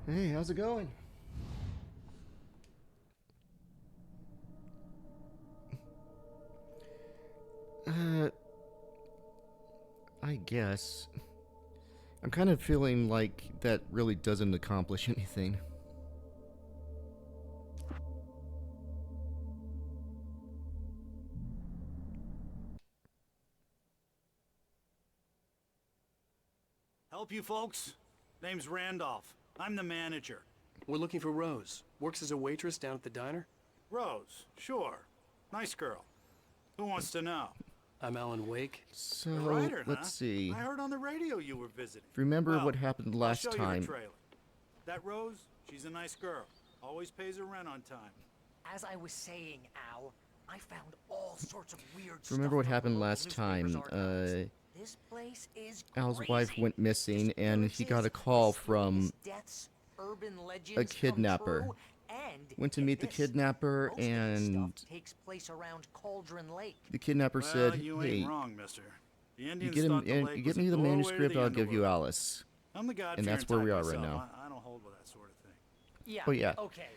Hey, how's it going? Uh, I guess. I'm kind of feeling like that really doesn't accomplish anything. Help you folks? Name's Randolph. I'm the manager. We're looking for Rose. Works as a waitress down at the diner. Rose, sure. Nice girl. Who wants to know? I'm Alan Wake. The So, writer, let's huh? see. I heard on the radio you were visiting. Remember Well, what happened I'll last show you the time? trailer. That Rose, she's a nice girl. Always pays her rent on time. As I was saying, Al, I found all sorts of weird Remember stuff what from happened the local last newspaper's time? archives. This place is Al's crazy. wife went missing, and he got a Disparages, call from mysterious deaths, urban legends a kidnapper. come true, and Went to get meet the this, kidnapper, most of this and stuff takes place around Cauldron Lake. the kidnapper Well, said, you "Hey, ain't wrong, mister. The you Indians get him, thought the and lake you was get me a the doorway to manuscript. the I'll give you underworld. Alice." I'm the God And that's fearing where we type are right myself. now. I don't hold with that sort of thing. Yeah. Oh yeah, Okay.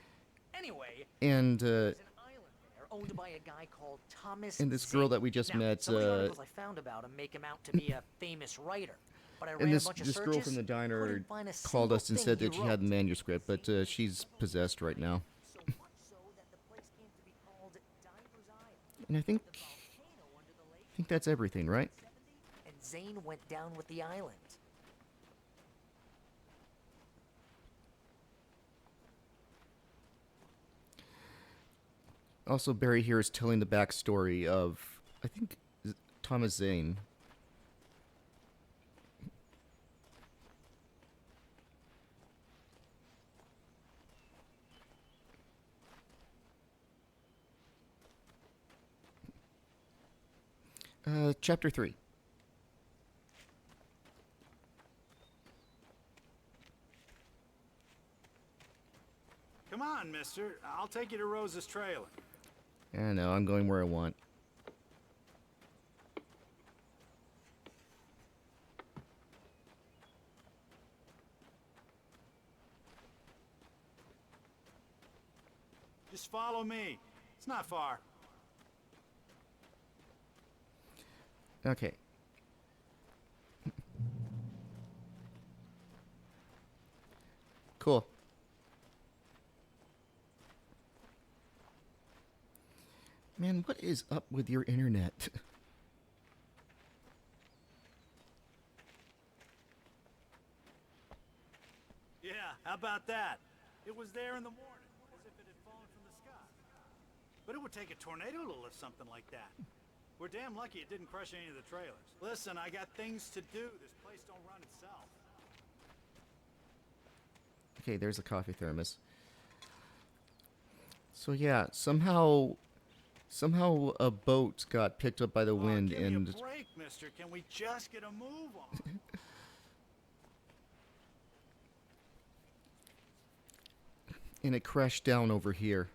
Anyway, and there's an island there owned by a guy called Thomas. and this girl Zane. that we just Now, met, some of the articles I found about him make him out to be a famous writer. But I ran and a this bunch of this girl searches, from the diner couldn't find a called us and single said thing that he she had the wrote. manuscript, but she's possessed right now. So much so that the place came to be called Diver's Isle. And I The volcano under the lake think that's everything, right? 70, and Zane went down with the island. Also, Barry here is telling the backstory of, I think, Thomas Zane. Chapter 3. Come on, mister. I'll take you to Rose's trailer. I know, I'm going where I want. Just follow me. It's not far. Okay. Cool. Man, what is up with your internet? Yeah, how about that? It was there in the morning, as if it had fallen from the sky. But it would take a tornado to lift something like that. We're damn lucky it didn't crush any of the trailers. Listen, I got things to do. This place don't run itself. Okay, there's a coffee thermos. So yeah, somehow a boat got picked up by the wind Give me and a break, mister. Can we just get a move on? it crashed down over here.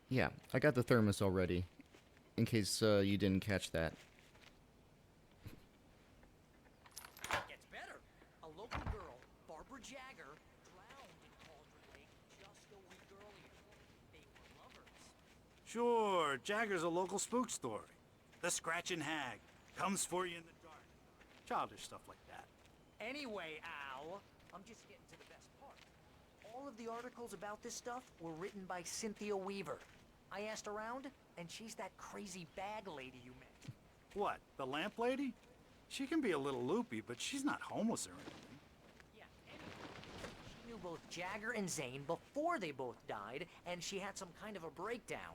Yeah, I got the thermos already, in case you didn't catch that. It gets better. A local girl, Barbara Jagger, drowned in Cauldron Lake just a week earlier. They were lovers. Sure, Jagger's a local spook story. The Scratching Hag comes for you in the dark. Childish stuff like that. Anyway, Al, I'm just getting to the best part. All of the articles about this stuff were written by Cynthia Weaver. I asked around, and she's that crazy bag lady you met. What, the lamp lady? She can be a little loopy, but she's not homeless or anything. Yeah, anyway, she knew both Jagger and Zane before they both died, and she had some kind of a breakdown.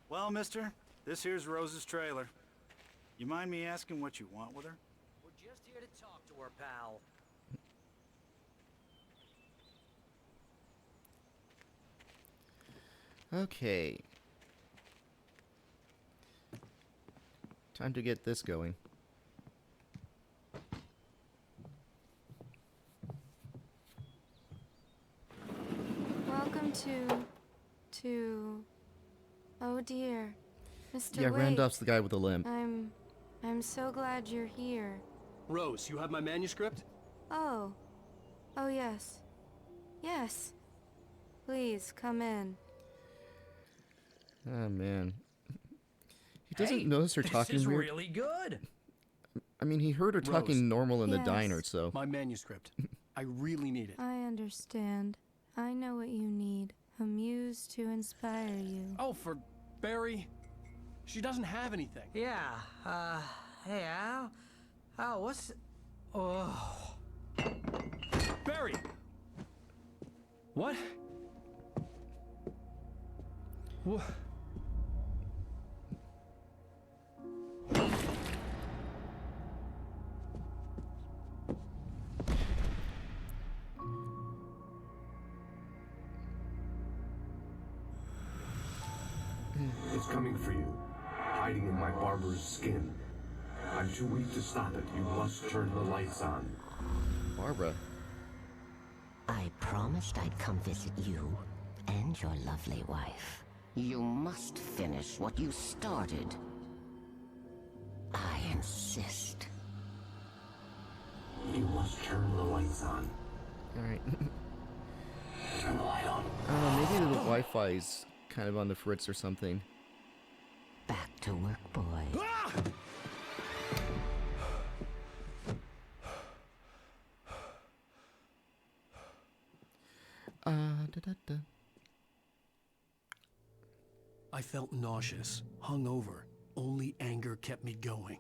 Well, mister, this here's Rose's trailer. You mind me asking what you want with her? We're just here to talk to her, pal. Okay. Time to get this going. Welcome to... Oh dear. Mr. Yeah, Waite. Randolph's the guy with the limp. I'm so glad you're here. Rose, you have my manuscript? Oh. Oh yes. Yes. Please, come in. Oh, man. He doesn't Hey, notice her this talking is weird. really good. I mean, he heard her Rose. talking normal in the Yes. diner, so... My manuscript. I really need it. I understand. I know what you need. A muse to inspire you. Oh, for Barry. She doesn't have anything. Yeah, hey, Al? Al, what's... Oh... Barry! What? What? It's coming for you, hiding in my barber's skin. I'm too weak to stop it. You must turn the lights on. Barbara. I promised I'd come visit you and your lovely wife. You must finish what you started. I insist. You must turn the lights on. Alright. Turn the light on. Maybe the Wi-Fi's kind of on the fritz or something. Back to work, boy. Da-da-da. I felt nauseous, hungover. Only anger kept me going.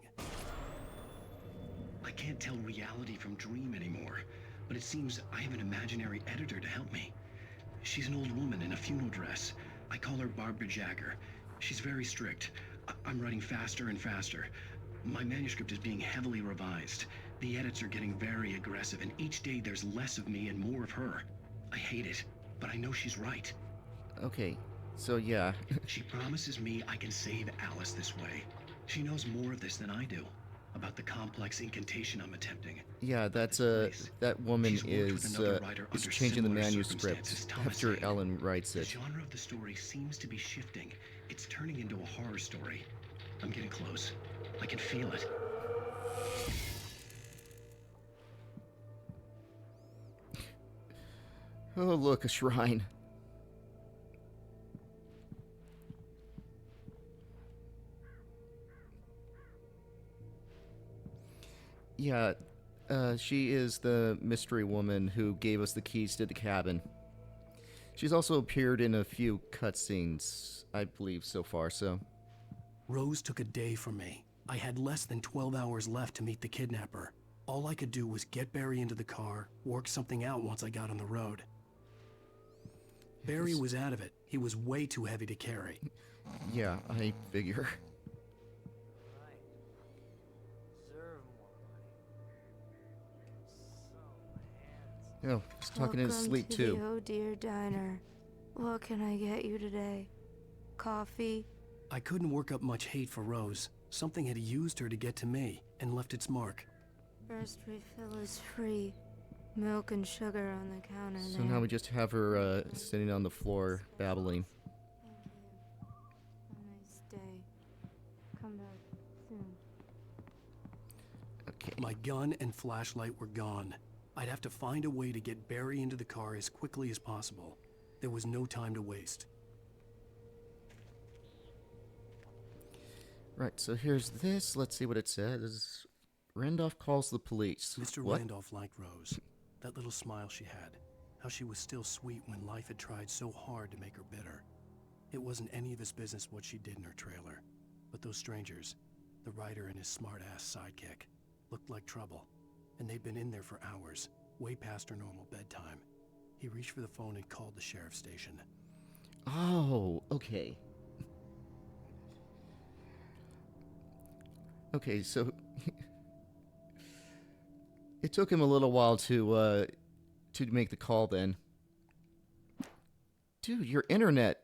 I can't tell reality from dream anymore, but it seems I have an imaginary editor to help me. She's an old woman in a funeral dress. I call her Barbara Jagger. She's very strict. I'm writing faster and faster. My manuscript is being heavily revised. The edits are getting very aggressive, and each day there's less of me and more of her. I hate it, but I know she's right. Okay, so yeah. She promises me I can save Alice this way. She knows more of this than I do, about the complex incantation I'm attempting. Yeah, that's that woman is changing the manuscript after Ellen writes The it. genre of the story seems to be shifting. It's turning into a horror story. I'm getting close. I can feel it. Oh, look, a shrine. Yeah, she is the mystery woman who gave us the keys to the cabin. She's also appeared in a few cutscenes, I believe, so far, so... Rose took a day from me. I had less than 12 hours left to meet the kidnapper. All I could do was get Barry into the car, work something out once I got on the road. Barry was out of it. He was way too heavy to carry. Yeah, I figure. Right. Deserve more money. So handsome. Oh, he's talking in his Welcome sleep, to too. The Oh Dear Diner. What can I get you today? Coffee? I couldn't work up much hate for Rose. Something had used her to get to me and left its mark. First refill is free. Milk and sugar on the counter So there. now we just have her sitting on the floor, babbling. Thank you. Have a nice day. Come back soon. Okay. My gun and flashlight were gone. I'd have to find a way to get Barry into the car as quickly as possible. There was no time to waste. Right, so here's this. Let's see what it says. Randolph calls the police. Mr. What? Randolph liked Rose. That little smile she had. How she was still sweet when life had tried so hard to make her bitter. It wasn't any of his business what she did in her trailer. But those strangers, the writer and his smart-ass sidekick, looked like trouble. And they'd been in there for hours, way past her normal bedtime. He reached for the phone and called the sheriff's station. Oh, okay. Okay, so it took him a little while to make the call. Then, dude, your internet.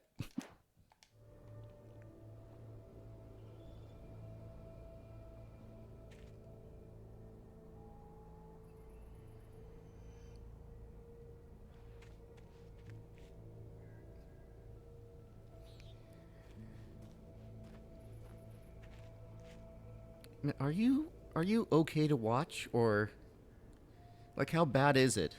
Are you okay to watch, or like how bad is it?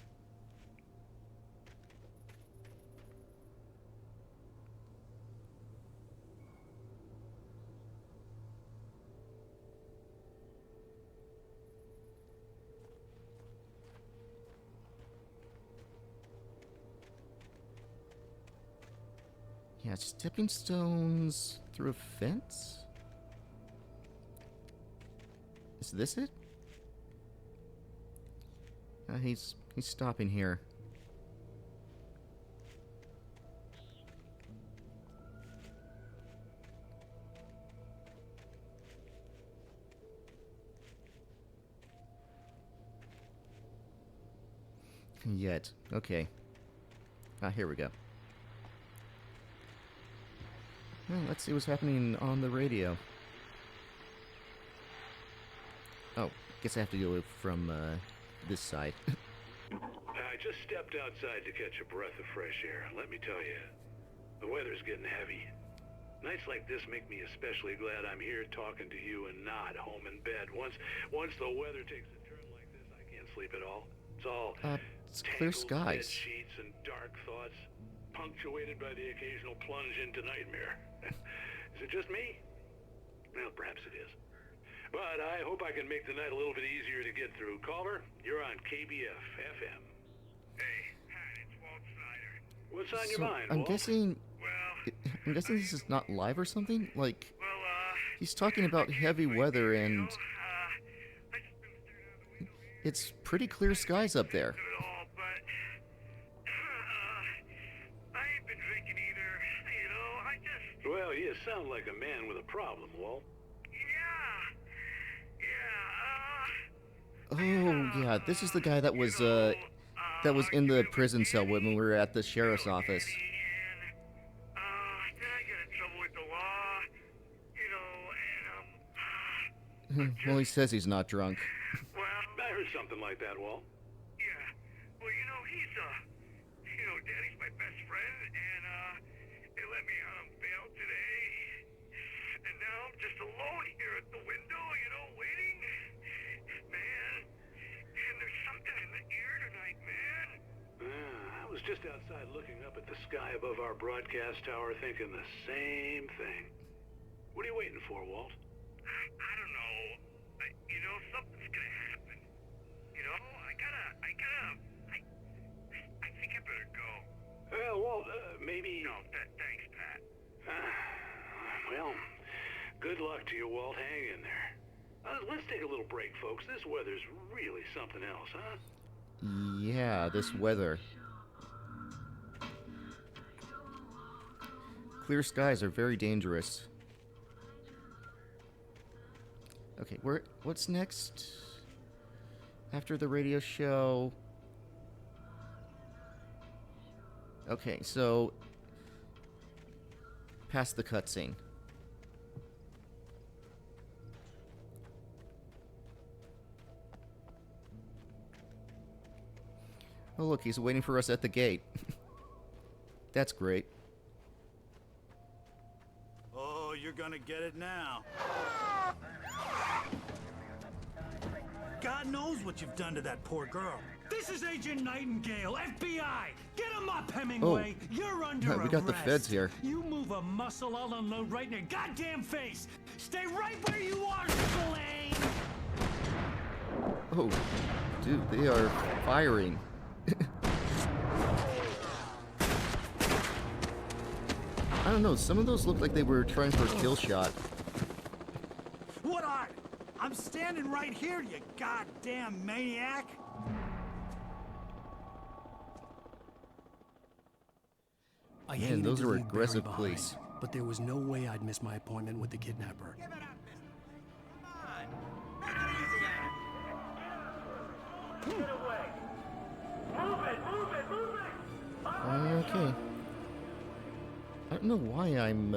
Yeah, stepping stones through a fence? Is this it? He's stopping here. Yet. Okay. Here we go. Well, let's see what's happening on the radio. Oh, guess I have to go from this side. I just stepped outside to catch a breath of fresh air. Let me tell you, the weather's getting heavy. Nights like this make me especially glad I'm here talking to you and not home in bed. Once the weather takes a turn like this, I can't sleep at all. It's all It's clear tangled bed skies. sheets and dark thoughts, punctuated by the occasional plunge into nightmare. Is it just me? Well, perhaps it is. But I hope I can make the night a little bit easier to get through. Caller, you're on KBF FM. Hey, Pat, it's Walt Snyder. What's on your mind, I'm Walt? guessing. I'm guessing this is not live or something. Like, he's talking about heavy weather and it's pretty clear skies up there. Well, you sound like a man with a problem, Walt. Oh yeah, this is the guy that was in the prison cell when we were at the sheriff's office. Well, he says he's not drunk. I heard something like that, Walt. Daddy's my best friend, and, they let me out on bail today. And now I'm just alone here at the window, waiting. Man, and there's something in the air tonight, man. I was just outside looking up at the sky above our broadcast tower thinking the same thing. What are you waiting for, Walt? I don't know. Something's gonna happen. I think I better go. Well, Walt, maybe... No, thanks, Pat. Well, good luck to you, Walt. Hang in there. Let's take a little break, folks. This weather's really something else, huh? Yeah, this weather. Clear skies are very dangerous. Okay, what's next? After the radio show... Okay, so... Past the cutscene. Oh look, he's waiting for us at the gate. That's great. Oh, you're gonna get it now. God knows what you've done to that poor girl. This is Agent Nightingale, FBI! Get him up, Hemingway! You're under arrest! We got the feds here. You move a muscle, I'll unload right in your goddamn face! Stay right where you are, Spillane! Oh, dude, they are firing. I don't know, some of those look like they were trying for a kill shot. What are? I'm standing right here, you goddamn maniac! I Man, hated those to are leave Barry aggressive behind, police. but there was no way I'd miss my appointment with the kidnapper. Okay. I don't know why I don't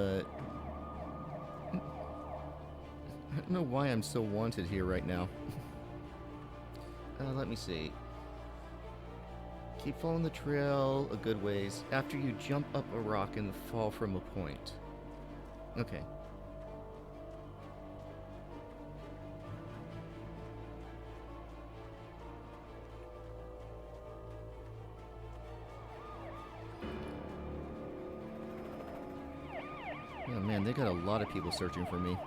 know why I'm so wanted here right now. Let me see. Keep following the trail a good ways after you jump up a rock and fall from a point. Okay. Oh man, they got a lot of people searching for me.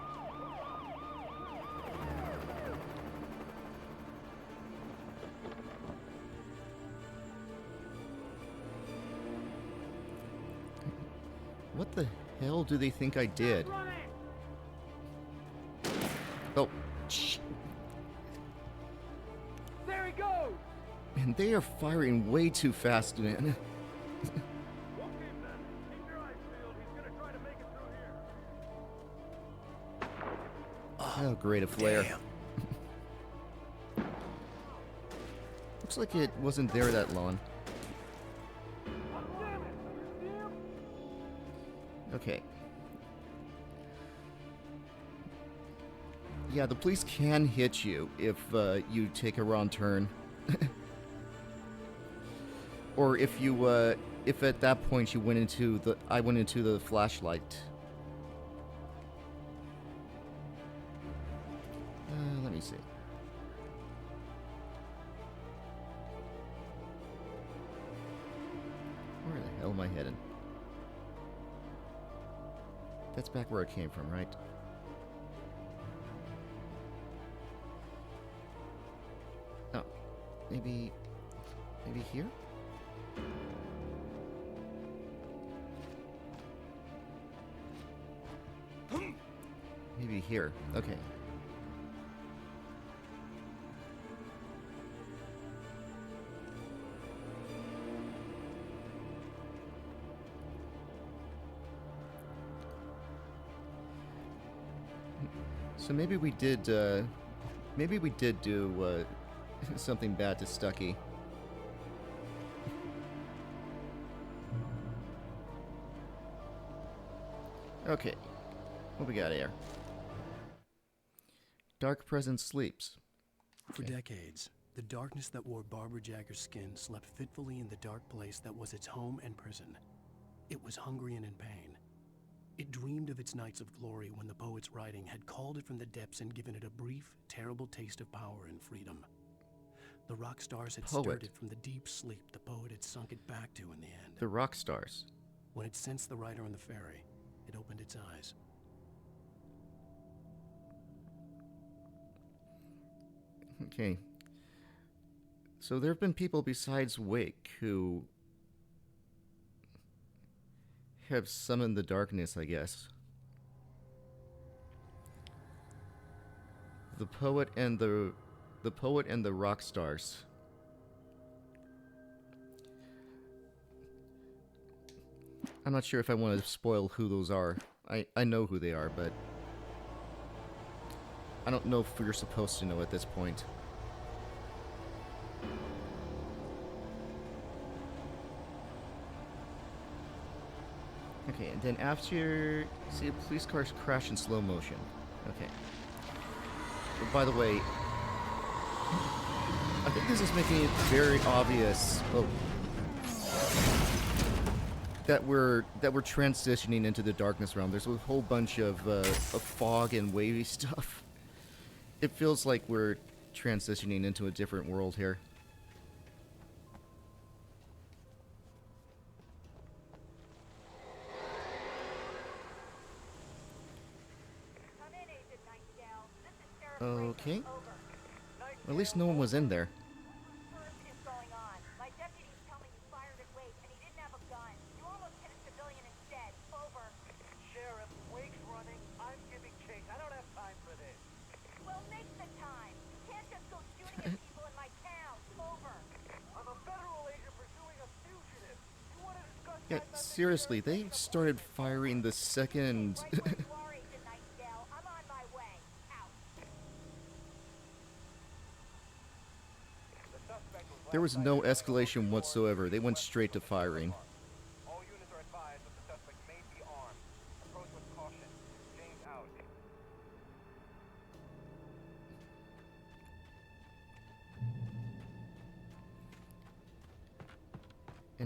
What the hell do they think I did? Oh, shh. There he goes! And they are firing way too fast, man. Okay, then. Keep your eyes peeled. He's gonna try to make it through here. Oh, great, a flare. Damn. Looks like it wasn't there that long. Okay. Yeah, the police can hit you if you take a wrong turn. Or if you, if at that point you went into the, I went into the flashlight. Let me see. Where the hell am I headed? That's back where it came from, right? Oh, maybe here? Maybe here. Okay. So maybe we did do something bad to Stucky. Okay, what we got here? Dark presence sleeps. For decades, the darkness that wore Barbara Jagger's skin slept fitfully in the dark place that was its home and prison. It was hungry and in pain. It dreamed of its nights of glory when the poet's writing had called it from the depths and given it a brief, terrible taste of power and freedom. The rock stars had stirred it from the deep sleep the poet had sunk it back to in the end. The rock stars. When it sensed the writer on the ferry, it opened its eyes. Okay. So there have been people besides Wake who have summoned the darkness, I guess. The poet and the rock stars. I'm not sure if I want to spoil who those are. I know who they are, but I don't know if you're supposed to know at this point. Okay, and then after, see a police car crash in slow motion. Okay. But by the way, I think this is making it very obvious that we're transitioning into the darkness realm. There's a whole bunch of fog and wavy stuff. It feels like we're transitioning into a different world here. Okay. Well, at least no one was in there. Sheriff, Wake's running. I'm giving chase. I don't have time for this. Well, make the time. You can't just go shooting at people in my town. Over. I'm a federal agent pursuing a fugitive. You want to discuss Yeah, that? seriously, they started firing the second. I'm on my way. Out. There was no escalation whatsoever. They went straight to firing.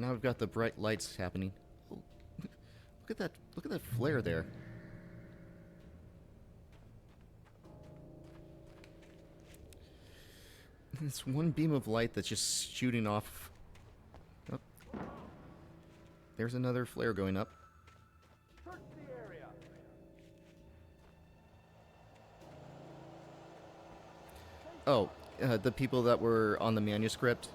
now we've got the bright lights happening. Oh, look at that! Look at that flare there. It's one beam of light that's just shooting off. Oh. There's another flare going up. Oh, the people that were on the manuscript.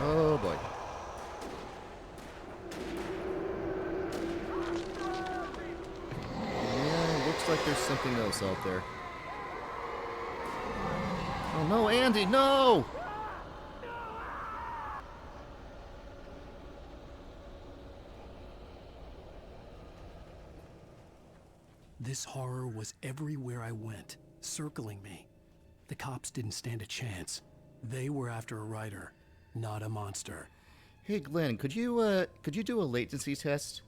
Oh boy. Yeah, looks like there's something else out there. Oh no, Andy, no! This horror was everywhere I went, circling me. The cops didn't stand a chance. They were after a writer, not a monster. Hey Glenn, could you do a latency test?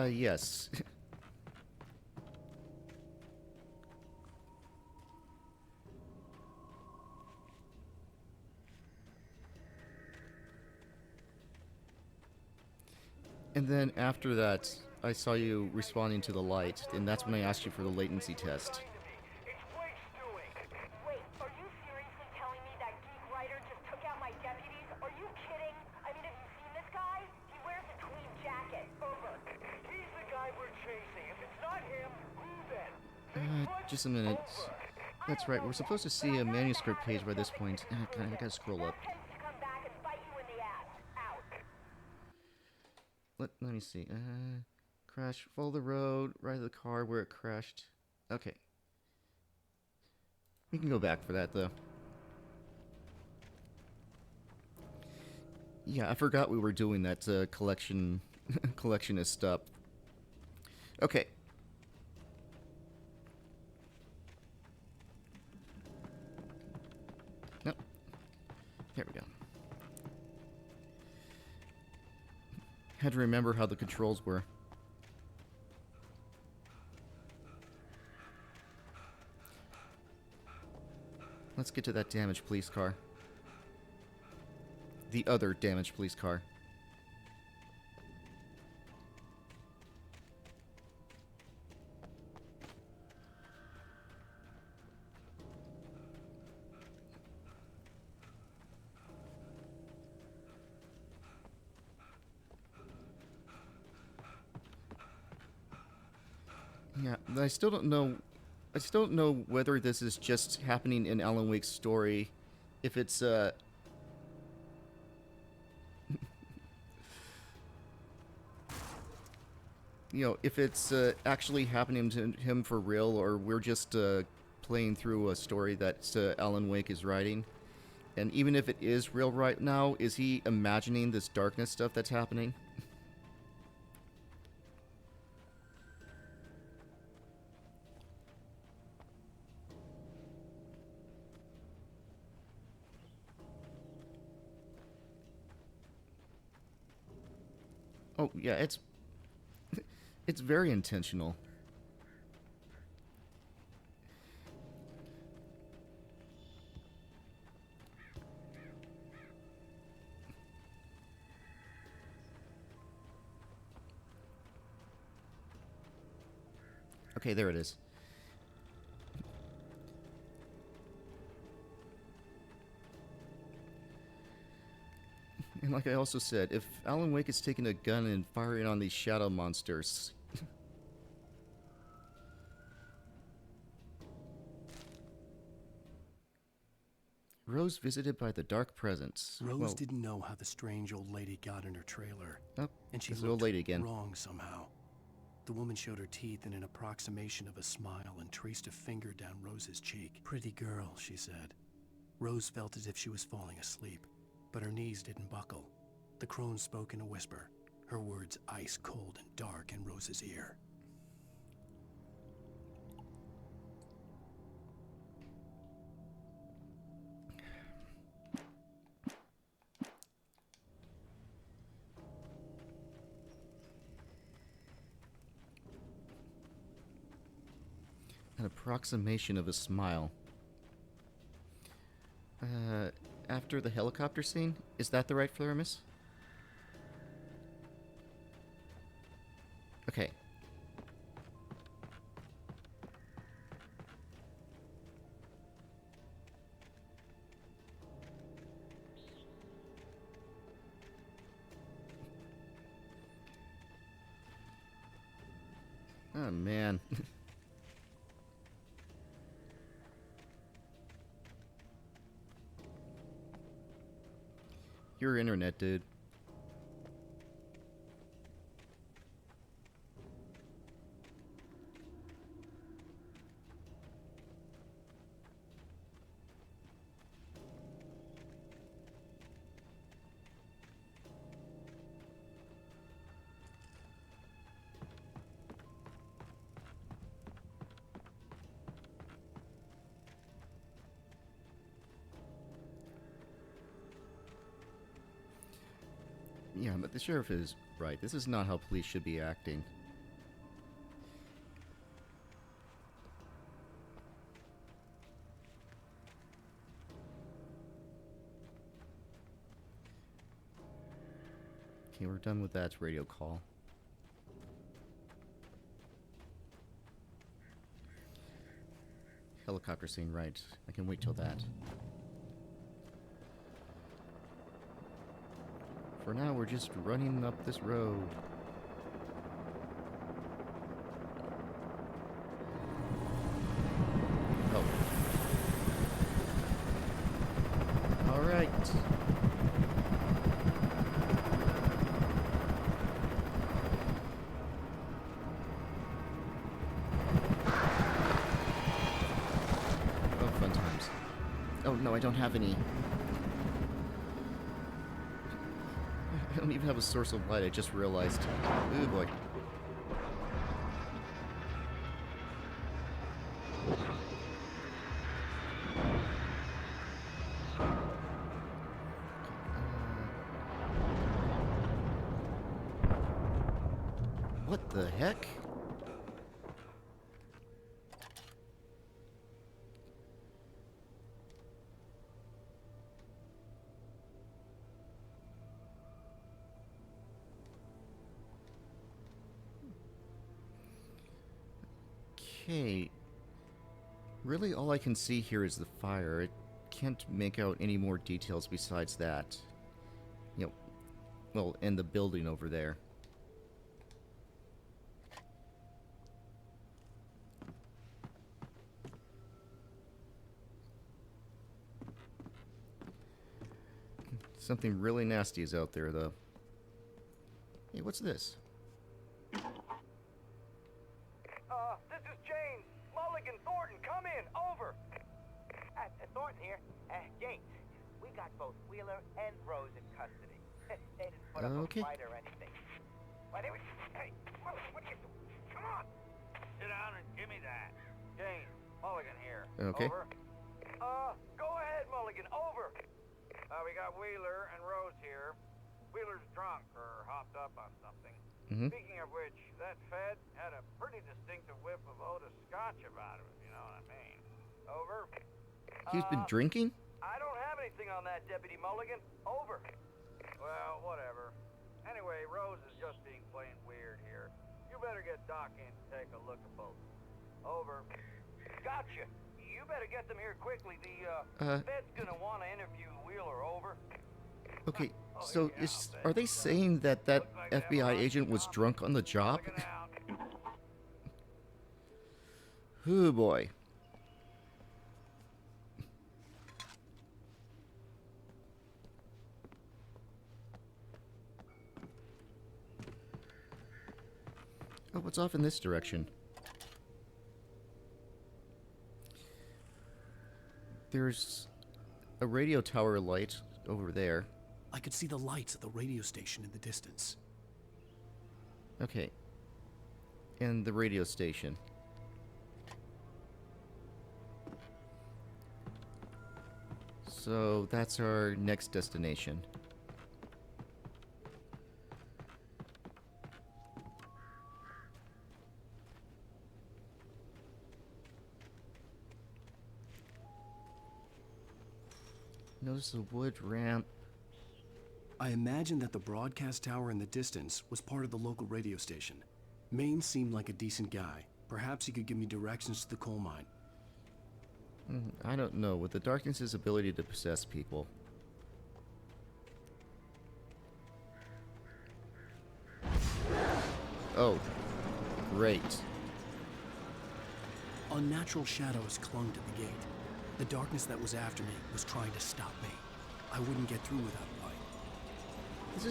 Yes. And then after that, I saw you responding to the light, and that's when I asked you for the latency test. Wait, are you seriously telling me that geek writer just took out my deputies? Are you kidding? I mean, have you seen this guy? He wears a tweed jacket. Over. He's the guy we're chasing. If it's not him, who then? Just a minute. That's right, we're supposed to see a manuscript page by this point. I gotta scroll up. Let me see. Crash, follow the road, right of the car where it crashed. Okay. We can go back for that, though. Yeah, I forgot we were doing that collectionist stuff. Okay. Nope. There we go. Had to remember how the controls were. Let's get to that damaged police car. The other damaged police car. Yeah, I still don't know. I still don't know whether this is just happening in Alan Wake's story, if it's you know, if it's actually happening to him for real, or we're just playing through a story that Alan Wake is writing. And even if it is real right now, is he imagining this darkness stuff that's happening? Oh, yeah, it's very intentional. Okay, there it is. And like I also said, if Alan Wake is taking a gun and firing on these shadow monsters... Rose visited by the dark presence. Rose didn't know how the strange old lady got in her trailer. Oh, and she this looked old lady again. wrong somehow. The woman showed her teeth in an approximation of a smile and traced a finger down Rose's cheek. Pretty girl, she said. Rose felt as if she was falling asleep, but her knees didn't buckle. The crone spoke in a whisper, her words ice cold and dark in Rose's ear. An approximation of a smile. After the helicopter scene? Is that the right Florimus? Okay. Oh, man. Your internet, dude. Yeah, but the sheriff is right. This is not how police should be acting. Okay, we're done with that radio call. Helicopter scene, right. I can wait till that. For now, we're just running up this road. Oh. All right. Oh, fun times. Oh, no, I don't have any. I don't even have a source of light, I just realized. Ooh, boy. What the heck? Okay. Really, all I can see here is the fire. I can't make out any more details besides that. You know, well, and the building over there. Something really nasty is out there, though. Hey, what's this? This is James. Mulligan, Thornton, come in. Over. Thornton here. James, we got both Wheeler and Rose in custody. They didn't put up a fight or anything. Hey, Mulligan, what are you doing? Come on. Sit down and give me that. James, Mulligan here. Okay. Over. Go ahead, Mulligan. Over. We got Wheeler and Rose here. Wheeler's drunk or hopped up on something. Mm-hmm. Speaking of which, that Fed had a pretty distinctive whiff of Otis Scotch about him, if you know what I mean. Over. He's been drinking? I don't have anything on that, Deputy Mulligan. Over. Well, whatever. Anyway, Rose is just being plain weird here. You better get Doc in to take a look at both. Over. Gotcha. You better get them here quickly. The Fed's gonna want to interview Wheeler. Over. Okay, so are they saying that that FBI agent was drunk on the job? Oh boy. Oh, what's off in this direction? There's a radio tower light over there. I could see the lights of the radio station in the distance. Okay. And the radio station. So that's our next destination. Notice the wood ramp. I imagined that the broadcast tower in the distance was part of the local radio station. Maine seemed like a decent guy. Perhaps he could give me directions to the coal mine. I don't know. With the darkness's ability to possess people. Oh, great. Unnatural shadows clung to the gate. The darkness that was after me was trying to stop me. I wouldn't get through without light. This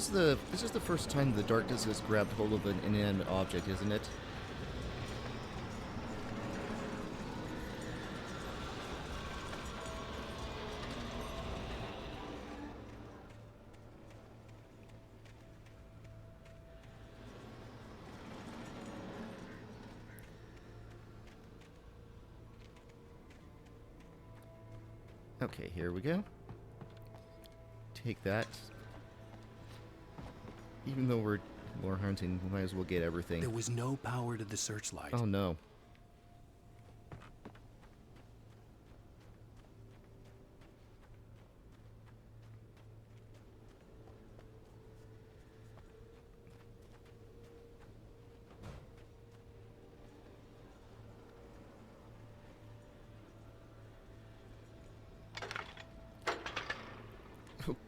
is the first time the darkness has grabbed hold of an inanimate object, isn't it? Okay, here we go. Take that. Even though we're lore hunting, we might as well get everything. There was no power to the searchlight. Oh no.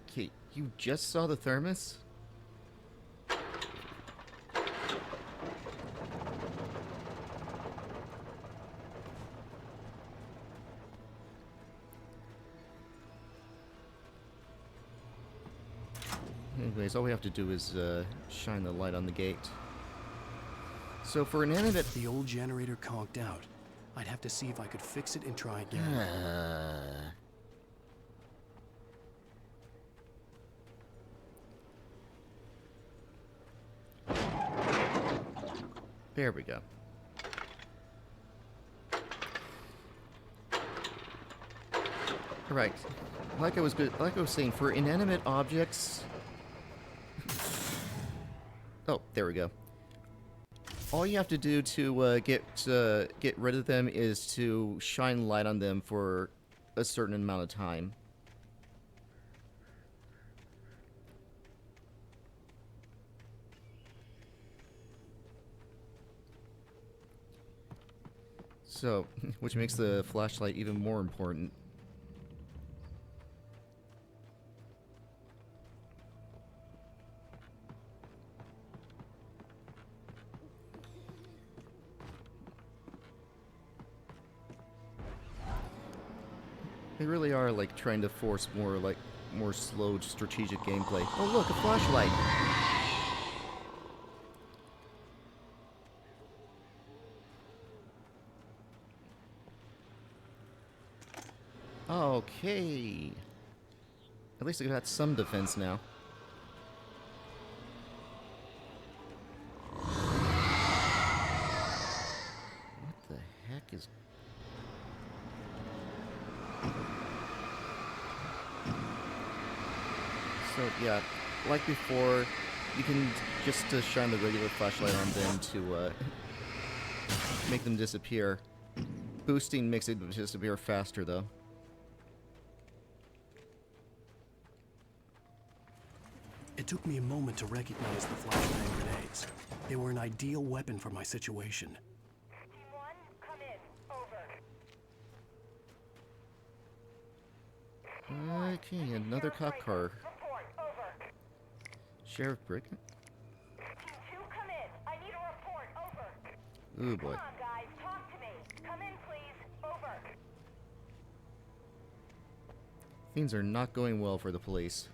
Okay, you just saw the thermos? Anyways, all we have to do is shine the light on the gate. So for an inanimate... The old generator conked out. I'd have to see if I could fix it and try again. There we go. Alright. Like I was saying, for inanimate objects... Oh, there we go. All you have to do to get rid of them is to shine light on them for a certain amount of time. So, which makes the flashlight even more important. They really are like trying to force more slow strategic gameplay. Oh look, a flashlight. Okay. At least I got some defense now. What the heck is... So, yeah, like before, you can just shine the regular flashlight on them to make them disappear. Boosting makes it disappear faster, though. It took me a moment to recognize the flashbang grenades. They were an ideal weapon for my situation. Team 1, come in. Over. Okay, another cop car. Report. Over. Sheriff Brick? Team 2, come in. I need a report. Over. Ooh, boy. Come on, guys. Talk to me. Come in, please. Over. Things are not going well for the police.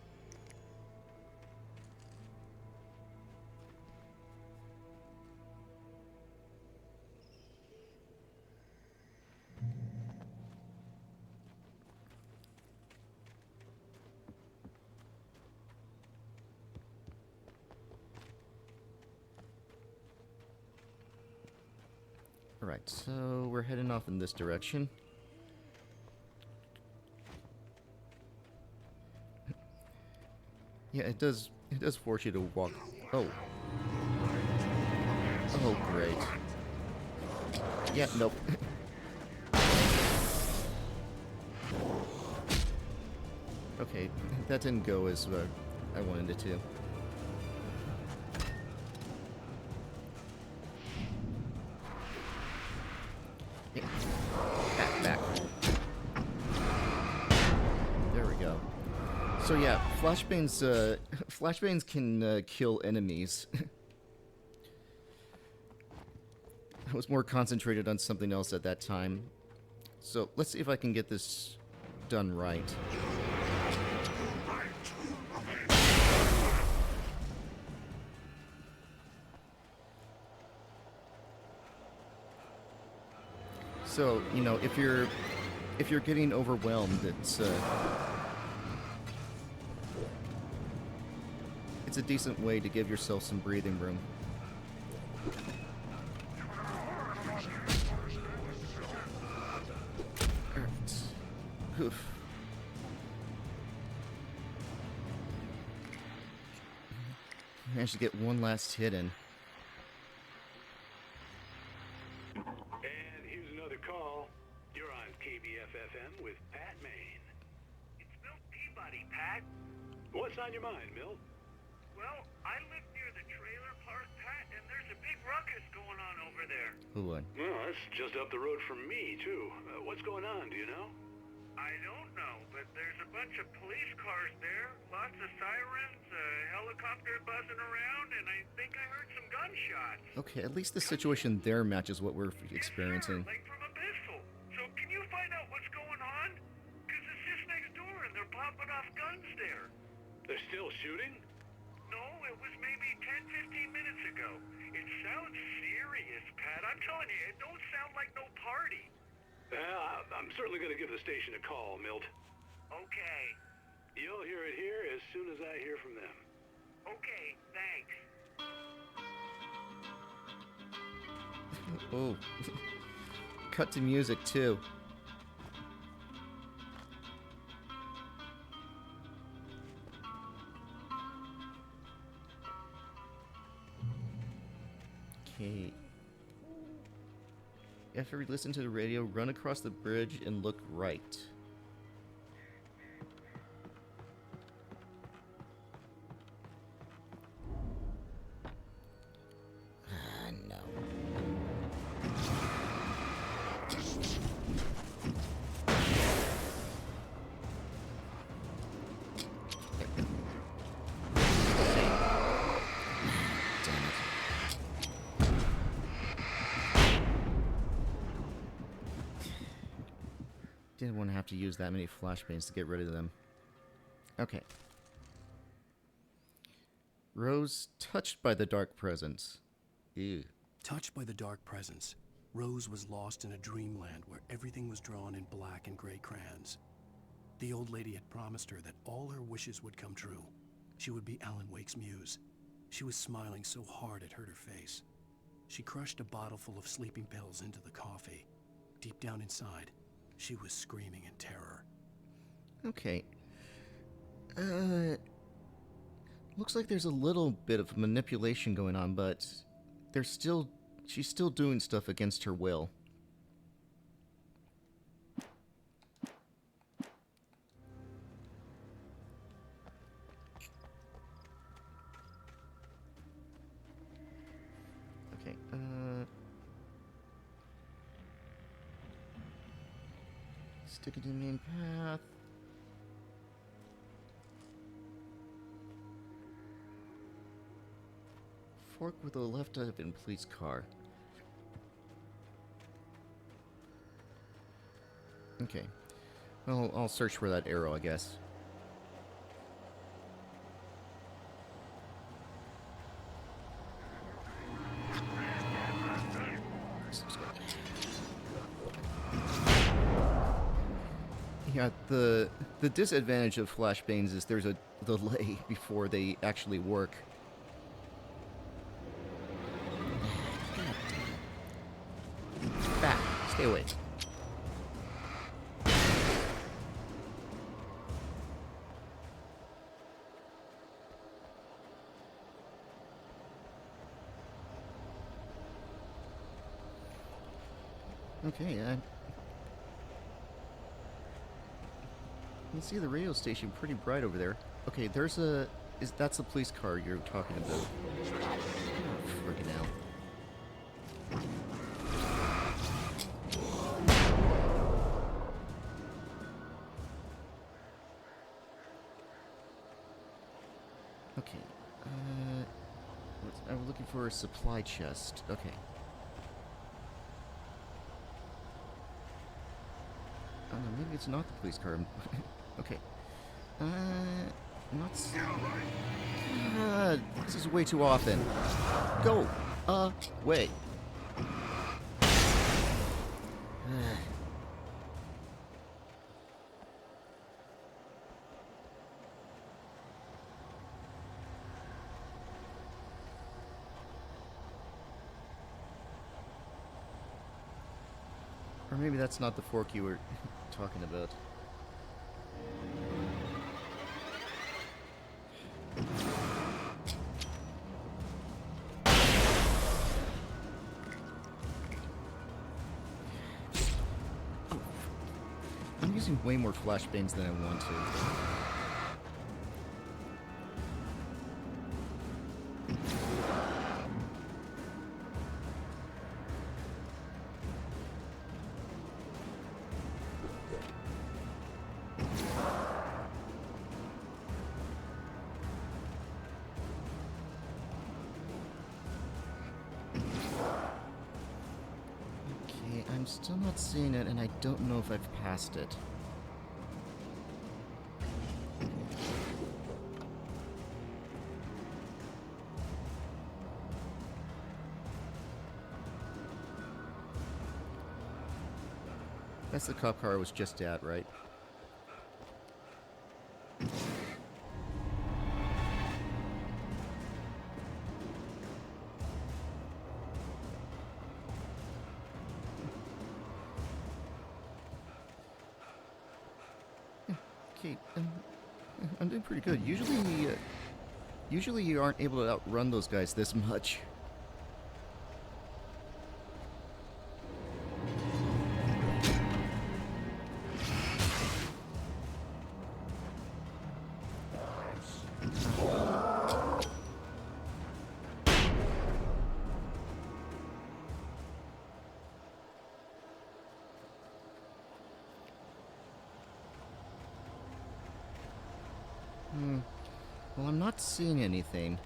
Alright, so we're heading off in this direction. Yeah, it does force you to walk. Oh. Oh, great. Yeah, nope. Okay, that didn't go as I wanted it to. Yeah. Back. There we go. So yeah, flashbangs can kill enemies. I was more concentrated on something else at that time. So let's see if I can get this done right. So, you know, if you're getting overwhelmed, it's a decent way to give yourself some breathing room. Oof. Managed to get one last hit in. And here's another call. You're on KBF-FM with Pat Maine. It's Milt Peabody, Pat. What's on your mind, Milt? Well, I live near the trailer park, Pat, and there's a big ruckus going on over there. Who would? Well, that's just up the road from me, too. What's going on, do you know? I don't know, but there's a bunch of police cars there, lots of sirens, a helicopter buzzing around, and I think I heard some gunshots. Okay, at least the situation there matches what we're experiencing. Yes, sir, like from a pistol. So can you find out what's going on? Because it's just next door and they're popping off guns there. They're still shooting? No, it was maybe 10, 15 minutes ago. It sounds serious, Pat. I'm telling you, it don't sound like no party. I'm certainly going to give the station a call, Milt. Okay. You'll hear it here as soon as I hear from them. Okay, thanks. Oh. Cut to music, too. Okay. After we listen to the radio, run across the bridge and look right. No. Didn't want to have to use that many flashbangs to get rid of them. Okay. Rose touched by the dark presence. Ew. Touched by the dark presence, Rose was lost in a dreamland where everything was drawn in black and gray crayons. The old lady had promised her that all her wishes would come true. She would be Alan Wake's muse. She was smiling so hard it hurt her face. She crushed a bottle full of sleeping pills into the coffee. Deep down inside, she was screaming in terror. Okay. Looks like there's a little bit of manipulation going on, but she's still doing stuff against her will. Okay, stick it in the main path. Fork with the left out of in police car. Okay. Well, I'll search for that arrow, I guess. Yeah, the disadvantage of flashbangs is there's a delay before they actually work. Hey, wait. Okay, I can see the radio station pretty bright over there. Okay, there's a... that's the police car you're talking about. Oh, friggin' hell. Okay, I'm looking for a supply chest. Okay. Oh, no, maybe it's not the police car. Okay. Not... this is way too often. Go! Wait. Or maybe that's not the fork you were talking about. I'm using way more flashbangs than I want to. I'm still not seeing it, and I don't know if I've passed it. That's the cop car I was just at, right? Okay, I'm doing pretty good. Usually you aren't able to outrun those guys this much. Well, I'm not seeing anything.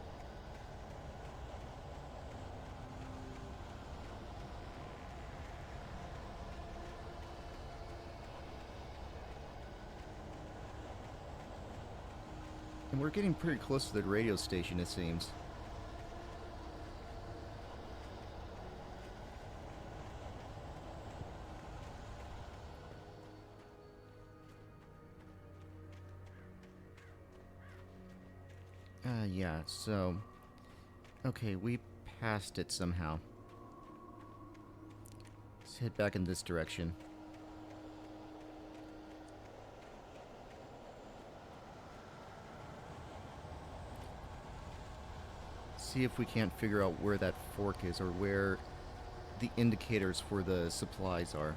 And we're getting pretty close to the radio station, it seems. Yeah, so... Okay, we passed it somehow. Let's head back in this direction. See if we can't figure out where that fork is, or where the indicators for the supplies are.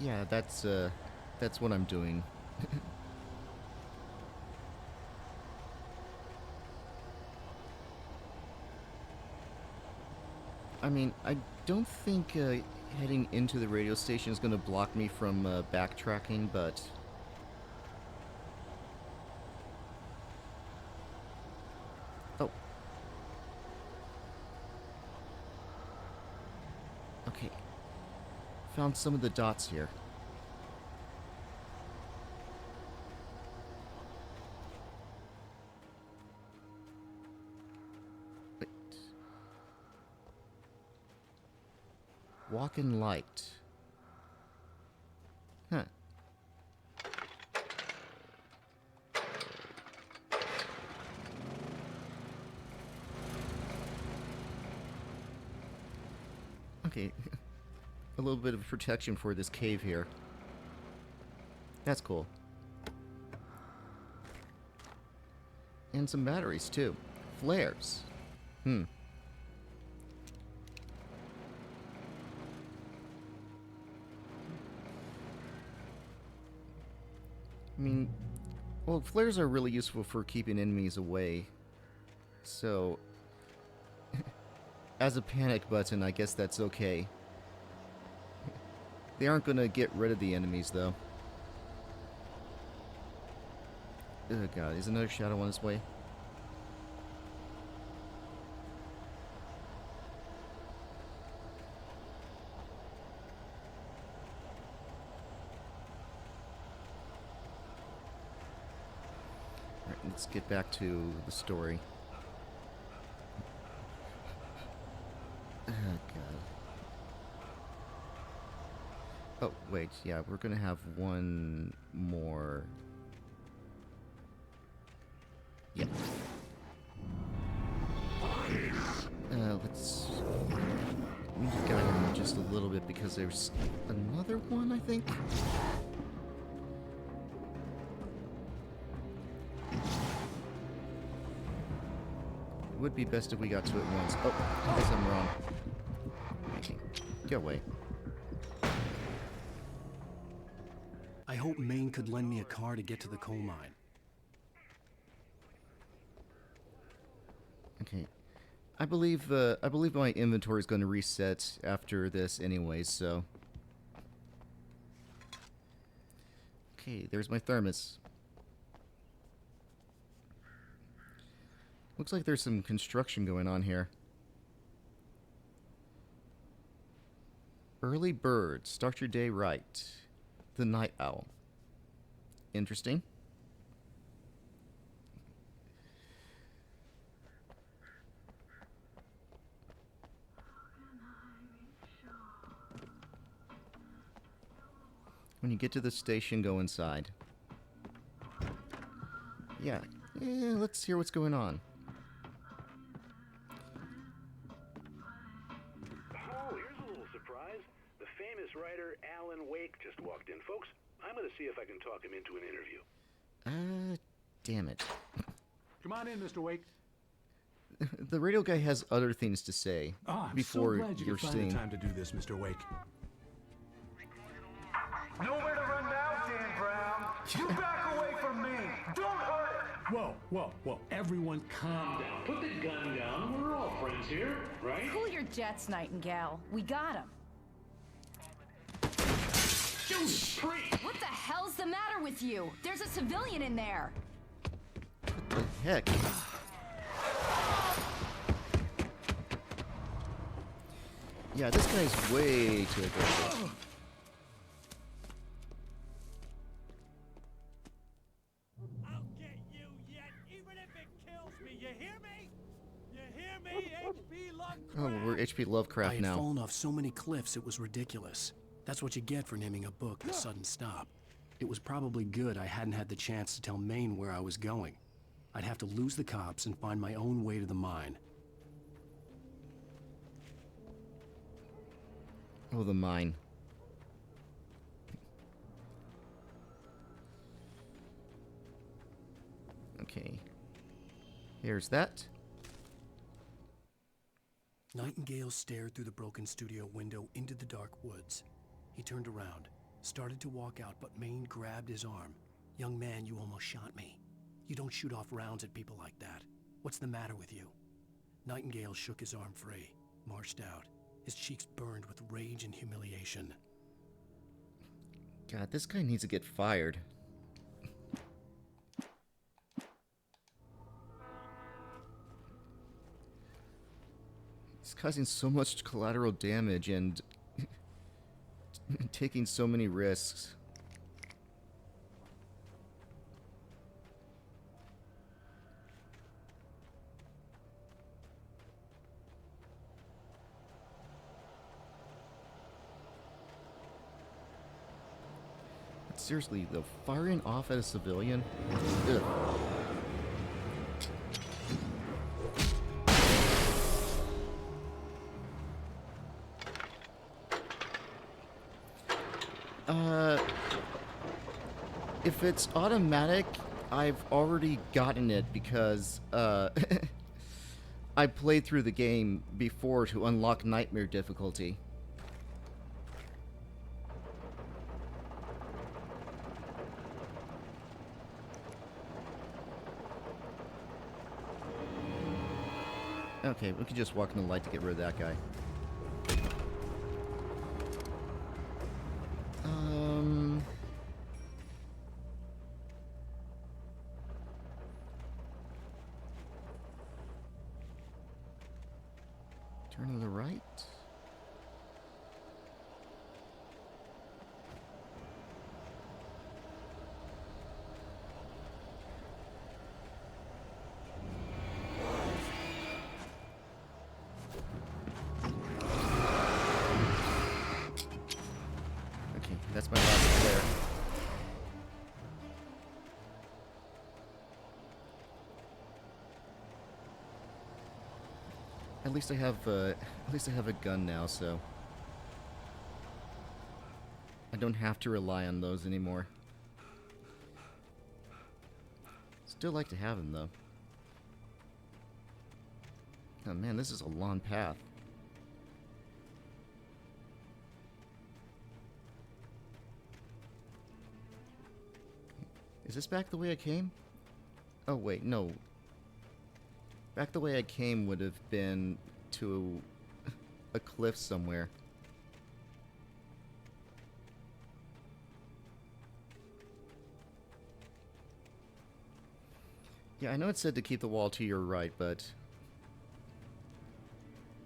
Yeah, that's what I'm doing. I mean, I don't think heading into the radio station is going to block me from backtracking, but... Oh. Okay. Found some of the dots here. Wait. Walk in light. Huh. Okay. A little bit of protection for this cave here. That's cool. And some batteries, too. Flares. I mean, well, flares are really useful for keeping enemies away. So, as a panic button, I guess that's okay. They aren't going to get rid of the enemies, though. Oh god, is another shadow on its way? Alright, let's get back to the story. Oh god. Oh, wait, yeah, we're gonna have one more. Yeah. Let's move the guy down just a little bit because there's another one, I think. It would be best if we got to it once. Oh, I guess I'm wrong. Okay, get away. I hope Maine could lend me a car to get to the coal mine. Okay. I believe my inventory is going to reset after this anyways, so. Okay, there's my thermos. Looks like there's some construction going on here. Early bird, start your day right. The night owl. Interesting. When you get to the station, go inside. Yeah, let's hear what's going on. Oh, here's a little surprise. The famous writer Alan Wake just walked in, folks. I'm going to see if I can talk him into an interview. Damn it. Come on in, Mr. Wake. The radio guy has other things to say I'm before so glad you you're could find seeing. the time to do this, Mr. Wake. Nowhere to run now, Dan Brown. You back away from me. Don't hurt it. Whoa, whoa, whoa. Everyone calm down. Put the gun down. We're all friends here, right? Cool your jets, Nightingale. We got him. Judas Priest! What the hell's the matter with you? There's a civilian in there. What the heck? Yeah, this guy's way too aggressive. I'll get you yet, even if it kills me. You hear me? You hear me, H.P. Lovecraft? Oh, we're H.P. Lovecraft I had now. fallen off so many cliffs it was ridiculous. That's what you get for naming a book The Sudden Stop. It was probably good I hadn't had the chance to tell Maine where I was going. I'd have to lose the cops and find my own way to the mine. Oh, the mine. Okay. Here's that. Nightingale stared through the broken studio window into the dark woods. He turned around, started to walk out, but Maine grabbed his arm. "Young man, you almost shot me. You don't shoot off rounds at people like that. What's the matter with you?" Nightingale shook his arm free, marched out. His cheeks burned with rage and humiliation. God, this guy needs to get fired. He's causing so much collateral damage and taking so many risks. Seriously, though, firing off at a civilian? Ugh. If it's automatic, I've already gotten it because, I played through the game before to unlock Nightmare difficulty. Okay, we can just walk in the light to get rid of that guy. Turn to the right. Okay, that's my last flare. At least I have a gun now, so I don't have to rely on those anymore. Still like to have them though. Oh man, this is a long path. Is this back the way I came? Oh wait, no. Back the way I came would have been to a cliff somewhere. Yeah, I know it said to keep the wall to your right, but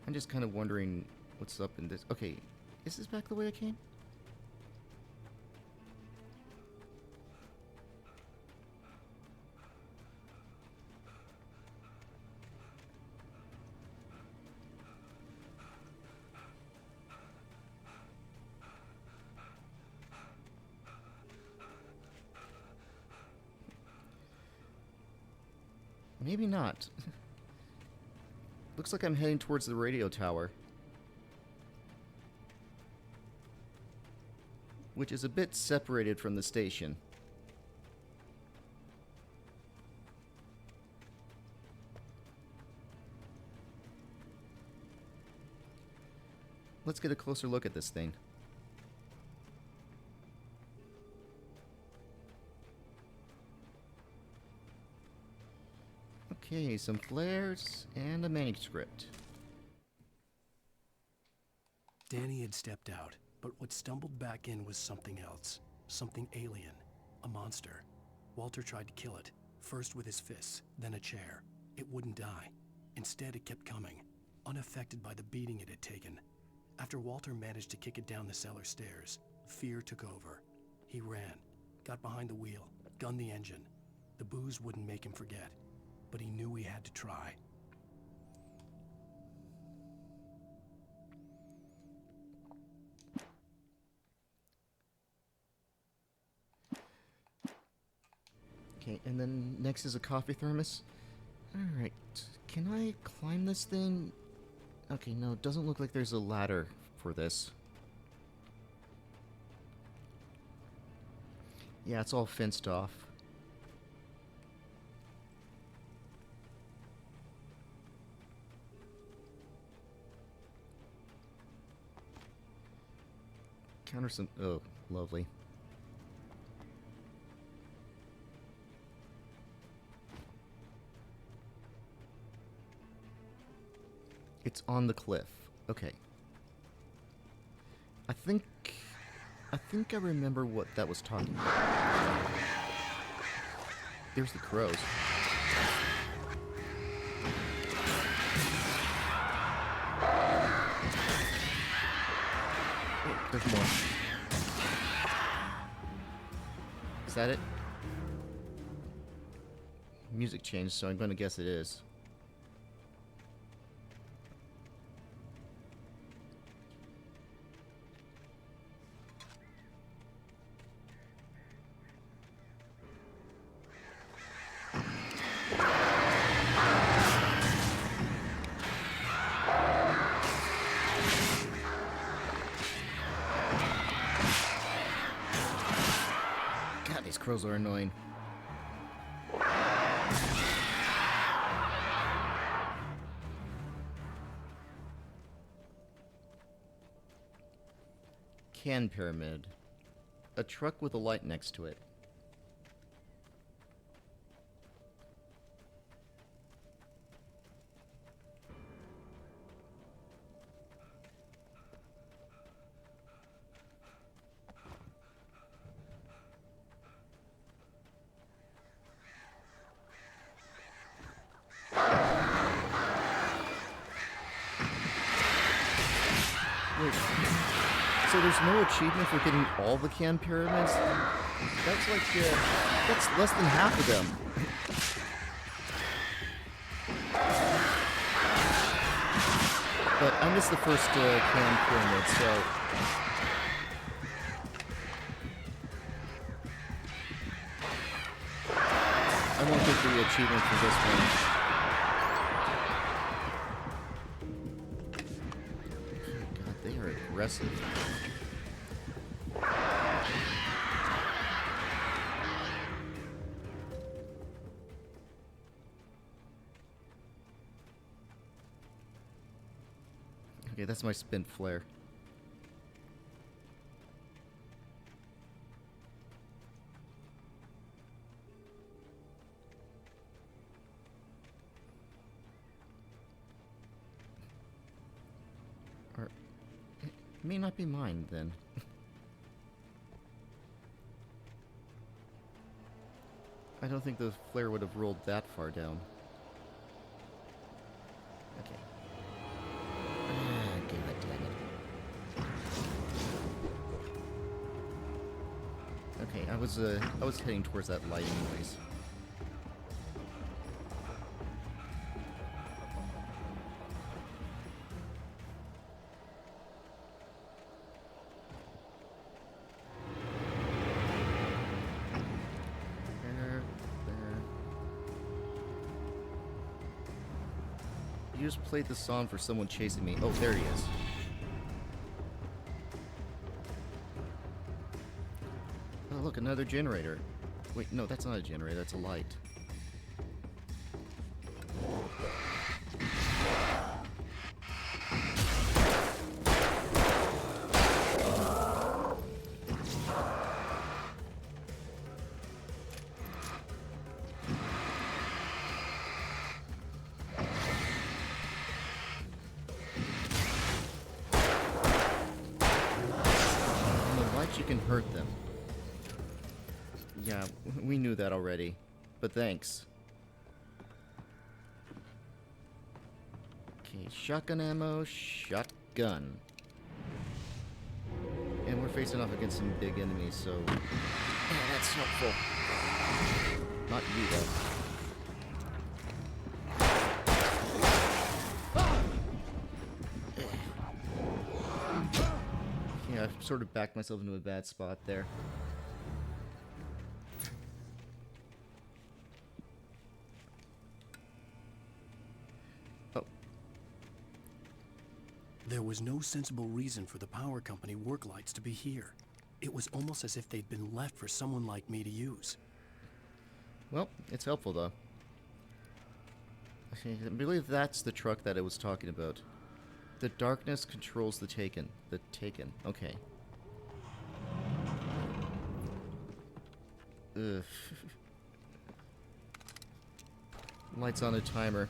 I'm just kind of wondering what's up in this. Okay, is this back the way I came? Maybe not. Looks like I'm heading towards the radio tower. Which is a bit separated from the station. Let's get a closer look at this thing. Okay, some flares and a manuscript. Danny had stepped out, but what stumbled back in was something else. Something alien. A monster. Walter tried to kill it, first with his fists, then a chair. It wouldn't die. Instead, it kept coming, unaffected by the beating it had taken. After Walter managed to kick it down the cellar stairs, fear took over. He ran, got behind the wheel, gunned the engine. The booze wouldn't make him forget, but he knew he had to try. Okay, and then next is a coffee thermos. Alright, can I climb this thing? Okay, no, it doesn't look like there's a ladder for this. Yeah, it's all fenced off. Counter some... oh, lovely. It's on the cliff. Okay. I think I remember what that was talking about. There's the crows. Oh, there's more. Is that it? Music changed, so I'm going to guess it is. Crows are annoying. Can pyramid. A truck with a light next to it. Wait, so there's no achievement for getting all the can pyramids? That's like, that's less than half of them. But I missed the first can pyramid, so... I won't get the achievement for this one. Aggressive. Okay, that's my spin flare. May not be mine, then. I don't think the flare would have rolled that far down. Okay. God damn it. Okay, I was heading towards that light anyways. You just played the song for someone chasing me. Oh, there he is. Oh, look, another generator. Wait, no, that's not a generator, that's a light. You can hurt them. Yeah, we knew that already. But thanks. Okay, shotgun ammo, shotgun. And we're facing off against some big enemies, so... Yeah, that's helpful. Not you, though. Yeah, I've sort of backed myself into a bad spot there. Oh. There was no sensible reason for the power company work lights to be here. It was almost as if they'd been left for someone like me to use. Well, it's helpful, though. I believe that's the truck that I was talking about. The darkness controls the Taken. The Taken. Okay. Ugh. Lights on a timer.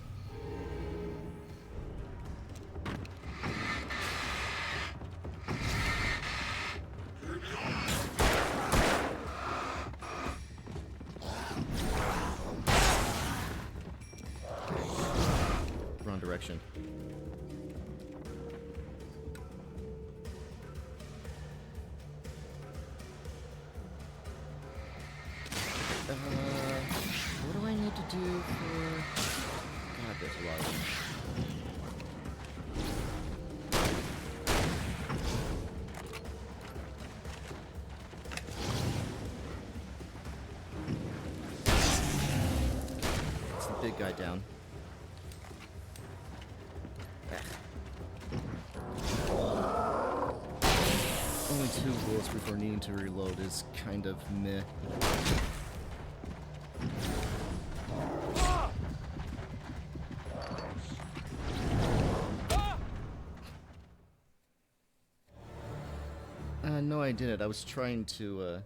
Wrong direction. What do I need to do for... God, there's a lot of them. It's the big guy down. Only 2 bullets before needing to reload is kind of meh. No, I didn't. I was trying to,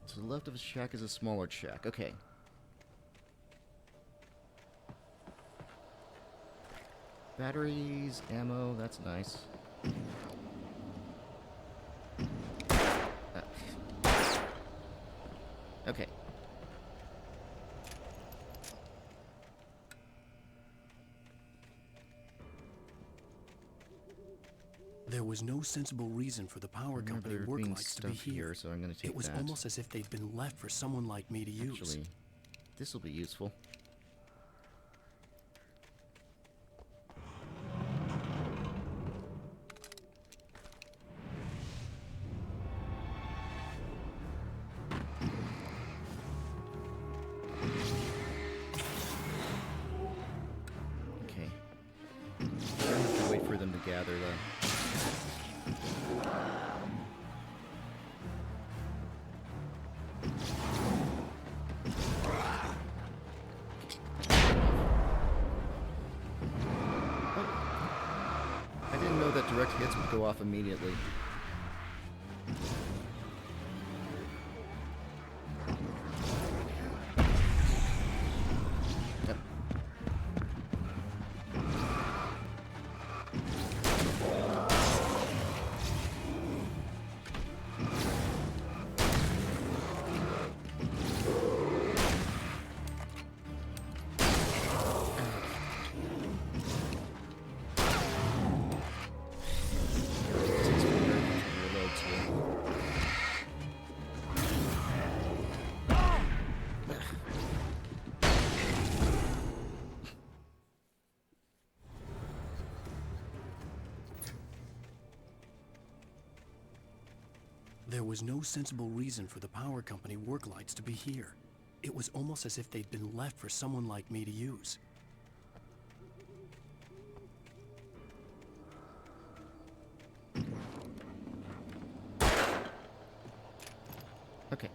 To the left of the shack is a smaller shack. Okay. Batteries, ammo, that's nice. Okay. There was no sensible reason for the power company there work being lights to be stuff here, so I'm gonna take it was that. almost as if they'd been left for someone like me to use. Actually, this will be useful. Okay. I have to wait for them to gather then. I didn't know that direct hits would go off immediately. Yep. Reload too. There was no sensible reason for the power company work lights to be here. It was almost as if they'd been left for someone like me to use. Okay.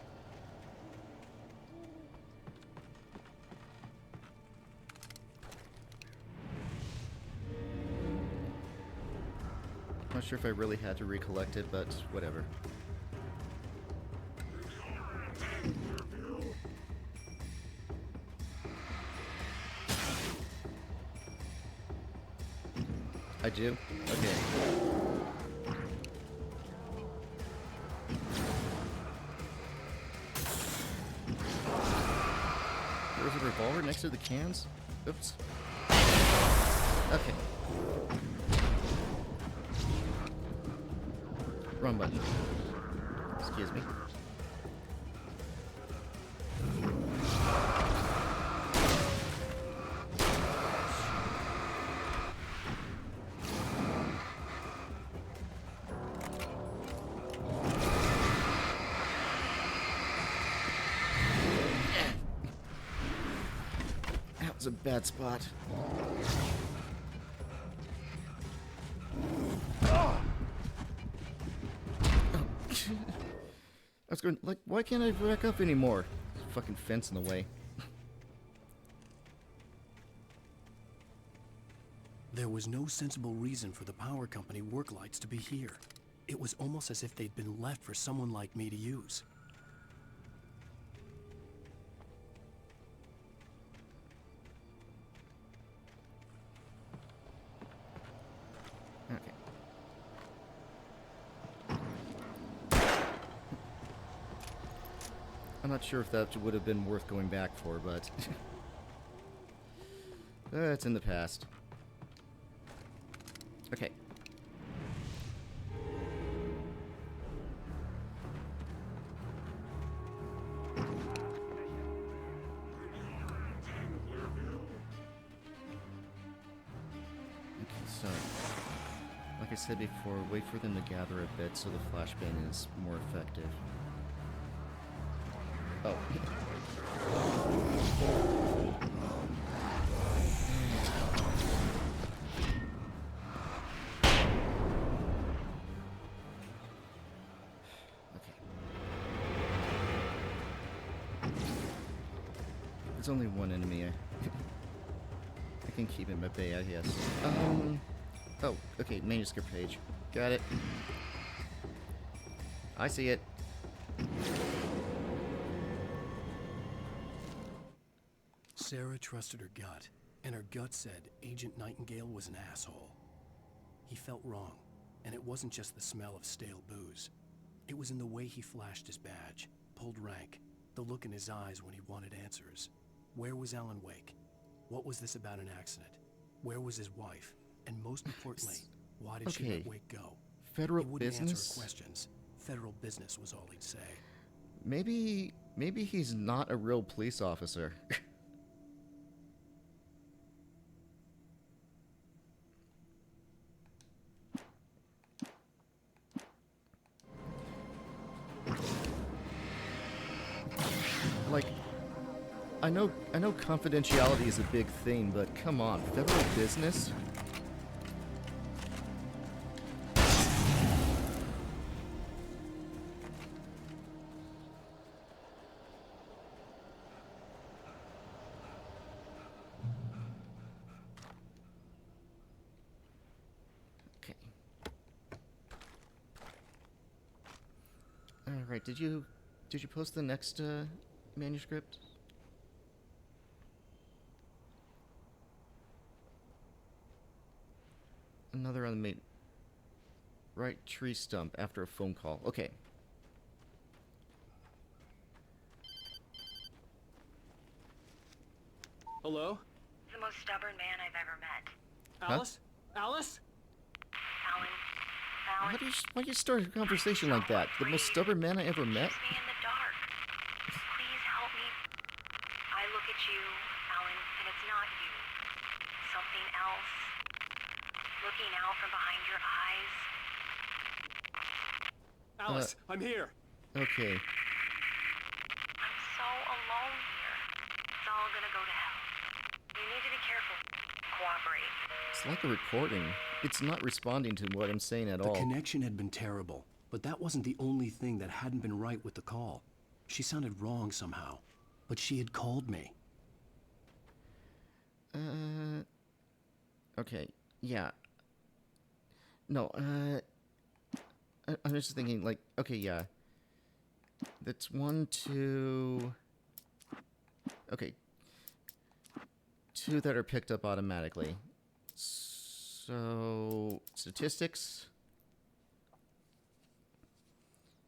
Not sure if I really had to recollect it, but whatever. I do? Okay. There's a revolver next to the cans? Oops. Okay. Wrong button. Excuse me. That was a bad spot. I was going, like, why can't I back up anymore? There's a fucking fence in the way. There was no sensible reason for the power company work lights to be here. It was almost as if they'd been left for someone like me to use. Okay. I'm not sure if that would have been worth going back for, but it's in the past. Okay. So, like I said before, wait for them to gather a bit so the flashbang is more effective. Oh. There's only one enemy. I can keep him at bay, I guess. Oh, okay, manuscript page. Got it. I see it. Sarah trusted her gut, and her gut said Agent Nightingale was an asshole. He felt wrong, and it wasn't just the smell of stale booze. It was in the way he flashed his badge, pulled rank, the look in his eyes when he wanted answers. Where was Alan Wake? What was this about an accident? Where was his wife? And most importantly, why did she let Wake go? Federal He wouldn't business? answer her questions. Federal business was all he'd say. Maybe he's not a real police officer. Like, I know confidentiality is a big thing, but come on, federal business? Okay. All right, did you post the next manuscript? Another on the main right tree stump after a phone call. Okay. Hello? The most stubborn man I've ever met. Alice? Alice? Alan, Why do you start a conversation like that? The most stubborn man I ever met? me in the dark. Please help me. I look at you, Alan, and it's not you. Something else. Looking out from behind your eyes. Alice, I'm here. Okay. I'm so alone here. It's all gonna go to hell. You need to be careful. Cooperate. It's like a recording. It's not responding to what I'm saying at all. The connection had been terrible, but that wasn't the only thing that hadn't been right with the call. She sounded wrong somehow, but she had called me. Okay, yeah. No, I'm just thinking, like, okay, yeah. That's 1, 2... Okay. 2 that are picked up automatically. So, statistics.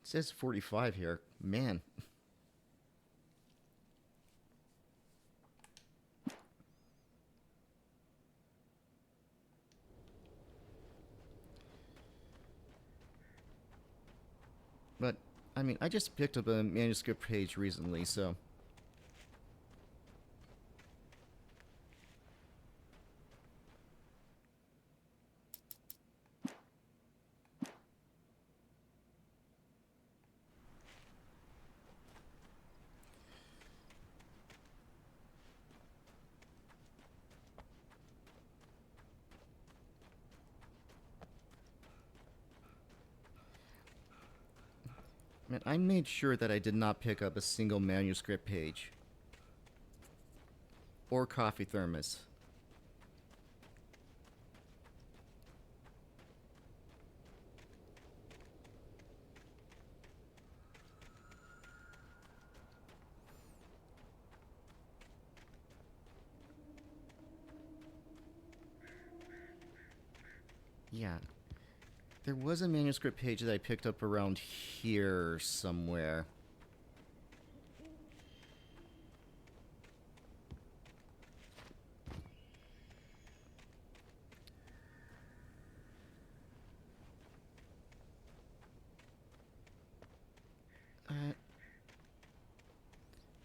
It says 45 here. Man. But, I mean, I just picked up a manuscript page recently, so... Man, I made sure that I did not pick up a single manuscript page. Or coffee thermos. Yeah. There was a manuscript page that I picked up around here somewhere.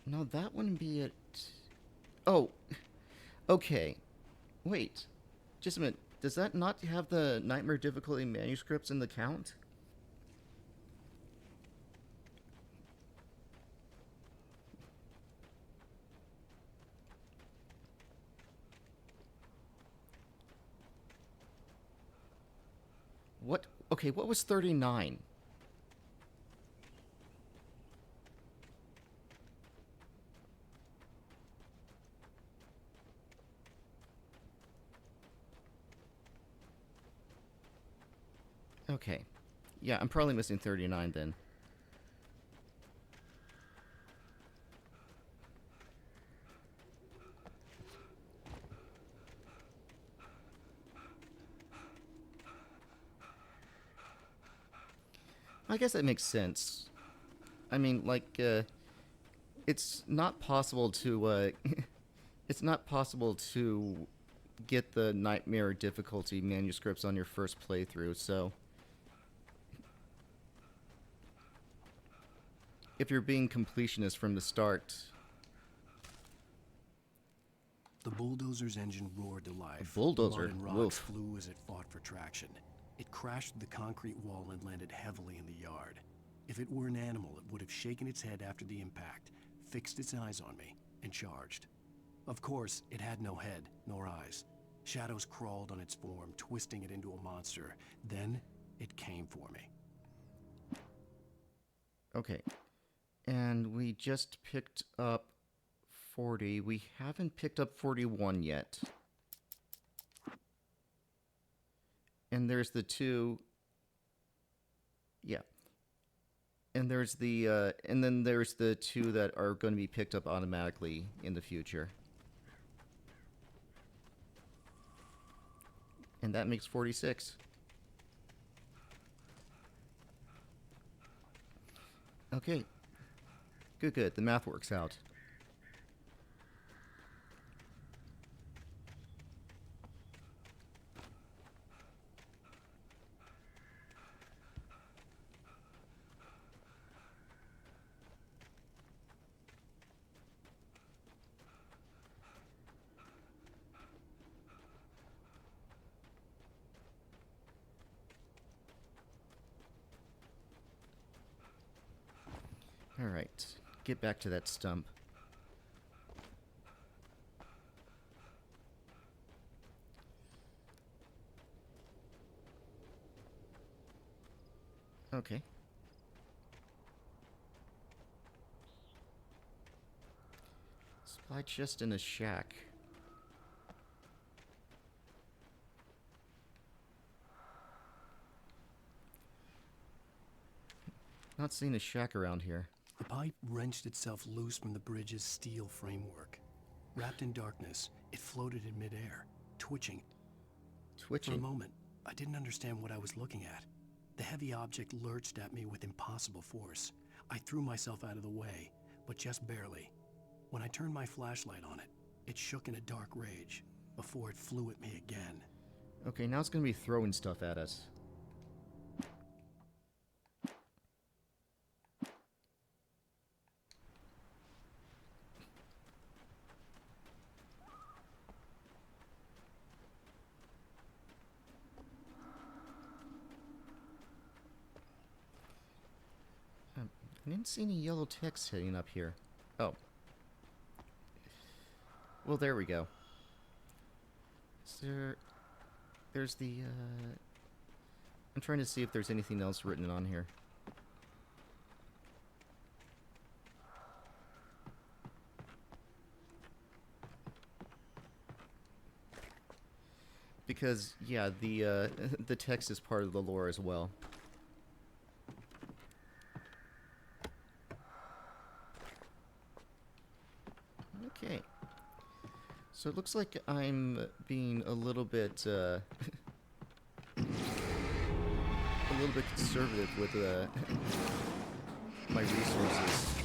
No, that wouldn't be it. Oh, okay. Wait, just a minute. Does that not have the Nightmare difficulty manuscripts in the count? What? Okay, what was 39? Okay. Yeah, I'm probably missing 39 then. I guess that makes sense. I mean, like, it's not possible to, it's not possible to get the nightmare difficulty manuscripts on your first playthrough, so if you're being completionist from the start. The bulldozer's engine roared to life. Bulldozer? Mud and rocks Woof. flew as it fought for traction. It crashed through the concrete wall and landed heavily in the yard. If it were an animal, it would have shaken its head after the impact, fixed its eyes on me, and charged. Of course, it had no head, nor eyes. Shadows crawled on its form, twisting it into a monster. Then, it came for me. Okay. And we just picked up 40. We haven't picked up 41 yet. And there's the two... Yeah. And there's the, and then there's the two that are going to be picked up automatically in the future. And that makes 46. Okay. Good, good. The math works out. Alright, get back to that stump. Okay. Supply chest in a shack. Not seeing a shack around here. The pipe wrenched itself loose from the bridge's steel framework. Wrapped in darkness, it floated in midair, twitching. Twitching? For a moment, I didn't understand what I was looking at. The heavy object lurched at me with impossible force. I threw myself out of the way, but just barely. When I turned my flashlight on it, it shook in a dark rage, before it flew at me again. Okay, now it's gonna be throwing stuff at us. I didn't see any yellow text heading up here. Oh. Well, there we go. There's the, I'm trying to see if there's anything else written on here. Because, yeah, the text is part of the lore as well. Okay. So it looks like I'm being a little bit, a little bit conservative with my resources.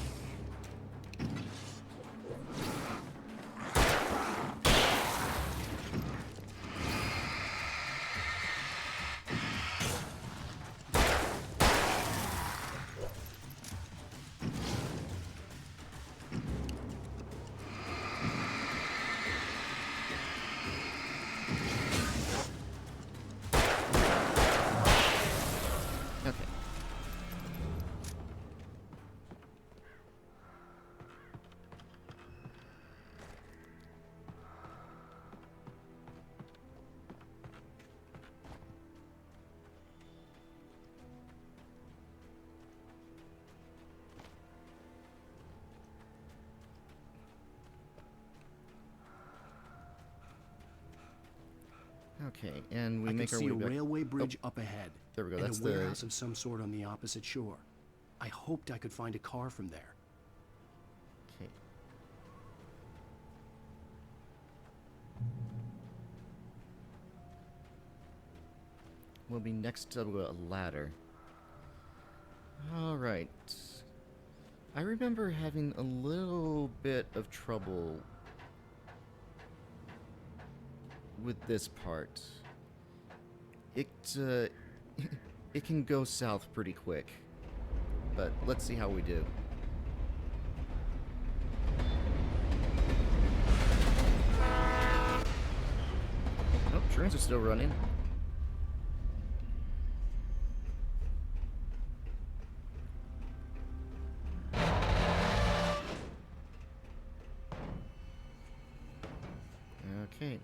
Okay, and we I make could our see way a back. railway bridge Oh, up ahead. there we go. And That's a the. warehouse of some sort on the opposite shore. I hoped I could find a car from there. Okay. We'll be next to a ladder. Alright. I remember having a little bit of trouble with this part. It, it can go south pretty quick. But let's see how we do. Oh, trains are still running. Okay.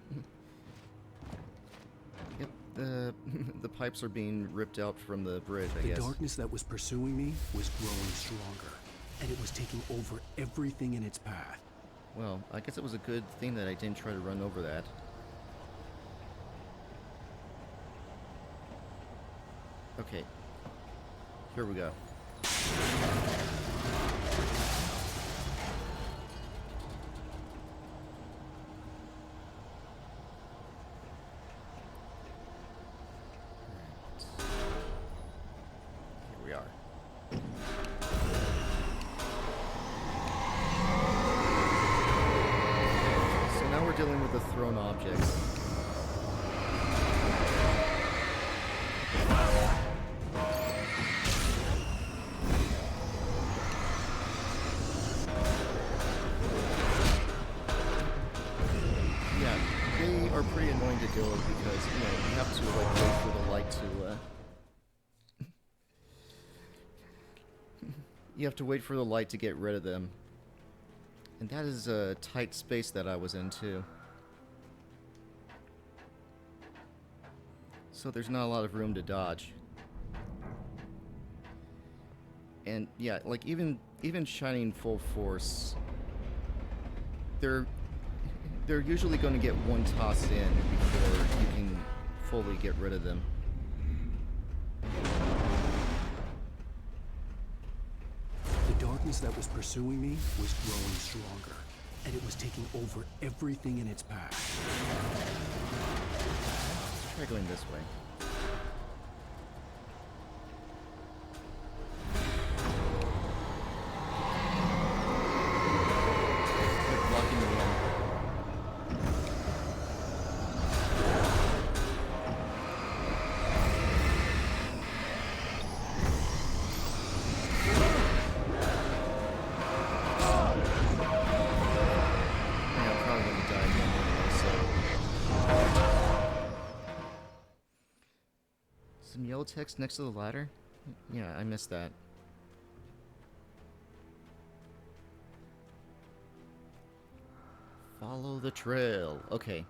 Yep, the pipes are being ripped out from the bridge, I guess. The darkness that was pursuing me was growing stronger, and it was taking over everything in its path. Well, I guess it was a good thing that I didn't try to run over that. Okay. Here we go. Here we are. So now we're dealing with the thrown objects. Yeah, they are pretty annoying to deal with because, you know, you have to like wait for the light to you have to wait for the light to get rid of them. And that is a tight space that I was in too. So there's not a lot of room to dodge. And yeah, like even shining full force, they're usually going to get one toss in before you can fully get rid of them. The darkness that was pursuing me was growing stronger, and it was taking over everything in its path. Let's try going this way. They're blocking the end. Some yellow text next to the ladder? Yeah, I missed that. Follow the trail. Okay.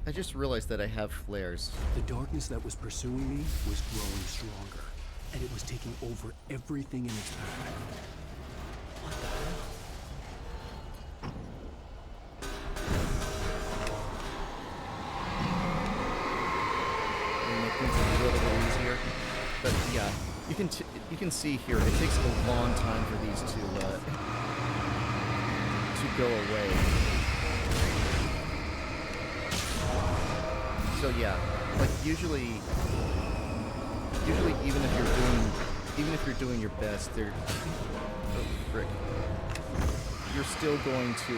I just realized that I have flares. The darkness that was pursuing me was growing stronger, and it was taking over everything in its path. What the hell? And make things a little bit easier. But yeah, you can see here it takes a long time for these to go away. So yeah, like usually even if you're doing your best, oh frick, you're still going to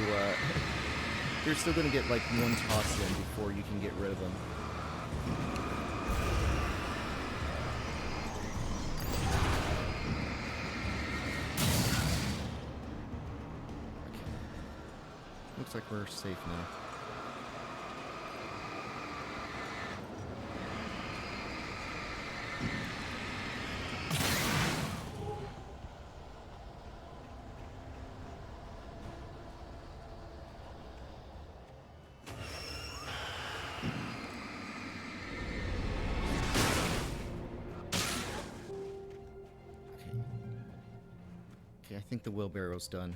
get like one toss in before you can get rid of them. Okay. Looks like we're safe now. Okay, I think the wheelbarrow's done.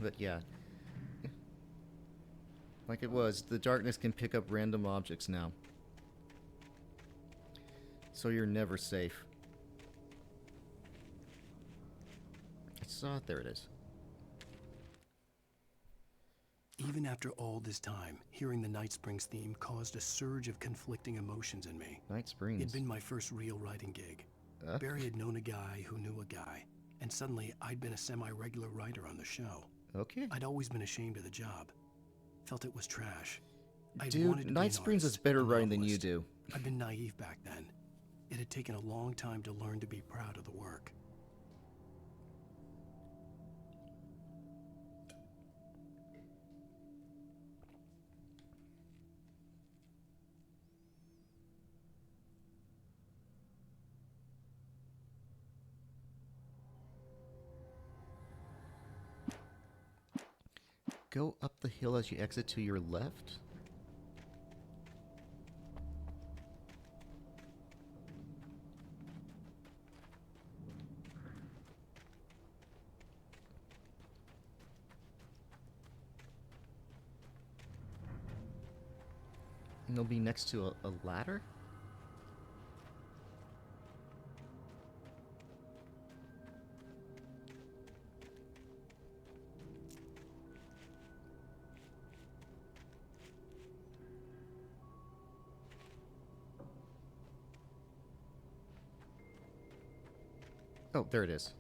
But yeah. Like it was, the darkness can pick up random objects now. So you're never safe. I saw it, there it is. Even after all this time, hearing the Night Springs theme caused a surge of conflicting emotions in me. Night Springs? It'd been my first real writing gig. Barry had known a guy who knew a guy, and suddenly I'd been a semi-regular writer on the show. Okay. I'd always been ashamed of the job. Felt it was trash. Dude, Night Springs is better writing than you do. I'd been naive back then. It had taken a long time to learn to be proud of the work. Go up the hill as you exit to your left? And they'll be next to a ladder? Oh, there it is.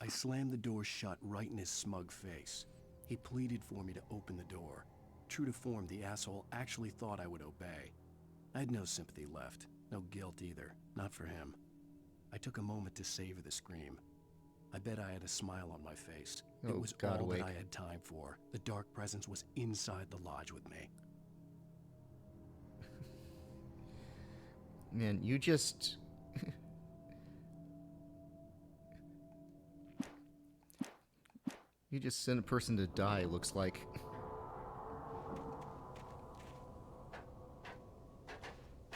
I slammed the door shut right in his smug face. He pleaded for me to open the door. True to form, the asshole actually thought I would obey. I had no sympathy left, no guilt either, not for him. I took a moment to savor the scream. I bet I had a smile on my face. Oh, it was God, all awake. that I had time for. The dark presence was inside the lodge with me. Man, you just... you just sent a person to die, looks like.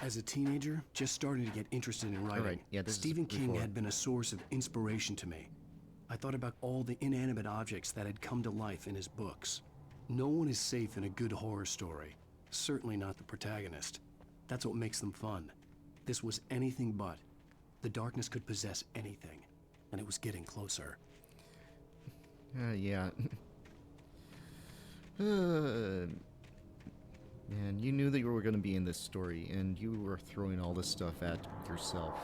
As a teenager, just starting to get interested in writing, Alright, yeah, this is Stephen King before. had been a source of inspiration to me. I thought about all the inanimate objects that had come to life in his books. No one is safe in a good horror story. Certainly not the protagonist. That's what makes them fun. This was anything but. The darkness could possess anything, and it was getting closer. Yeah. Man, you knew that you were going to be in this story, and you were throwing all this stuff at yourself.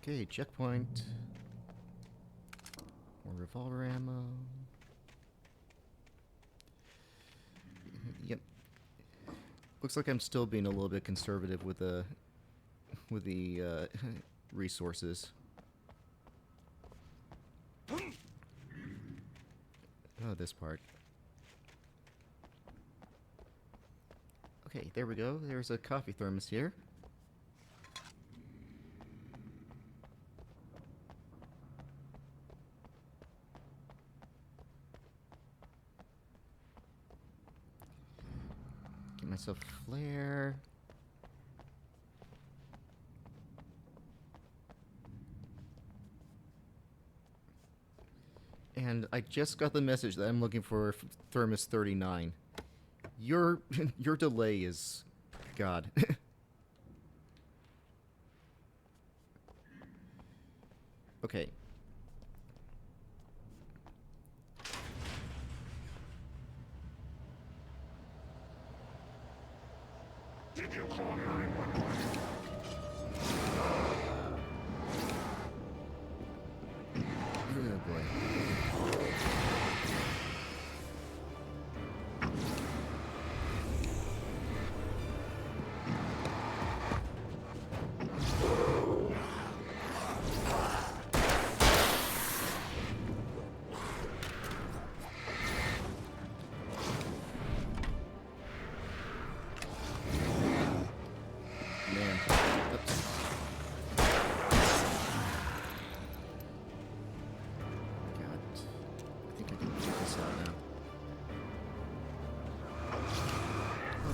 Okay, checkpoint. More revolver ammo. Yep. Looks like I'm still being a little bit conservative with the resources. Oh, this part. Okay, there we go. There's a coffee thermos here. Get myself a flare. And I just got the message that I'm looking for Thermos 39. Your delay is... God. Okay. Did you call 911? Oh boy.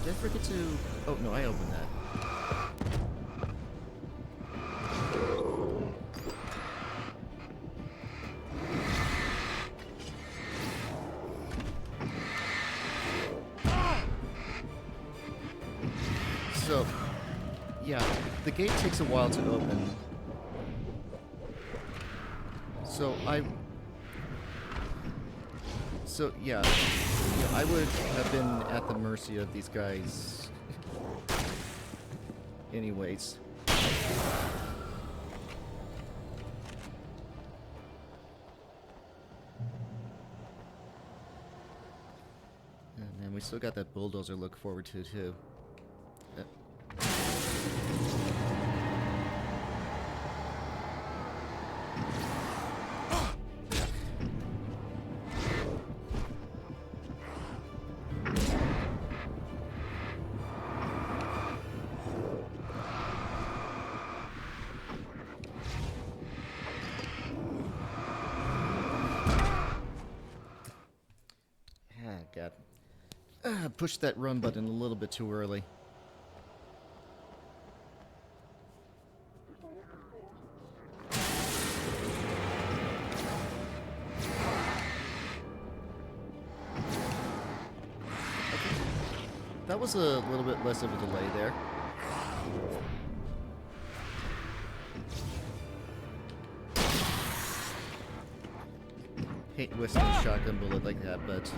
Did I forget to... Oh, no, I opened that. So, yeah, the gate takes a while to open. So, yeah, I would have been at the mercy of these guys anyways. And then we still got that bulldozer to look forward to, too. God. Pushed that run button a little bit too early. Okay. That was a little bit less of a delay there. Hate whistling a shotgun bullet like that, but...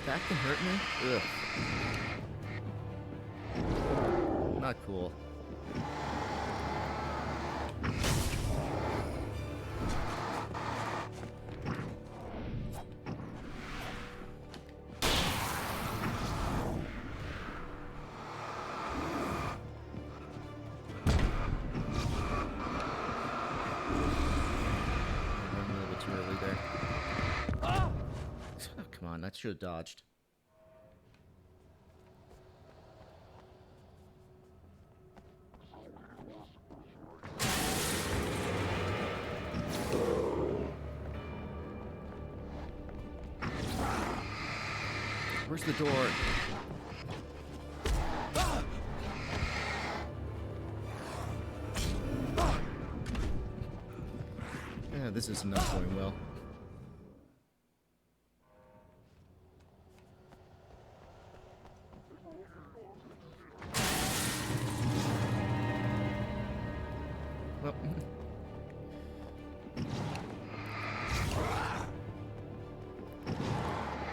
That can hurt me? Ugh. Not cool. That should have dodged. Where's the door? Yeah, this is not going well. Well,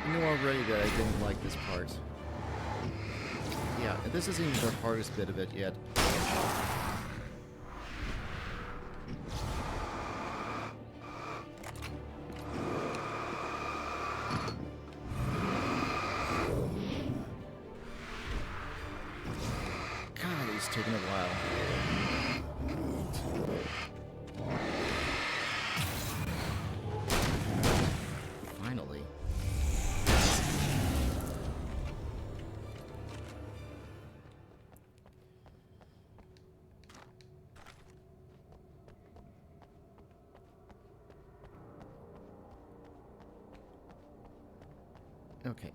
you know already that I didn't like this part. Yeah, this isn't even the hardest bit of it yet. God, it's taking a while. Finally. Okay.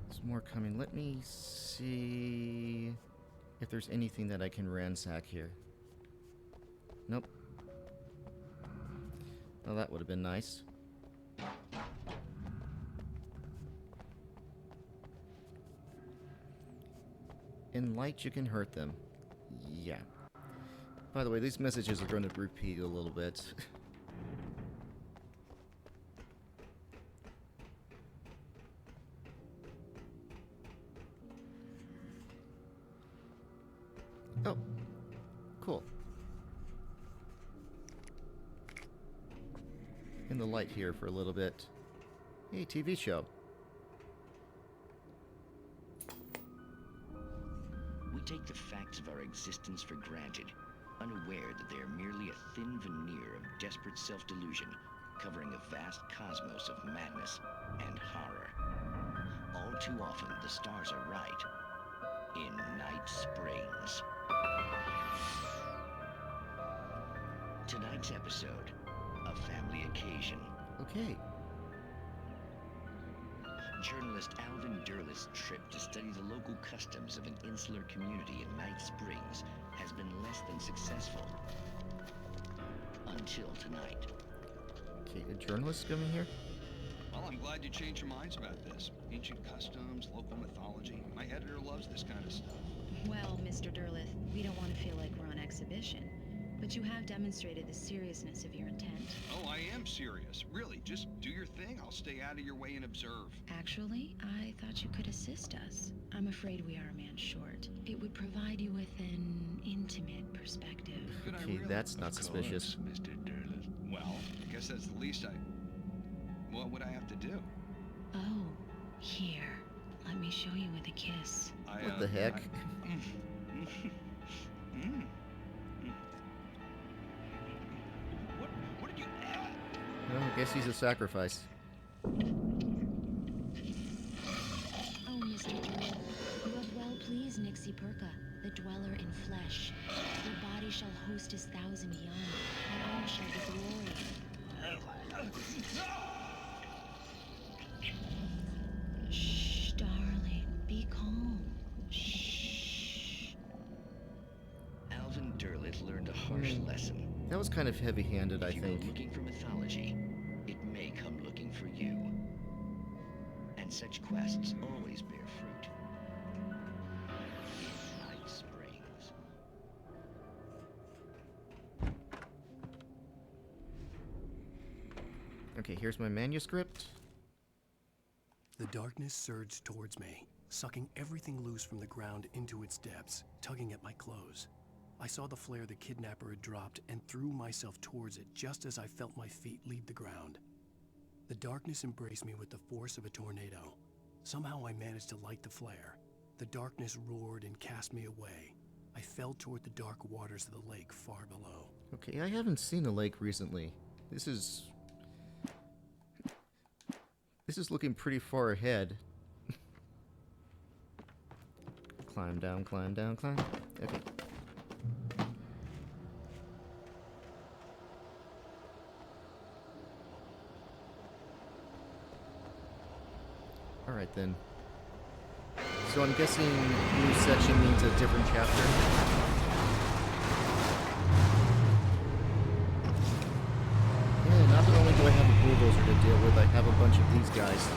There's more coming. Let me see if there's anything that I can ransack here. Nope. Well, that would have been nice. In light, you can hurt them. Yeah. By the way, these messages are going to repeat a little bit. Oh. Cool. In the light here for a little bit. Hey, TV show. We take the facts of our existence for granted, unaware that they are merely a thin veneer of desperate self-delusion, covering a vast cosmos of madness and horror. All too often, the stars are right. In Night Springs. Tonight's episode, a family occasion. Okay. Journalist Alvin Derleth's trip to study the local customs of an insular community in Night Springs has been less than successful. Until tonight. Okay, a journalist coming here? Well, I'm glad you changed your minds about this. Ancient customs, local mythology. My editor loves this kind of stuff. Well, Mr. Derleth, we don't want to feel like we're on exhibition, but you have demonstrated the seriousness of your intent. Oh, I am serious. Really, just do your thing. I'll stay out of your way and observe. Actually, I thought you could assist us. I'm afraid we are a man short. It would provide you with an intimate perspective. Okay, that's not suspicious. Mr. Derleth. Well, I guess that's the least what would I have to do? Oh, here. Let me show you with a kiss. What the heck? What did you add? Well, I guess he's a sacrifice. Oh, Mr. Derleth, you have well pleased Nixie Perka, the dweller in flesh. Your body shall host his 1,000 young, and all shall be glory. Shh, darling, be calm. Shh. Alvin Derleth learned a harsh lesson. That was kind of heavy-handed, I If you think. go looking for mythology, it may come looking for you. And such quests always bear fruit. In Night Springs. Okay, here's my manuscript. The darkness surged towards me, sucking everything loose from the ground into its depths, tugging at my clothes. I saw the flare the kidnapper had dropped and threw myself towards it just as I felt my feet leave the ground. The darkness embraced me with the force of a tornado. Somehow I managed to light the flare. The darkness roared and cast me away. I fell toward the dark waters of the lake far below. Okay, I haven't seen a lake recently. This is looking pretty far ahead. Climb down, climb down, climb. Okay. Alright then. So I'm guessing new section means a different chapter. Yeah, not only do I have a bulldozer to deal with, I have a bunch of these guys.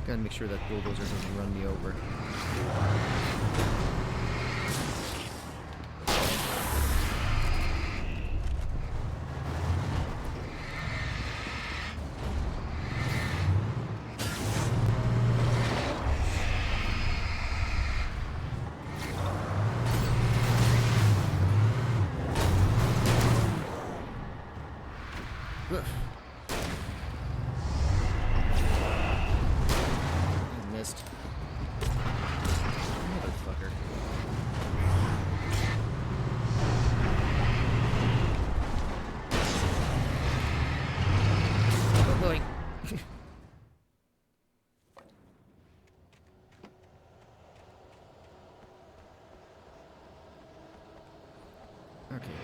Gotta make sure that bulldozer doesn't run me over. Ugh. I missed. Motherfucker. Oh boy. Okay.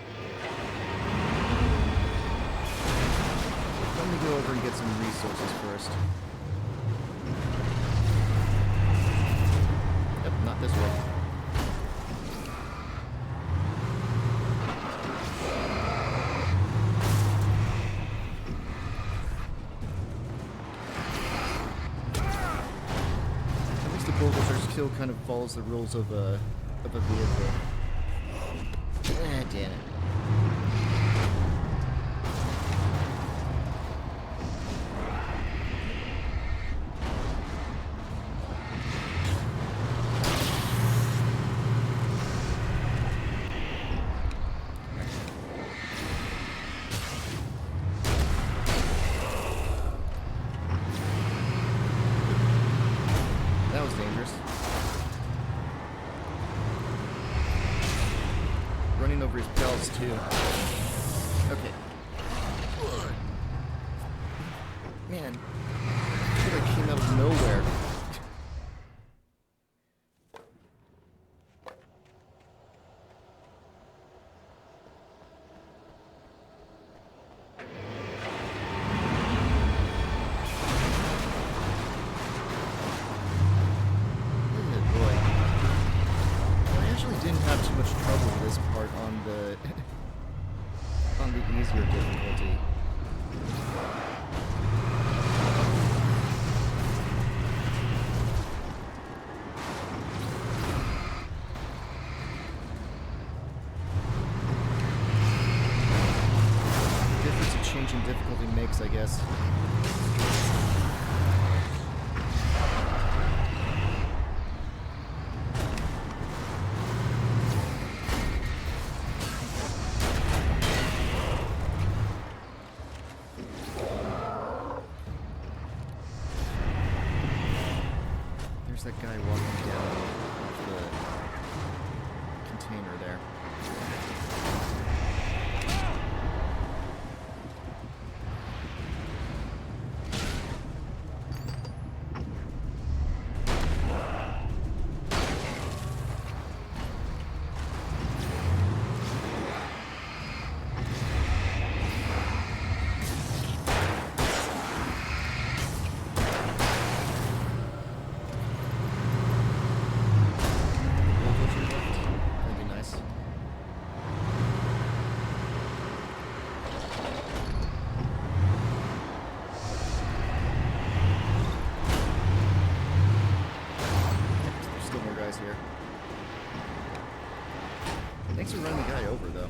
Let me go over and get some resources first. Yep, not this way. At least the bulldozer still kind of follows the rules of a vehicle. Ah, damn it. That was dangerous. over his pals too. Okay. Man, it like came out of nowhere. Didn't have too much trouble with this part on the on the easier difficulty. The difference a change in difficulty makes, I guess. There's that guy walking down off the container there. That'd be nice. There's still more guys here. Thanks for running the guy over, though.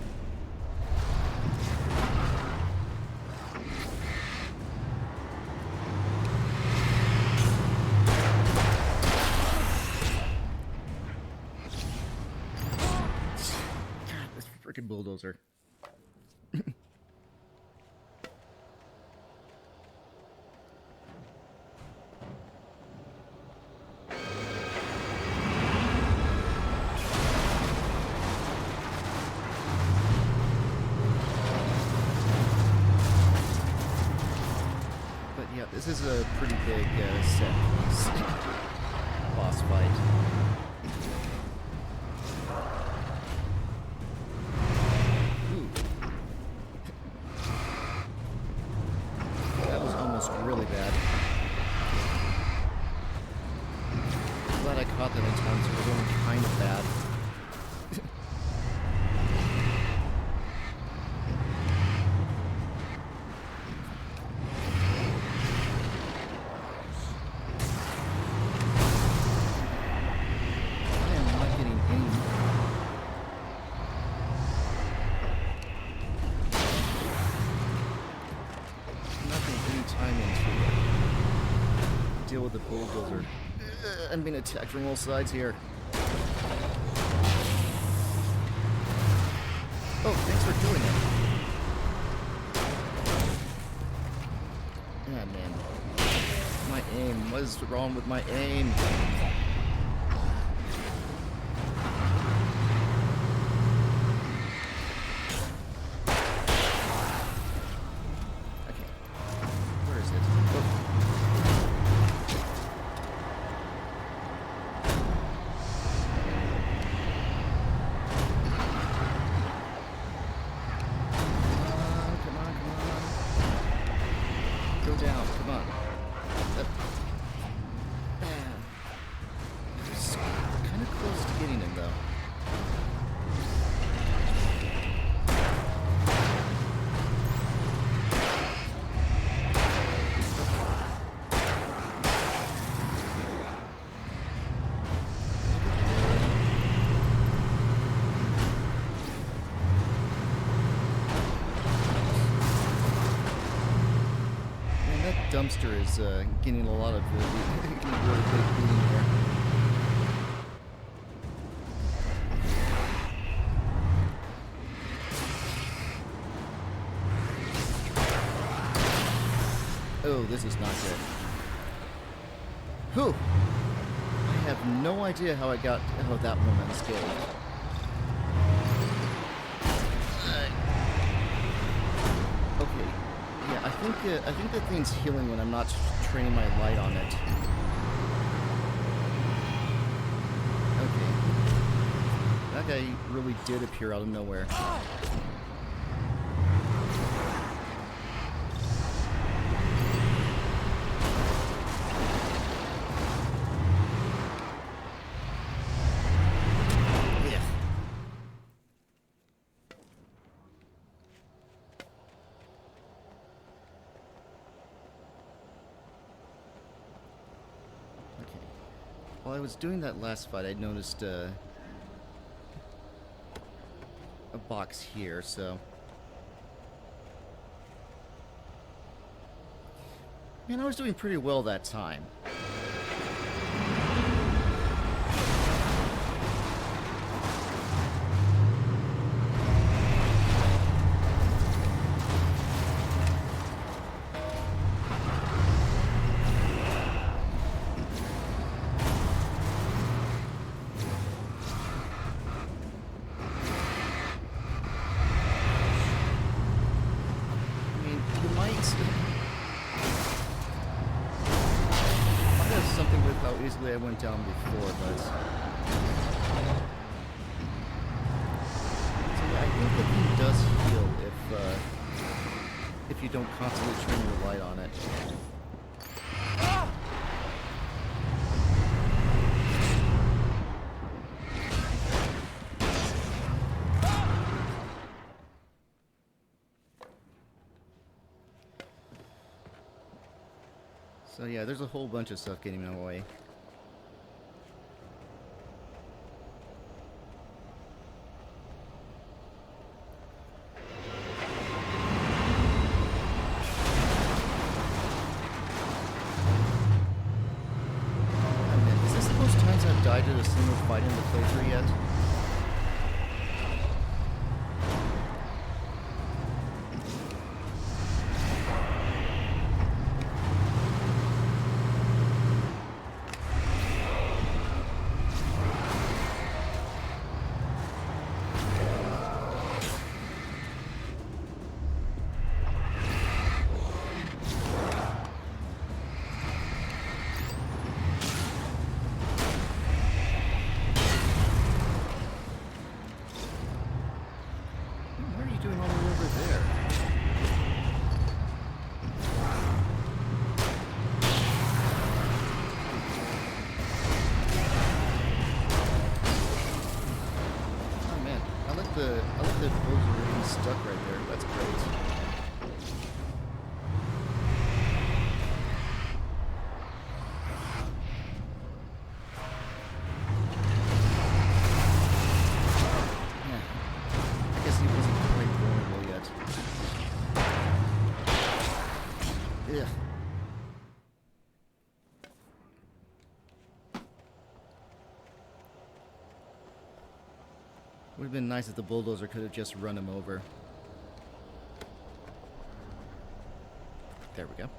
God, this freaking bulldozer. But yeah, this is a pretty big set piece. Boss fight. Ooh. That was almost really bad. Glad I caught that in time, so it was only kind of bad. I am not getting any. Not getting any time into deal with the bulldozer. I'm being attacked from all sides here. Oh, thanks for doing it. Yeah, man. My aim. What is wrong with my aim? Okay. Where is it? Oh. Come on, come on. Go down, come on. Kind of close to getting him, though. Man, that dumpster is getting a lot of really big beating here. Oh, this is not good. Whew! I have no idea how that one unscathed. I think the thing's healing when I'm not training my light on it. Okay. That guy really did appear out of nowhere. While I was doing that last fight, I noticed a box here, so... Man, I was doing pretty well that time. I went down before, but so yeah, I think the thing does heal if you don't constantly turn your light on it. So yeah, there's a whole bunch of stuff getting in my way. Died at a single fight in the playthrough yet? I like the bulls are really stuck right there. That's great. I guess he wasn't quite vulnerable yet. Yeah. Would have been nice if the bulldozer could have just run him over. There we go.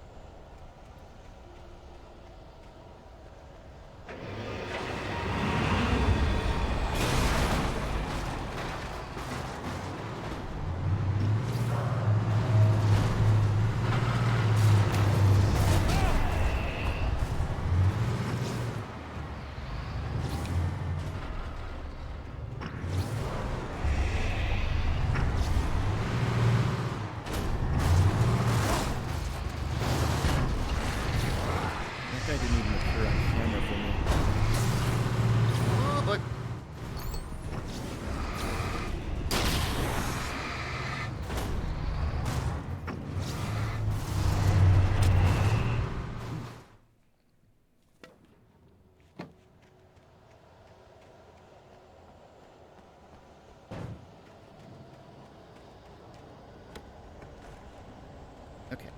Okay.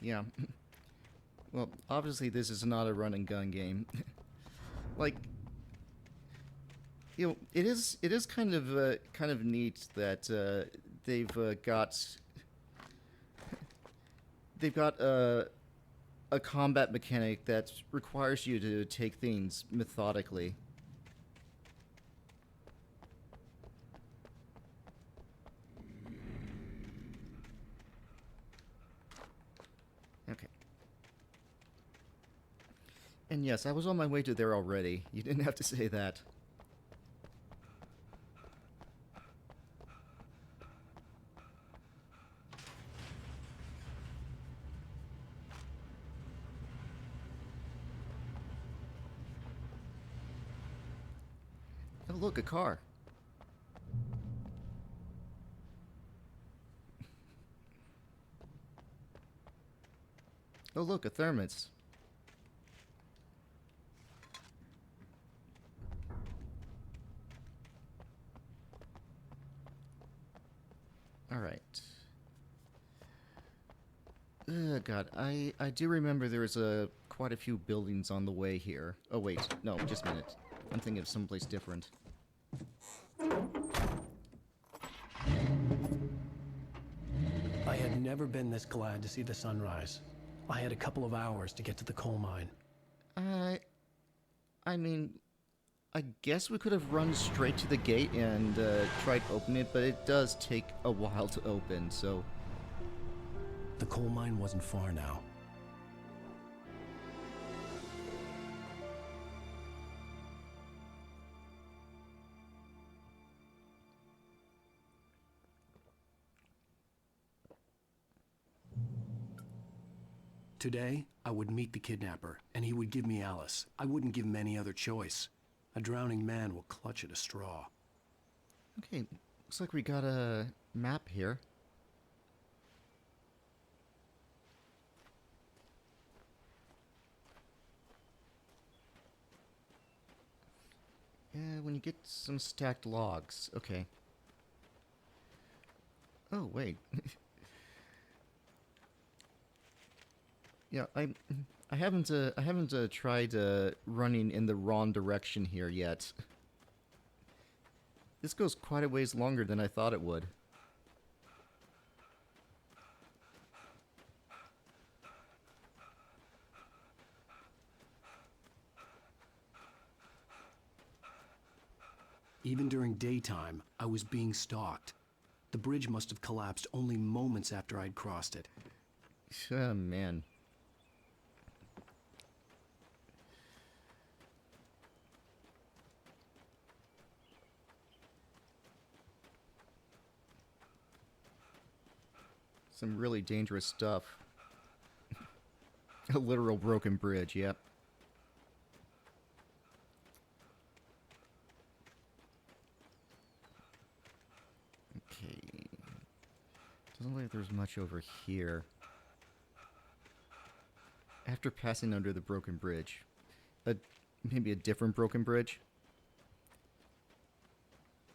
Yeah. Well, obviously this is not a run and gun game. Like, you know, it is kind of neat that they've got a combat mechanic that requires you to take things methodically. Okay. And yes, I was on my way to there already. You didn't have to say that. Oh, look, a car. Oh, look, a thermos. Alright. God, I do remember there was quite a few buildings on the way here. Oh, wait. No, just a minute. I'm thinking of someplace different. I had never been this glad to see the sunrise. I had a couple of hours to get to the coal mine. I mean, I guess we could have run straight to the gate and tried to open it, but it does take a while to open, so... The coal mine wasn't far now. Today, I would meet the kidnapper, and he would give me Alice. I wouldn't give him any other choice. A drowning man will clutch at a straw. Okay, looks like we got a map here. Yeah, when you get some stacked logs. Okay. Oh, wait. Yeah, I haven't tried running in the wrong direction here yet. This goes quite a ways longer than I thought it would. Even during daytime, I was being stalked. The bridge must have collapsed only moments after I'd crossed it. Oh, man. Some really dangerous stuff. A literal broken bridge, yep. Okay. Doesn't look like there's much over here. After passing under the broken bridge. Maybe a different broken bridge?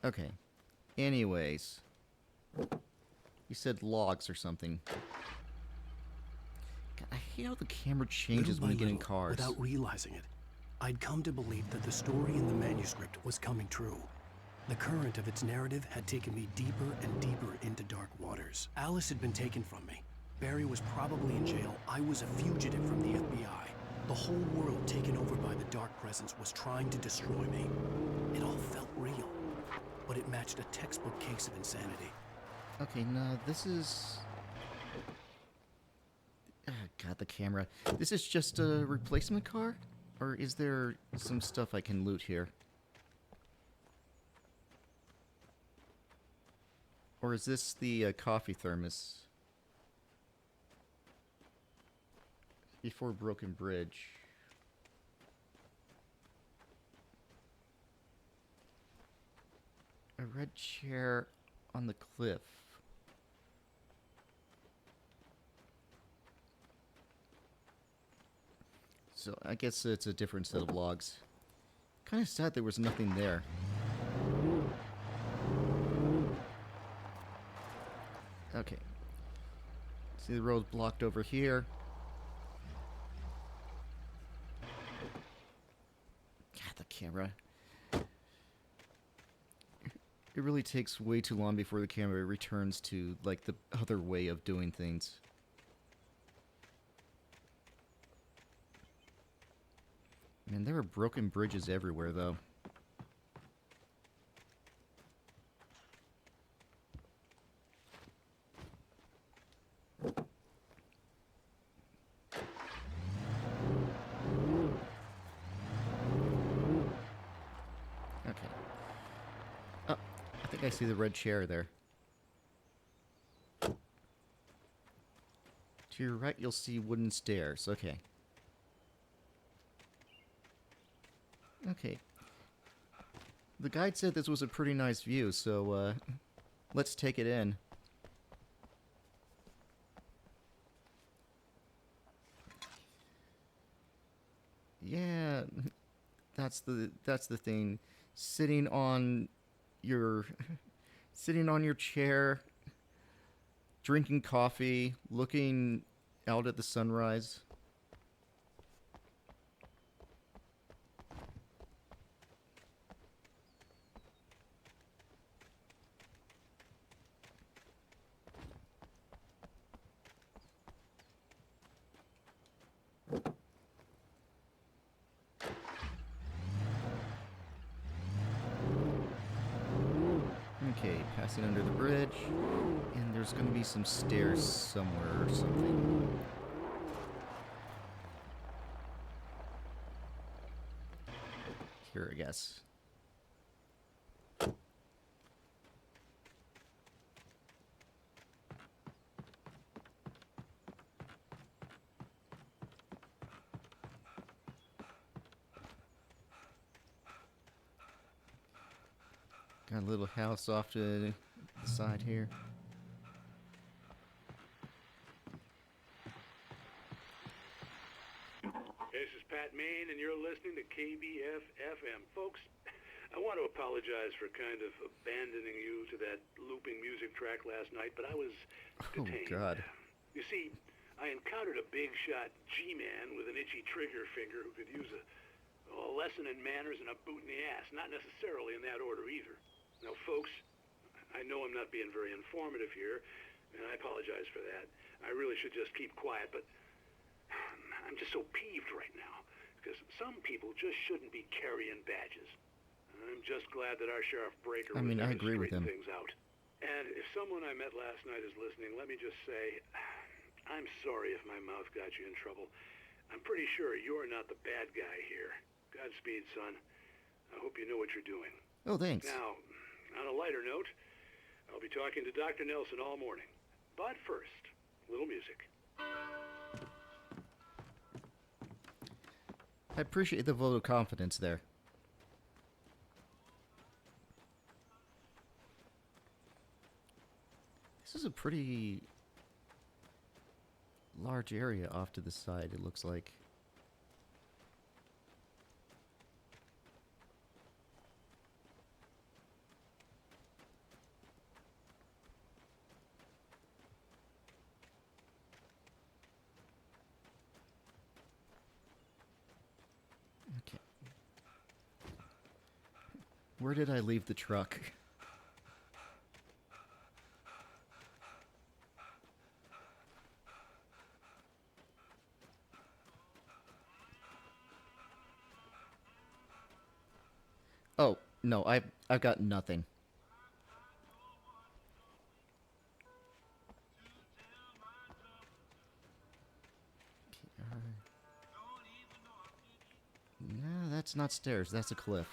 Okay. Anyways. You said logs or something. God, I hate how the camera changes when you get in cars. Without realizing it, I'd come to believe that the story in the manuscript was coming true. The current of its narrative had taken me deeper and deeper into dark waters. Alice had been taken from me. Barry was probably in jail. I was a fugitive from the FBI. The whole world taken over by the Dark Presence was trying to destroy me. It all felt real, but it matched a textbook case of insanity. Okay, now this is... God, the camera. This is just a replacement car? Or is there some stuff I can loot here? Or is this the coffee thermos? Before Broken Bridge. A red chair on the cliff. So I guess it's a different set of logs. Kind of sad there was nothing there. Okay. See the road blocked over here. camera. It really takes way too long before the camera returns to, like, the other way of doing things. Man, there are broken bridges everywhere, though. Okay. Oh, I think I see the red chair there. To your right, you'll see wooden stairs. Okay. Okay. The guide said this was a pretty nice view, so, let's take it in. Yeah, that's the thing. Sitting on your sitting on your chair, drinking coffee, looking out at the sunrise. Okay, passing under the bridge, and there's gonna be some stairs somewhere or something. Here, I guess. Got a little house off to the side here. This is Pat Main, and you're listening to KBF FM. Folks, I want to apologize for kind of abandoning you to that looping music track last night, but I was detained. Oh, God. You see, I encountered a big shot G-man with an itchy trigger finger who could use a lesson in manners and a boot in the ass. Not necessarily in that order either. Now, folks, I know I'm not being very informative here, and I apologize for that. I really should just keep quiet, but I'm just so peeved right now, because some people just shouldn't be carrying badges. I'm just glad that our Sheriff Breaker was there I to agree with straighten him. things out. And if someone I met last night is listening, let me just say, I'm sorry if my mouth got you in trouble. I'm pretty sure you're not the bad guy here. Godspeed, son. I hope you know what you're doing. Oh, thanks. Now, on a lighter note, I'll be talking to Dr. Nelson all morning. But first, a little music. I appreciate the vote of confidence there. This is a pretty large area off to the side, it looks like. Okay. Where did I leave the truck? Oh, no, I've got nothing. No, that's not stairs, that's a cliff.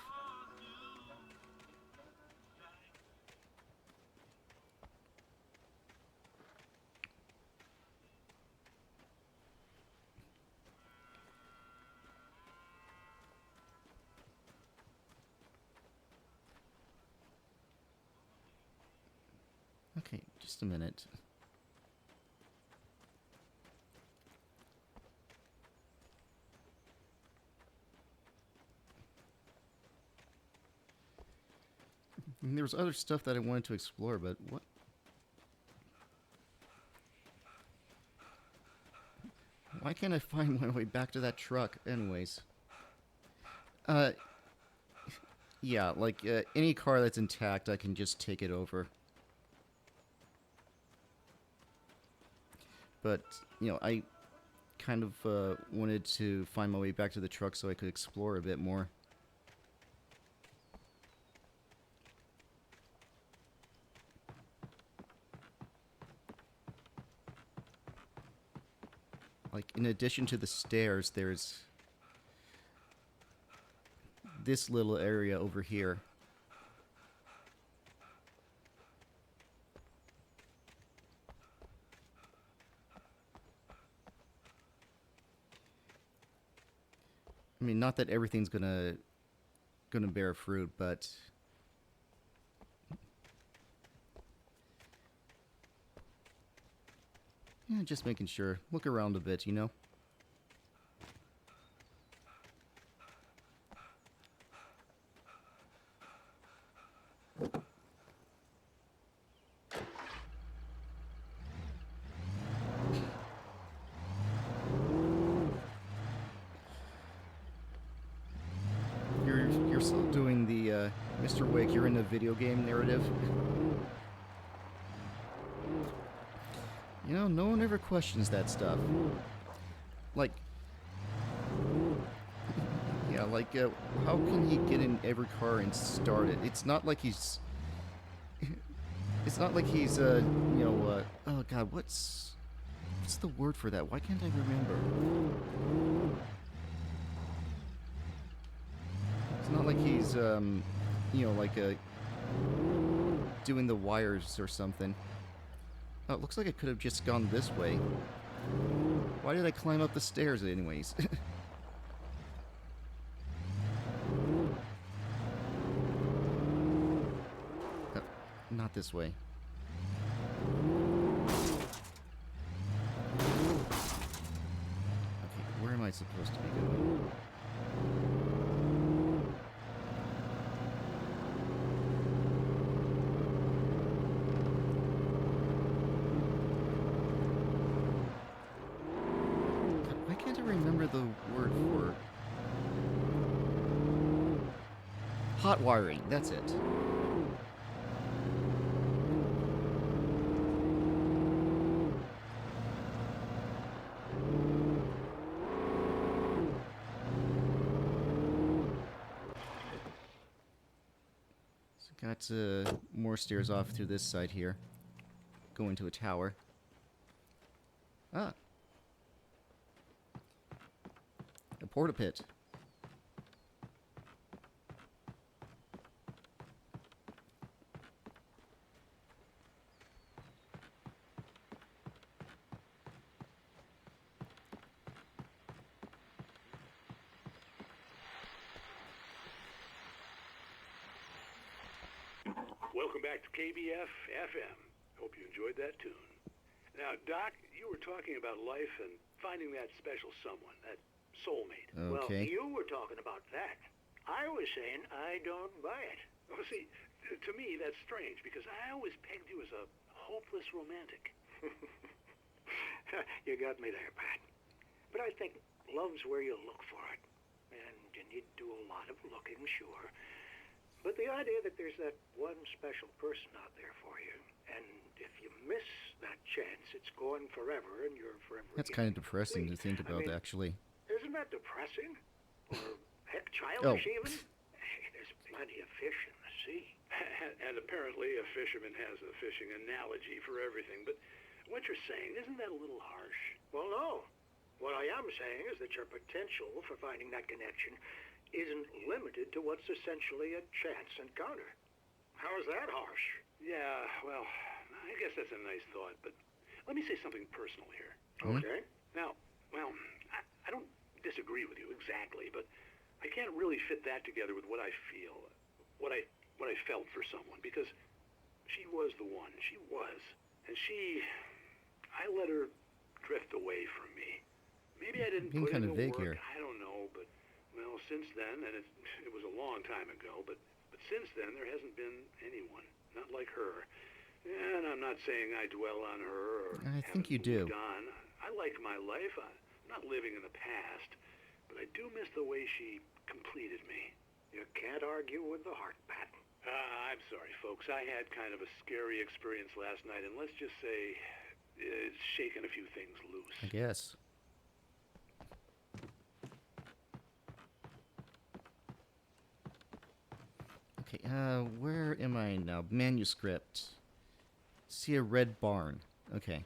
Okay, just a minute. And there was other stuff that I wanted to explore, but what? Why can't I find my way back to that truck? Anyways. Yeah, like any car that's intact, I can just take it over. But, you know, I kind of wanted to find my way back to the truck so I could explore a bit more. Like, in addition to the stairs, there's this little area over here. I mean, not that everything's gonna bear fruit, but yeah, just making sure. Look around a bit, you know. You're still doing the Mr. Wake, you're in a video game narrative. You know, no one ever questions that stuff. Like, yeah, like, how can he get in every car and start it? It's not like he's... It's not like he's, you know, oh god, what's the word for that? Why can't I remember? It's not like he's, you know, like, doing the wires or something. Oh, it looks like it could have just gone this way. Why did I climb up the stairs anyways? Oh, not this way. Okay, where am I supposed to be going? Why can't I remember the word for hot wiring? That's it. So got more stairs off through this side here. Going to a tower. Ah. A porta pit. Welcome back to KBF FM. Hope you enjoyed that tune. Now, Doc, you were talking about life and finding that special someone, that soulmate. Okay. Well, you were talking about that. I was saying I don't buy it. Well, see, to me, that's strange, because I always pegged you as a hopeless romantic. You got me there, Pat. But I think love's where you look for it. And you need to do a lot of looking, sure. But the idea that there's that one special person out there for you, and if you miss that chance, it's gone forever, and you're forever. That's kind of depressing to think about, actually. Isn't that depressing? Or heck, childish even? Hey, there's plenty of fish in the sea. And apparently a fisherman has a fishing analogy for everything. But what you're saying, isn't that a little harsh? Well, no. What I am saying is that your potential for finding that connection isn't limited to what's essentially a chance encounter. How is that harsh? Yeah, well, I guess that's a nice thought, but let me say something personal here. Okay. Now, well, I don't disagree with you exactly, but I can't really fit that together with what I feel, what I felt for someone, because she was the one. She was. And I let her drift away from me. Maybe I didn't Being put kind in of the vague work. here. I don't know, but well, since then, and it was a long time ago, but since then there hasn't been anyone, not like her. And I'm not saying I dwell on her or I think you do. moved on. I like my life. I'm not living in the past, but I do miss the way she completed me. You can't argue with the heart, Pat. I'm sorry, folks. I had kind of a scary experience last night, and let's just say it's shaken a few things loose. I guess. Okay, where am I now? Manuscript. See a red barn. Okay.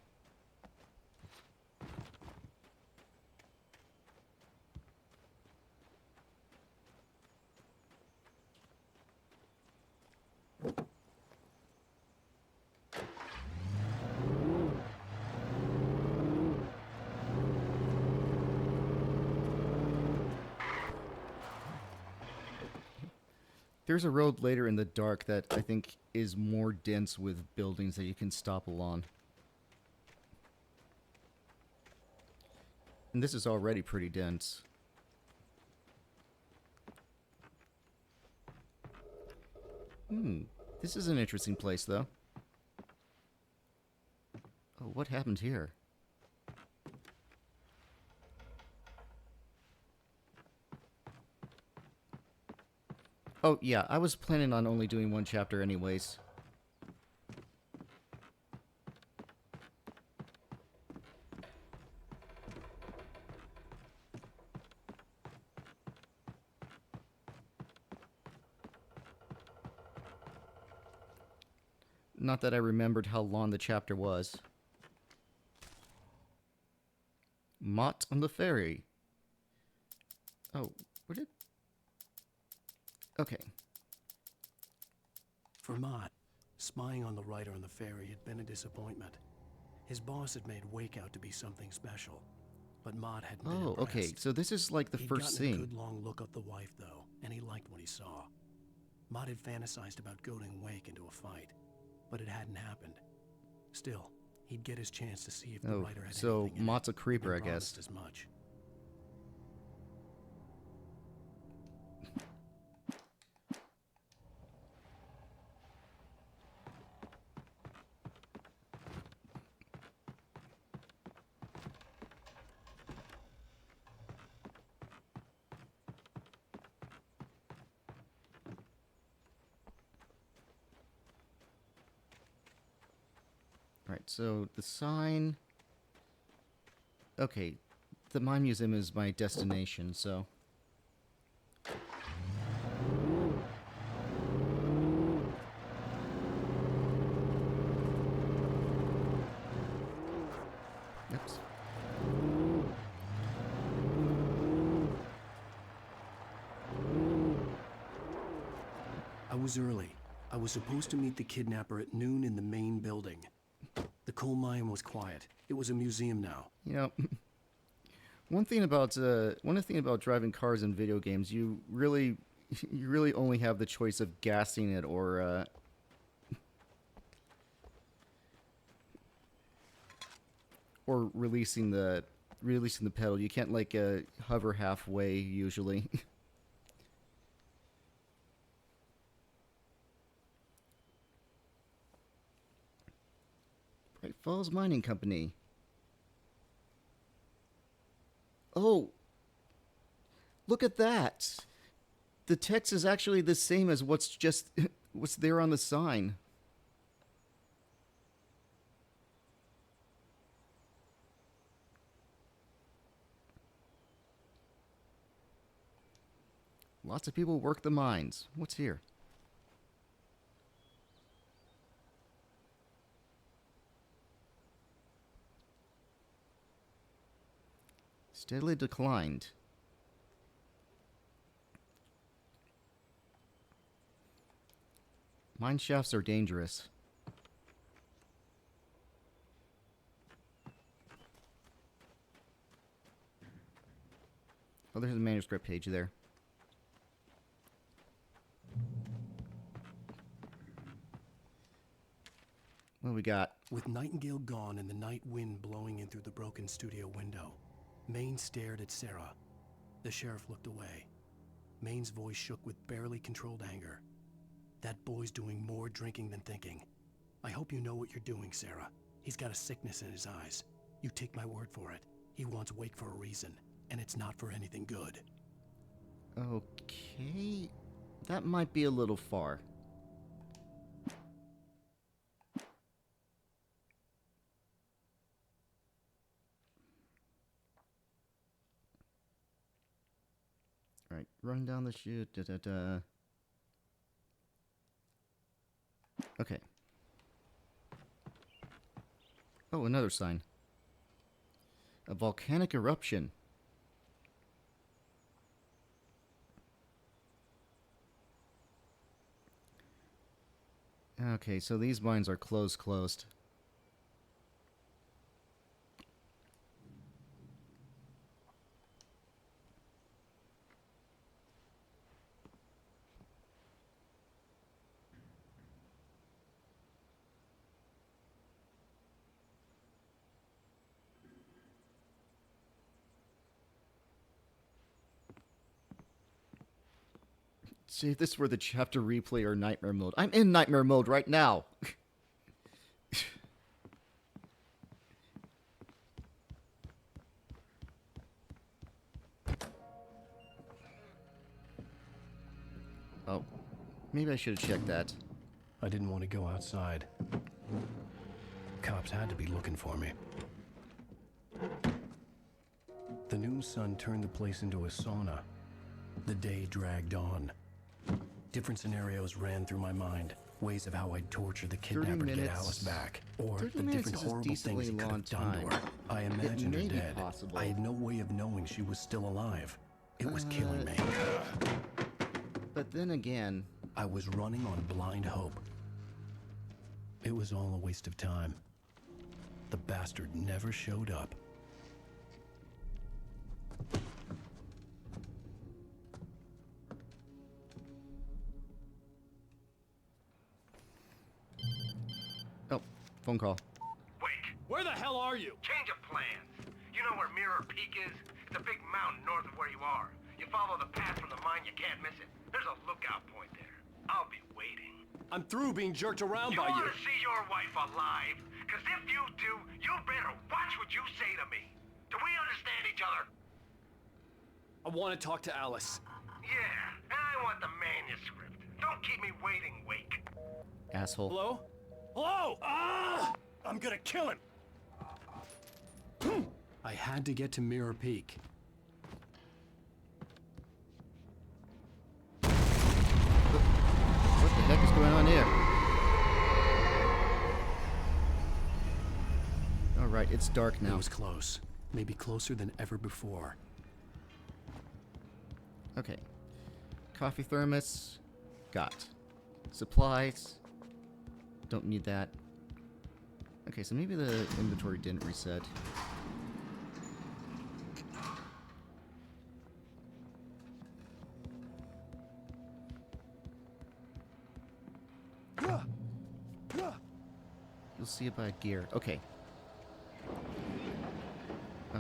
There's a road later in the dark that I think is more dense with buildings that you can stop along. And this is already pretty dense. This is an interesting place, though. Oh, what happened here? Oh, yeah, I was planning on only doing one chapter anyways. Not that I remembered how long the chapter was. Mott on the ferry. Oh, where did... Okay. For Mott, spying on the writer on the ferry had been a disappointment. His boss had made Wake out to be something special, but Mott hadn't been impressed. Okay, so this is like the first scene. He'd gotten a good long look at the wife, though, and he liked what he saw. Mott had fantasized about goading Wake into a fight, but it hadn't happened. Still, he'd get his chance to see if the writer had so anything in Mott's it. a creeper, I He'd been guess. promised as much. Right, so the sign... Okay, the Mine Museum is my destination, so... Oops. I was early. I was supposed to meet the kidnapper at noon in the main building. The coal mine was quiet. It was a museum now. You know, one thing about driving cars in video games, you really only have the choice of gassing it or releasing the pedal. You can't like hover halfway usually. Bright Falls Mining Company. Oh, look at that. The text is actually the same as what's there on the sign. Lots of people work the mines. What's here? Steadily declined. Mine shafts are dangerous. Oh, there's a manuscript page there. What do we got? With Nightingale gone and the night wind blowing in through the broken studio window, Maine stared at Sarah. The sheriff looked away. Maine's voice shook with barely controlled anger. That boy's doing more drinking than thinking. I hope you know what you're doing, Sarah. He's got a sickness in his eyes. You take my word for it. He wants Wake for a reason, and it's not for anything good. Okay. That might be a little far. Alright, run down the chute. Okay. Oh, another sign. A volcanic eruption. Okay, so these mines are closed. See, if this were the chapter replay or nightmare mode. I'm in nightmare mode right now. Oh, maybe I should have checked that. I didn't want to go outside. Cops had to be looking for me. The noon sun turned the place into a sauna. The day dragged on. Different scenarios ran through my mind. Ways of how I'd torture the kidnapper to get Alice back. Or the different horrible things he could have done to her. I imagined her dead. I had no way of knowing she was still alive. It was killing me. But then again... I was running on blind hope. It was all a waste of time. The bastard never showed up. Oh, phone call. Wake! Where the hell are you? Change of plans. You know where Mirror Peak is? It's a big mountain north of where you are. You follow the path from the mine, you can't miss it. There's a lookout point there. I'll be waiting. I'm through being jerked around by You you. want to see your wife alive? Because if you do, you better watch what you say to me. Do we understand each other? I want to talk to Alice. Yeah, and I want the manuscript. Don't keep me waiting, Wake. Asshole. Hello? Hello! Ah! I'm gonna kill him! I had to get to Mirror Peak. What the heck is going on here? Alright, it's dark now. It was close. Maybe closer than ever before. Okay. Coffee thermos. Got. Supplies. Don't need that. Okay, so maybe the inventory didn't reset. You'll see about gear. Okay. Oh.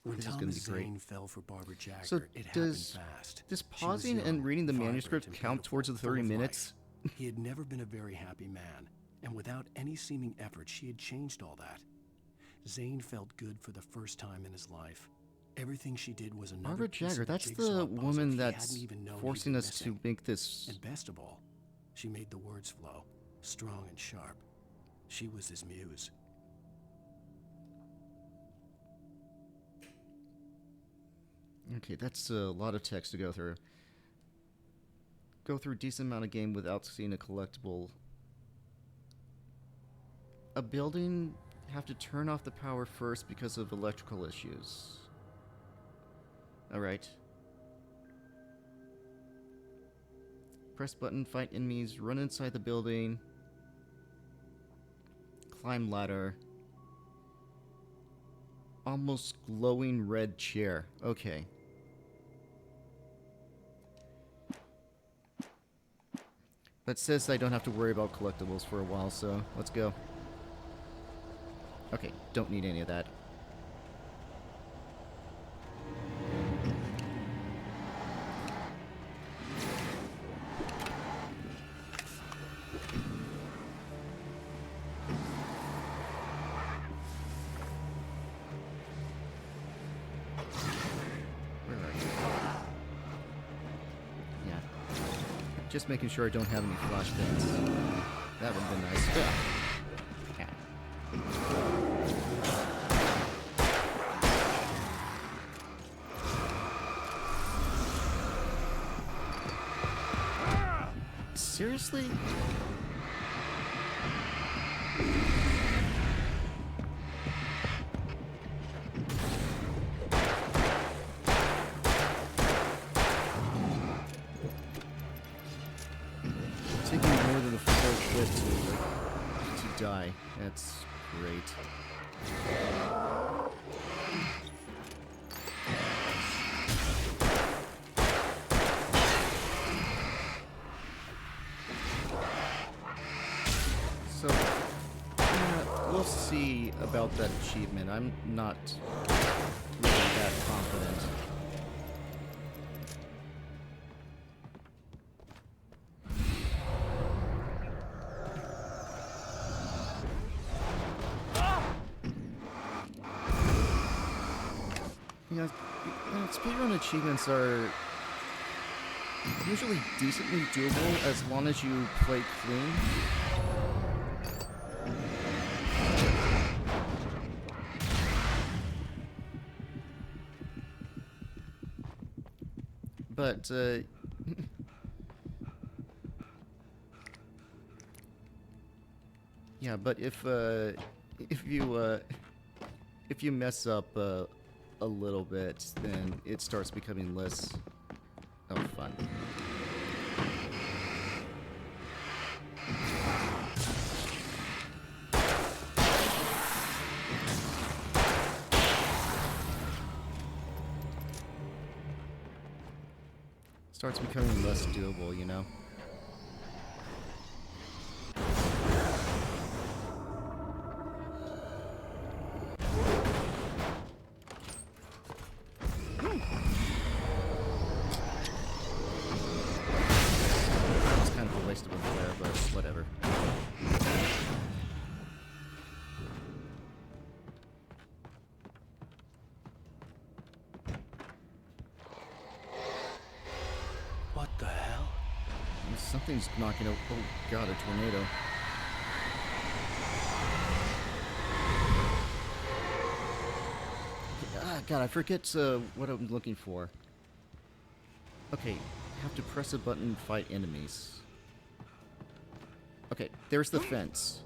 When This is Thomas gonna be great. Zane fell for Barbara Jagger, So it does happened fast. does She was pausing young, and reading the vibrant, manuscript and count beautiful, towards the full 30 of minutes? life. He had never been a very happy man, and without any seeming effort, she had changed all that. Zane felt good for the first time in his life. Everything she did was another Barbara piece Jagger, of the that's jigsaw the puzzle woman he that's hadn't even known he'd forcing been us to missing. make this. And best of all, she made the words flow, strong and sharp. She was his muse. Okay, that's a lot of text to go through. Go through a decent amount of game without seeing a collectible. A building have to turn off the power first because of electrical issues. Alright. Press button, fight enemies, run inside the building. Climb ladder. Almost glowing red chair. Okay. That says I don't have to worry about collectibles for a while, so let's go. Okay, don't need any of that. Where are you? Just making sure I don't have any flashbangs. That would have been nice. Yeah. Seriously? Taking more than a full clip to die. That's great. So, we'll see about that achievement. I'm not really that confident. You know, speedrun achievements are usually decently doable as long as you play clean. But, yeah, but if you mess up, a little bit, then it starts becoming less fun. Starts becoming less doable, you know? It's kind of a waste of a flare, but whatever. What the hell? Something's knocking out. Oh god, a tornado. Ah, god, I forget what I'm looking for. Okay, have to press a button to fight enemies. Okay, there's the fence.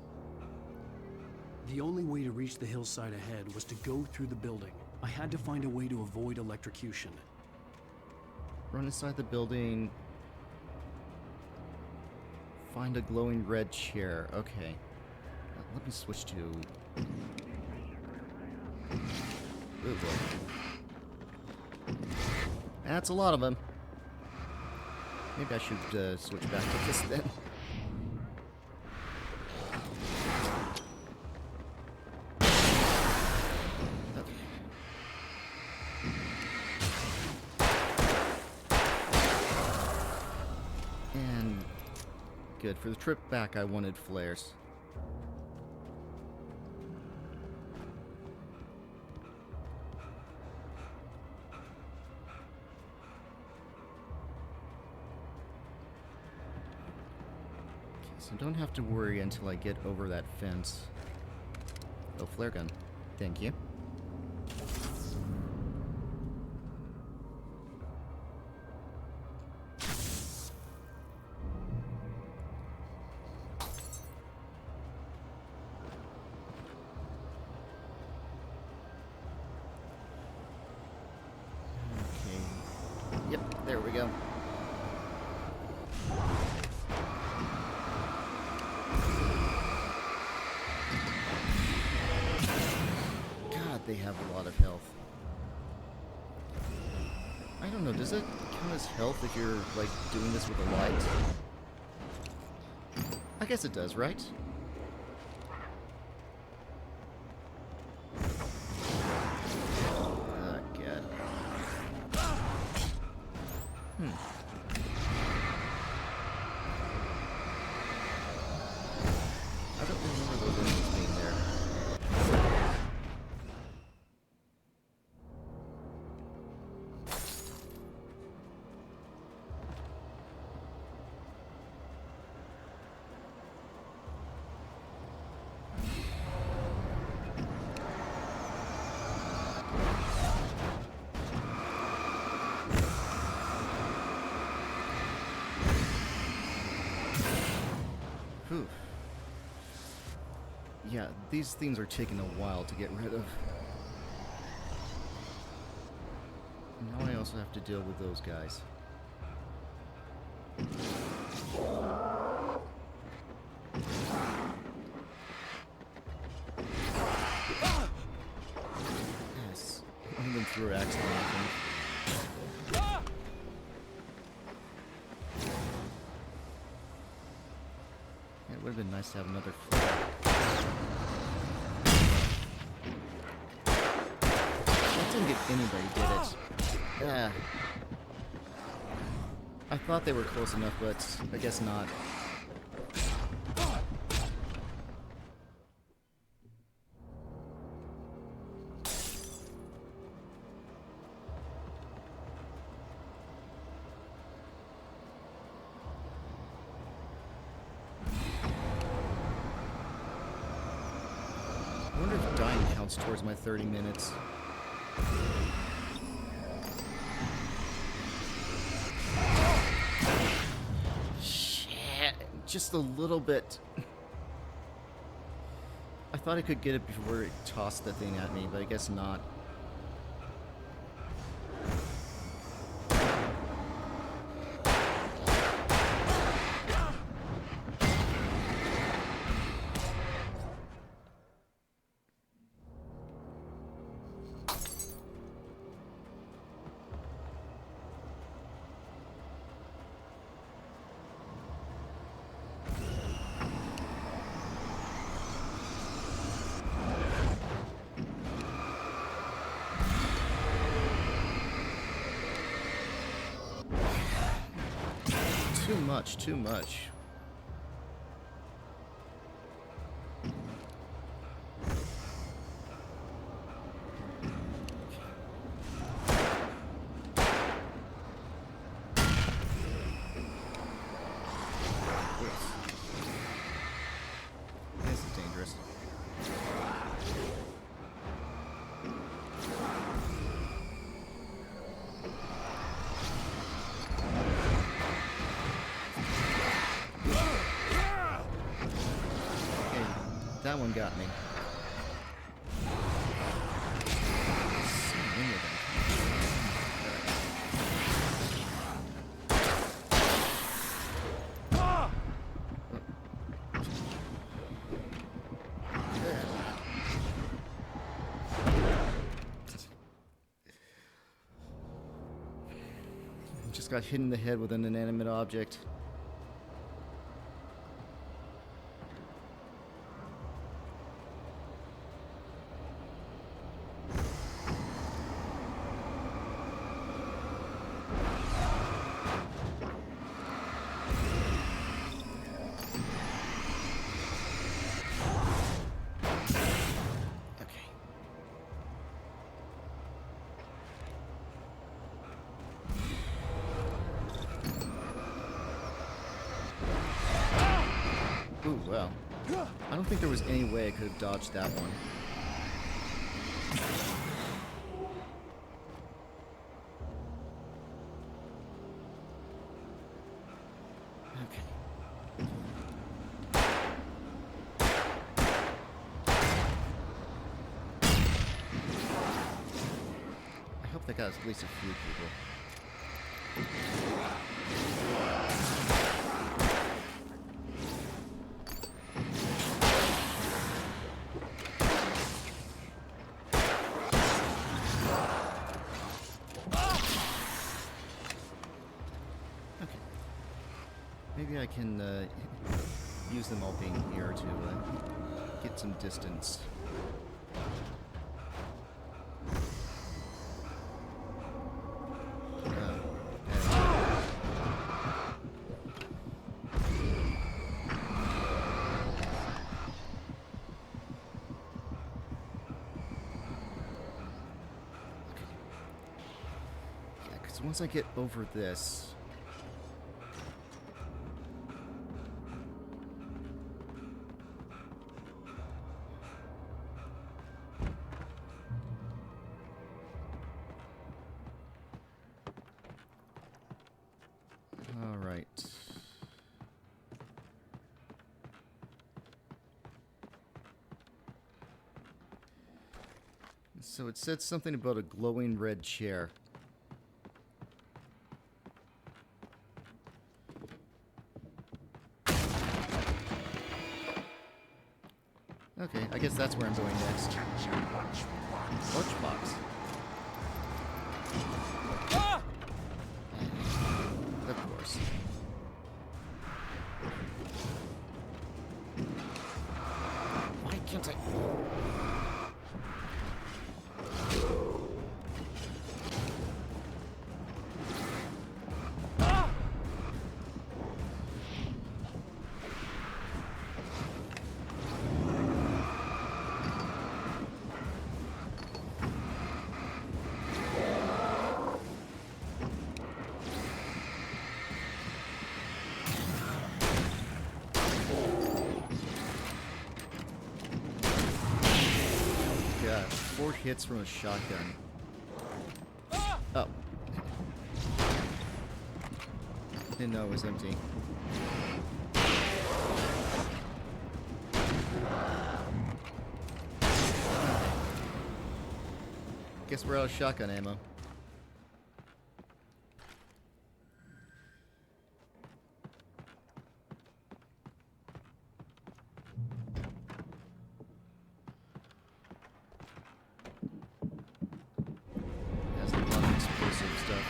The only way to reach the hillside ahead was to go through the building. I had to find a way to avoid electrocution. Run inside the building. Find a glowing red chair. Okay. Let me switch to... Oh boy. That's a lot of them. Maybe I should switch back to this then. And good. For the trip back, I wanted flares. So don't have to worry until I get over that fence. Oh, flare gun. Thank you. Okay. Yep, there we go. They have a lot of health. I don't know, does it count as health if you're, like, doing this with a light? I guess it does, right? Oh, God. I don't remember those enemies being there. Yeah, these things are taking a while to get rid of. Now I also have to deal with those guys. Yes, even through accident, I think. Yeah, it would have been nice to have another flag. That didn't get anybody, did it? Yeah. I thought they were close enough, but I guess not. I wonder if dying counts towards my 30 minutes. Shit, just a little bit. I thought I could get it before it tossed the thing at me, but I guess not. Too much, too much. This is dangerous. That one got me. So many of them. Just got hit in the head with an inanimate object. Ooh, well. I don't think there was any way I could have dodged that one. Okay. I hope that got at least a few people. Maybe I can use them all being here to get some distance. Yeah, because once I get over this... All right. So it said something about a glowing red chair. Okay, I guess that's where I'm going next. Lunchbox. Ah! Of course. Why can't I... Yeah, 4 hits from a shotgun. Oh. Didn't know it was empty. Guess we're out of shotgun ammo. Has a lot of explosive stuff.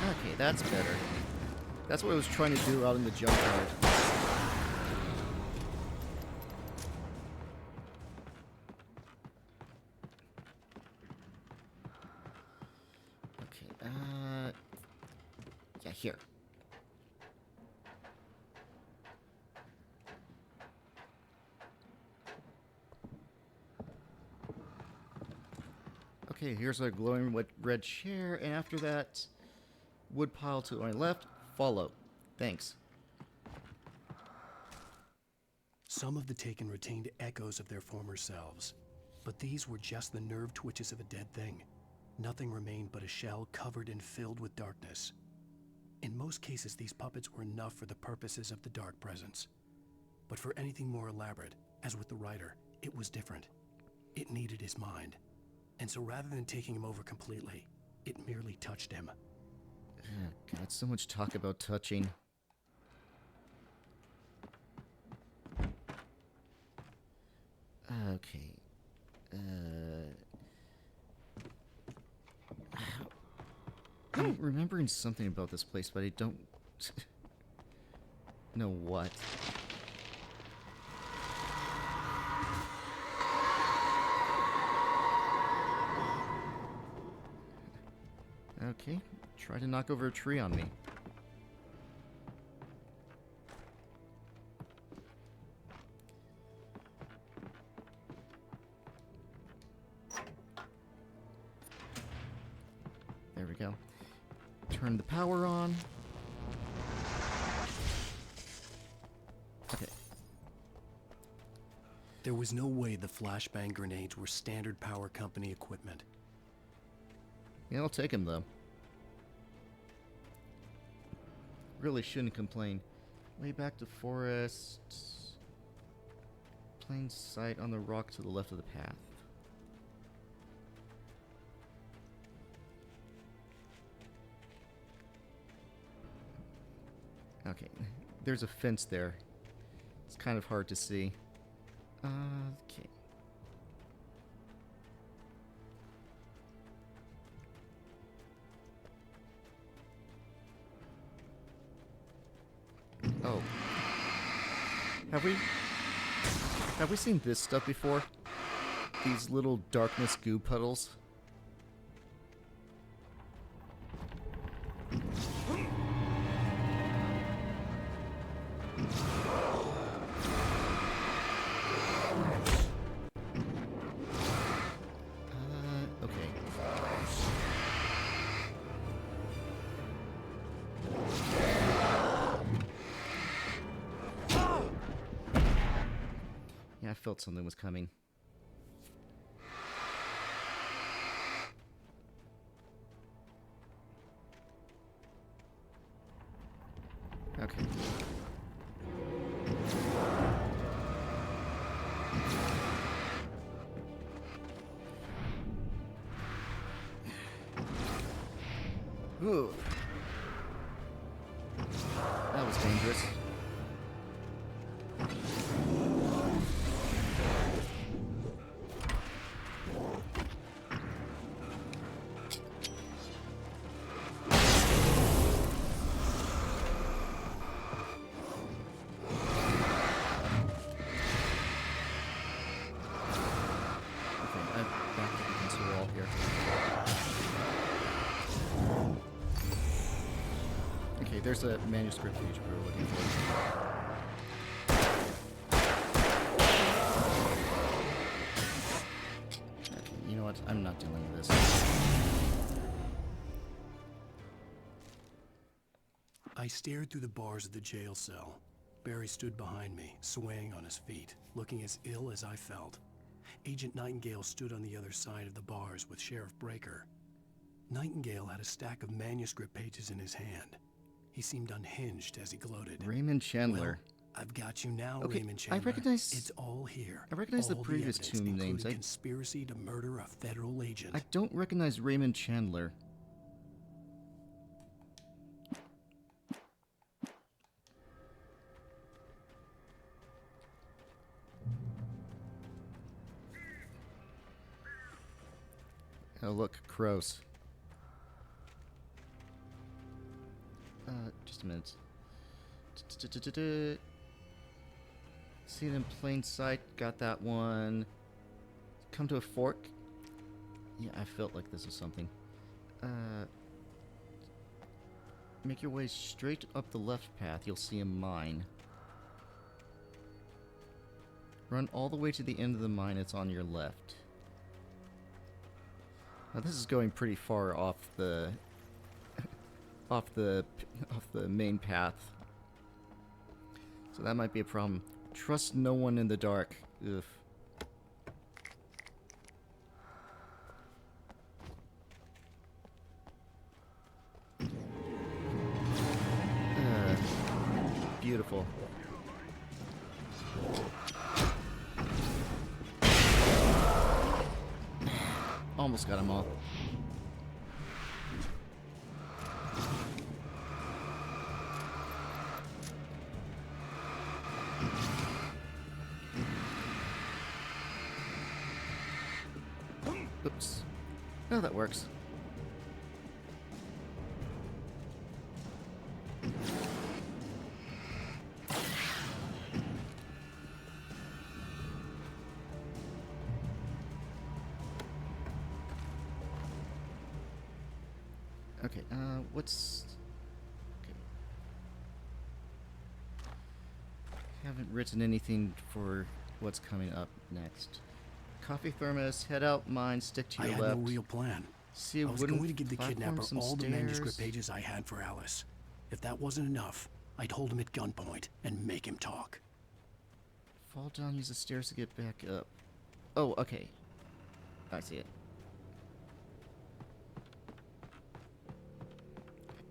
Okay, that's better. That's what I was trying to do out in the junkyard. Okay, yeah, here. Okay, here's our glowing red chair, and after that, wood pile to my left, follow. Thanks. Some of the Taken retained echoes of their former selves, but these were just the nerve twitches of a dead thing. Nothing remained but a shell covered and filled with darkness. In most cases, these puppets were enough for the purposes of the Dark Presence. But for anything more elaborate, as with the writer, it was different. It needed his mind. And so rather than taking him over completely, it merely touched him. God, so much talk about touching. Okay. I'm remembering something about this place, but I don't know what. Okay, try to knock over a tree on me. There we go. Turn the power on. Okay. There was no way the flashbang grenades were standard power company equipment. Yeah, I'll take him, though. Really shouldn't complain. Way back to forest. Plain sight on the rock to the left of the path. Okay, there's a fence there. It's kind of hard to see. Okay. Oh. Have we seen this stuff before? These little darkness goo puddles? Okay. Yeah, I felt something was coming. Okay. Ooh. That was dangerous. Okay, there's a manuscript page we were looking for. Okay, you know what? I'm not dealing with this. I stared through the bars of the jail cell. Barry stood behind me, swaying on his feet, looking as ill as I felt. Agent Nightingale stood on the other side of the bars with Sheriff Breaker. Nightingale had a stack of manuscript pages in his hand. He seemed unhinged as he gloated. Raymond Chandler. Well, I've got you now, Okay, Raymond Chandler. I recognize. It's all here. I recognize the all previous evidence, two names. including conspiracy to murder a federal agent. I don't recognize Raymond Chandler. Oh, look, crows. Just a minute. See it in plain sight. Got that one. Come to a fork. Yeah, I felt like this was something. Make your way straight up the left path. You'll see a mine. Run all the way to the end of the mine. It's on your left. Now this is going pretty far off the off the main path. So that might be a problem. Trust no one in the dark. Ugh. Beautiful. Almost got them all. Oops. Oh, that works. Okay, what's... Okay. Haven't written anything for what's coming up next. Coffee thermos, head out mine, stick to your left. left. I had no real plan. See, I was going to give the kidnapper all the manuscript pages I had for Alice. If that wasn't enough, I'd hold him at gunpoint and make him talk. Fall down, use the stairs to get back up. Oh, okay. I see it.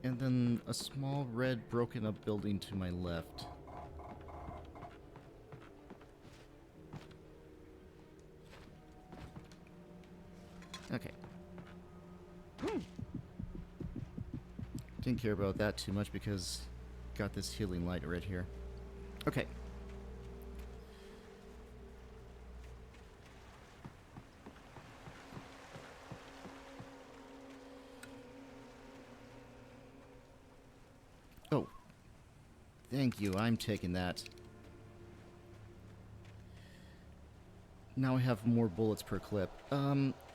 And then a small red broken up building to my left. Okay. Didn't care about that too much because got this healing light right here. Okay. Oh. Thank you, I'm taking that. Now I have more bullets per clip.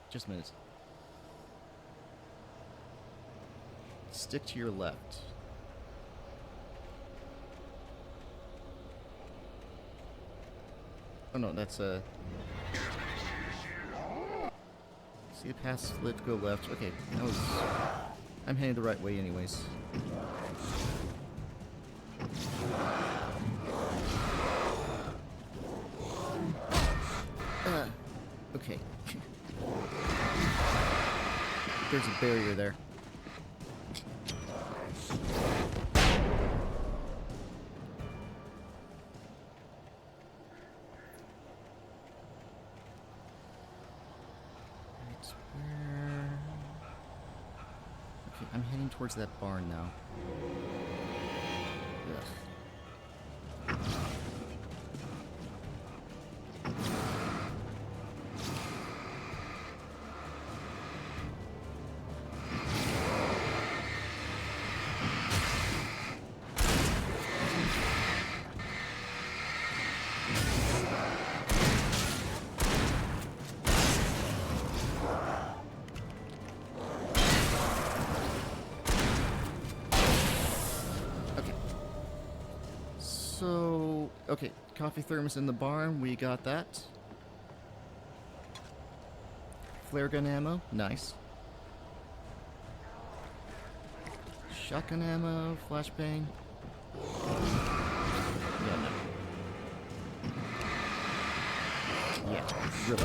Just a minute. Stick to your left. Oh no, that's a... See a pass slit, go left. Okay, that was... I'm heading the right way anyways. Okay. There's a barrier there. I'm heading towards that barn now. Ugh. So, okay, coffee thermos in the barn, we got that. Flare gun ammo, nice. Shotgun ammo, flashbang. Yeah, no. Yeah, really.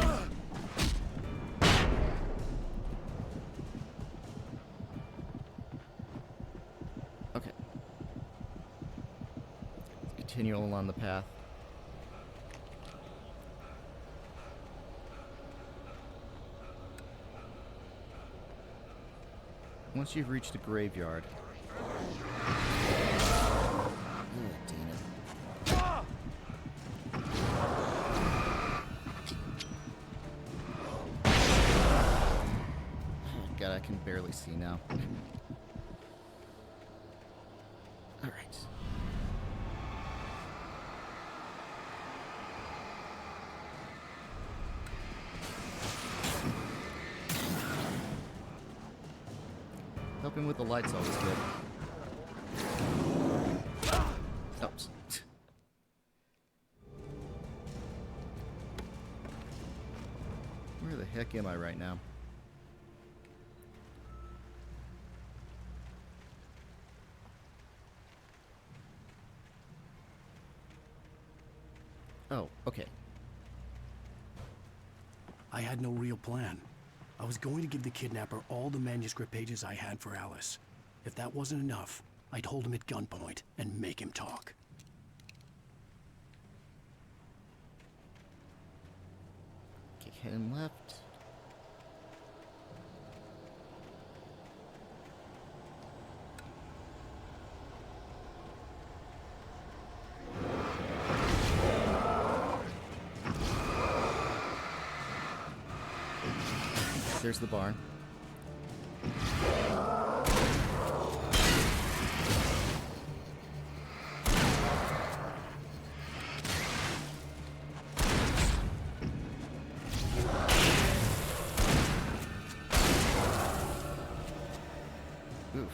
Okay. Continue along the path. Once you've reached the graveyard. Damn it. God, I can barely see now. Alright. Helping with the light's always good. Oops. Where the heck am I right now? Oh, okay. I had no real plan. I was going to give the kidnapper all the manuscript pages I had for Alice. If that wasn't enough, I'd hold him at gunpoint and make him talk. Okay, heading left. There's the barn. Oof.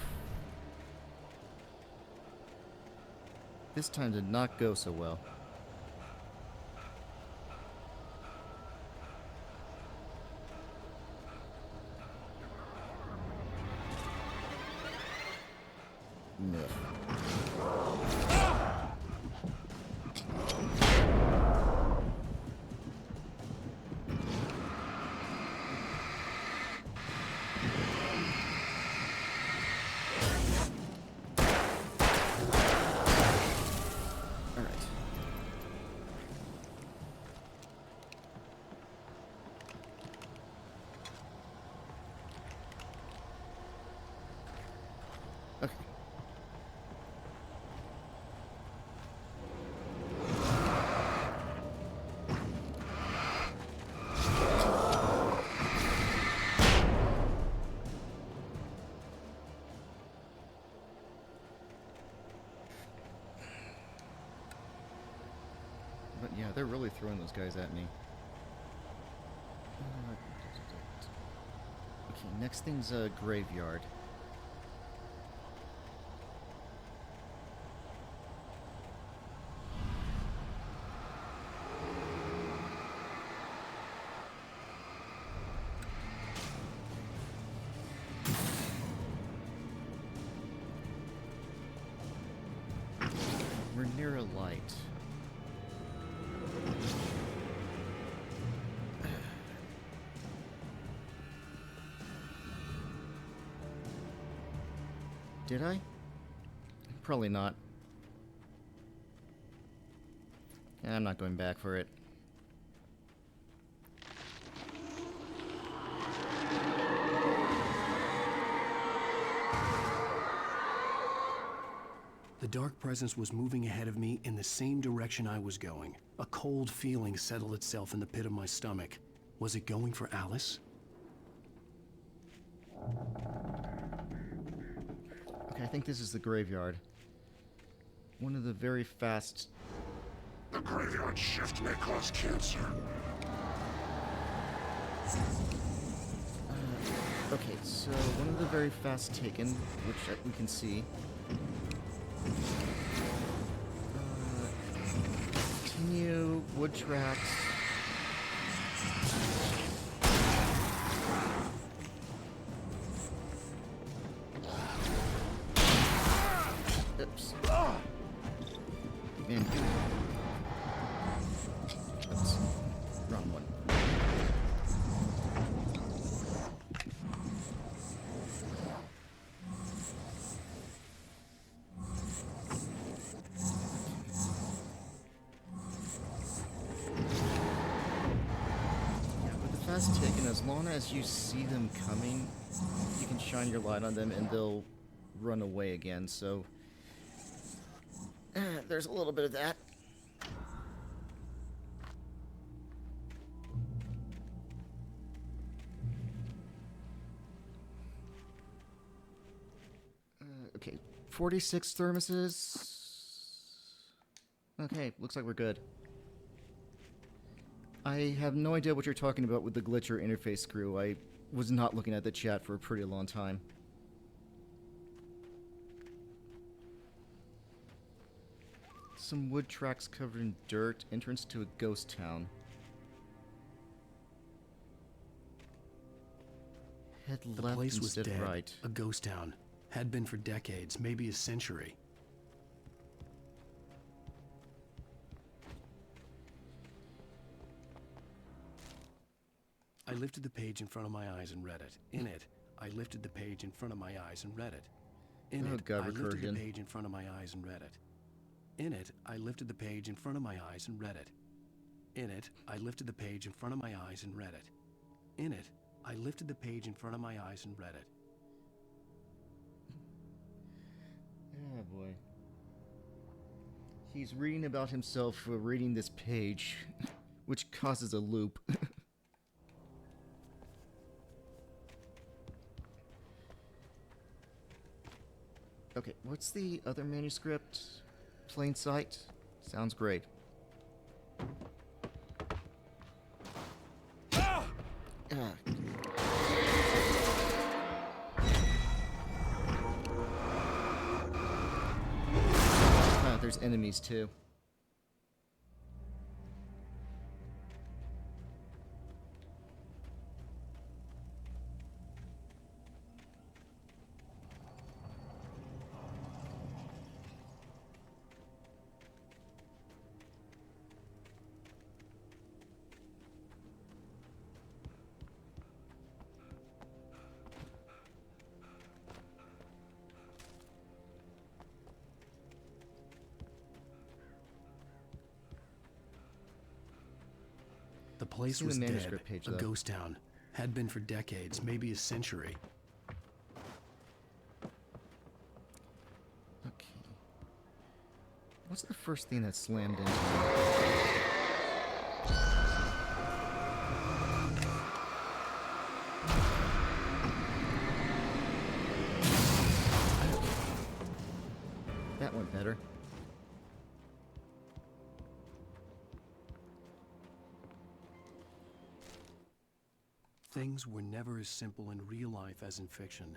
This time did not go so well. No. All right. Okay. But yeah, they're really throwing those guys at me. Okay, next thing's a graveyard. We're near a light. Did I? Probably not. Yeah, I'm not going back for it. The dark presence was moving ahead of me in the same direction I was going. A cold feeling settled itself in the pit of my stomach. Was it going for Alice? Okay, I think this is the graveyard. One of the very fast... The graveyard shift may cause cancer. Okay, so one of the very fast taken, which we can see. Continue, wood tracks. Oops. Man, oops. Wrong one. Fast taken, as long as you see them coming, you can shine your light on them and they'll run away again, so there's a little bit of that. Okay, 46 thermoses. Okay, looks like we're good. I have no idea what you're talking about with the glitch or interface screw. I was not looking at the chat for a pretty long time. Some wood tracks covered in dirt. Entrance to a ghost town. Head The left place was instead dead. right. A ghost town. Had been for decades, maybe a century. I lifted the page in front of my eyes and read it. In it, I lifted the page in front of my eyes and read it. In Oh, it, God, I lifted the recursion. page in front of my eyes and read it. In it, I lifted the page in front of my eyes and read it. In it, I lifted the page in front of my eyes and read it. In it, I lifted the page in front of my eyes and read it. Oh boy. He's reading about himself for reading this page, which causes a loop. Okay, what's the other manuscript? Plain Sight? Sounds great. Ah. There's enemies too. The place See the was dead. manuscript page, A though. ghost town. Had been for decades, maybe a century. Okay. What's the first thing that slammed into me? That went better. Things were never as simple in real life as in fiction.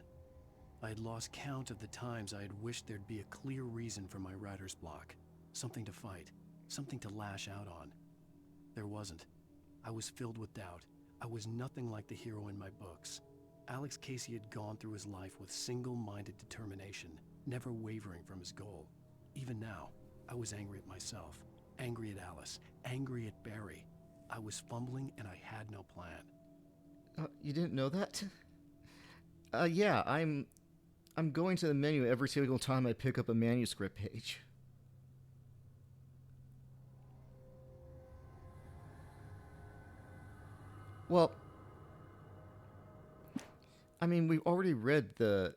I had lost count of the times I had wished there'd be a clear reason for my writer's block. Something to fight, something to lash out on. There wasn't. I was filled with doubt. I was nothing like the hero in my books. Alex Casey had gone through his life with single-minded determination, never wavering from his goal. Even now, I was angry at myself, angry at Alice, angry at Barry. I was fumbling and I had no plan. You didn't know that? Yeah, I'm going to the menu every single time I pick up a manuscript page. Well, I mean, we already read the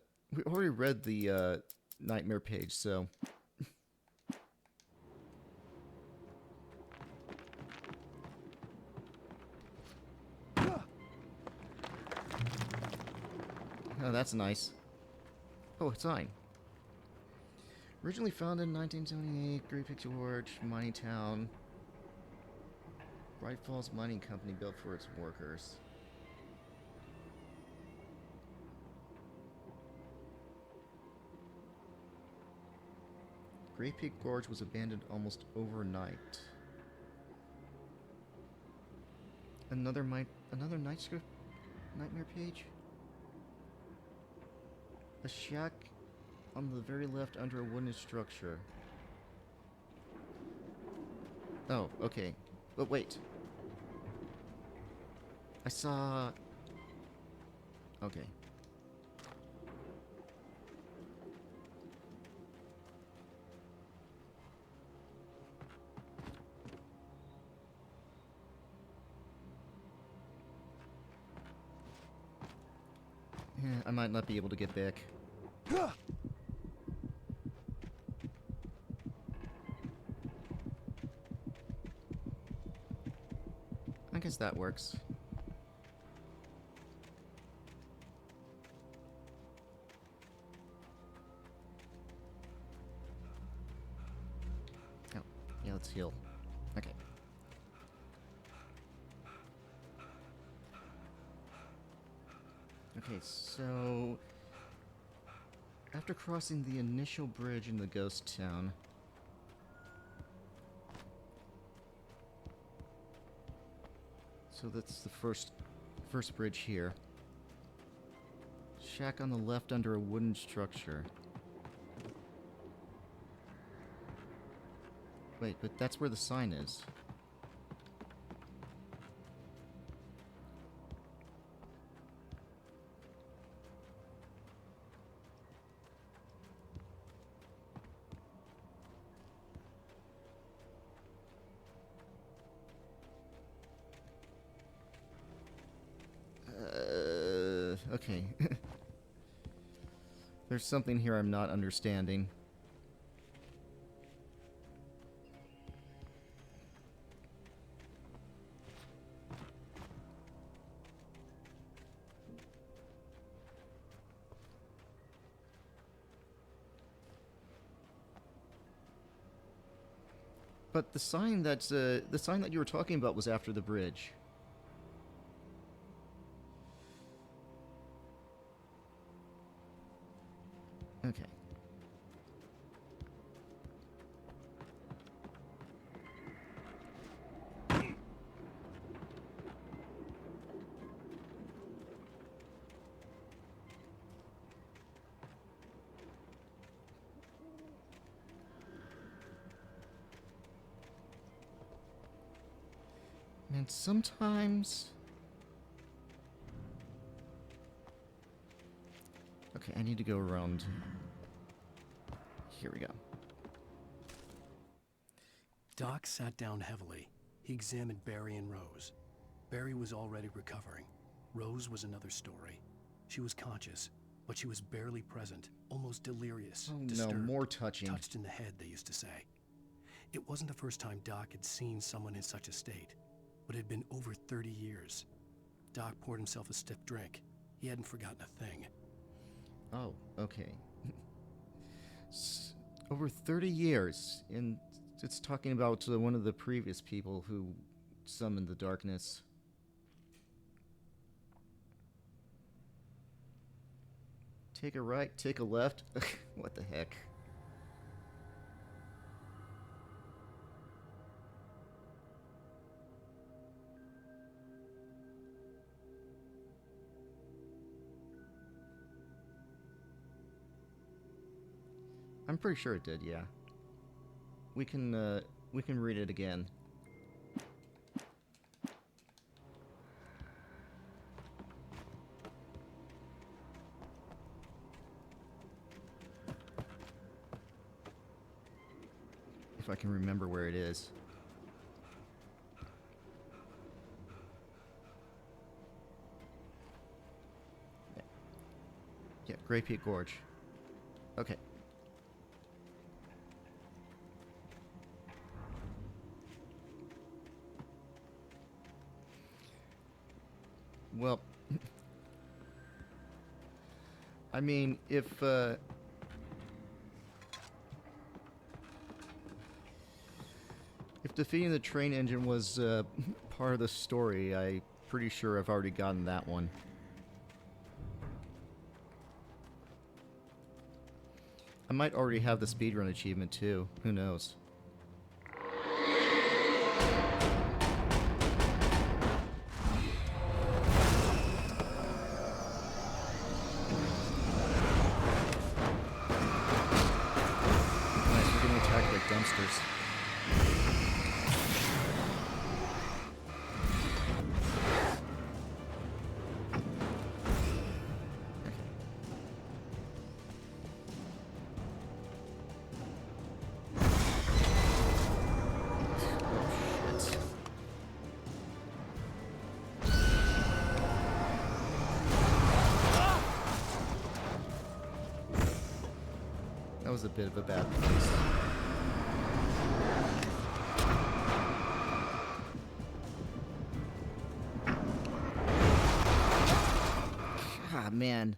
nightmare page, so Oh, that's nice. Oh, a sign. Originally founded in 1978, Great Picture Gorge, mining town. Bright Falls Mining Company built for its workers. Great Peak Gorge was abandoned almost overnight. Another nightmare page? A shack on the very left under a wooden structure. Oh, okay. But wait. I saw... Okay. Yeah, I might not be able to get back. I guess that works. Oh, yeah, let's heal. Okay. Okay, so... After crossing the initial bridge in the ghost town... So that's the first bridge here. Shack on the left under a wooden structure. Wait, but that's where the sign is. Okay. There's something here I'm not understanding. But the sign that you were talking about was after the bridge. Okay. And sometimes... Okay, I need to go around... Here we go. Doc sat down heavily. He examined Barry and Rose. Barry was already recovering. Rose was another story. She was conscious, but she was barely present, almost delirious, Oh disturbed, no, more touching. touched in the head, they used to say. It wasn't the first time Doc had seen someone in such a state, but it had been over 30 years. Doc poured himself a stiff drink. He hadn't forgotten a thing. Oh, okay. Over 30 years, and it's talking about one of the previous people who summoned the darkness. Take a right, take a left. What the heck? I'm pretty sure it did, yeah. We can read it again. If I can remember where it is. Yeah, Great Peak Gorge. Okay. Well, I mean, if defeating the train engine was part of the story, I'm pretty sure I've already gotten that one. I might already have the speedrun achievement too. Who knows? Nice, we're getting attacked by dumpsters. That was a bit of a bad place. Ah, man.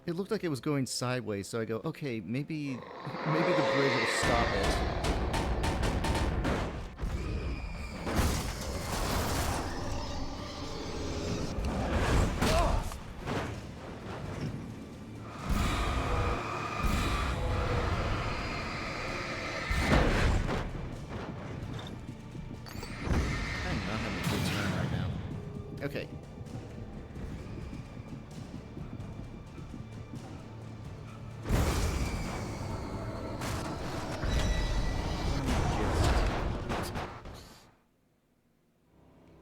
It looked like it was going sideways, so I go, okay, maybe the bridge will stop it. Okay.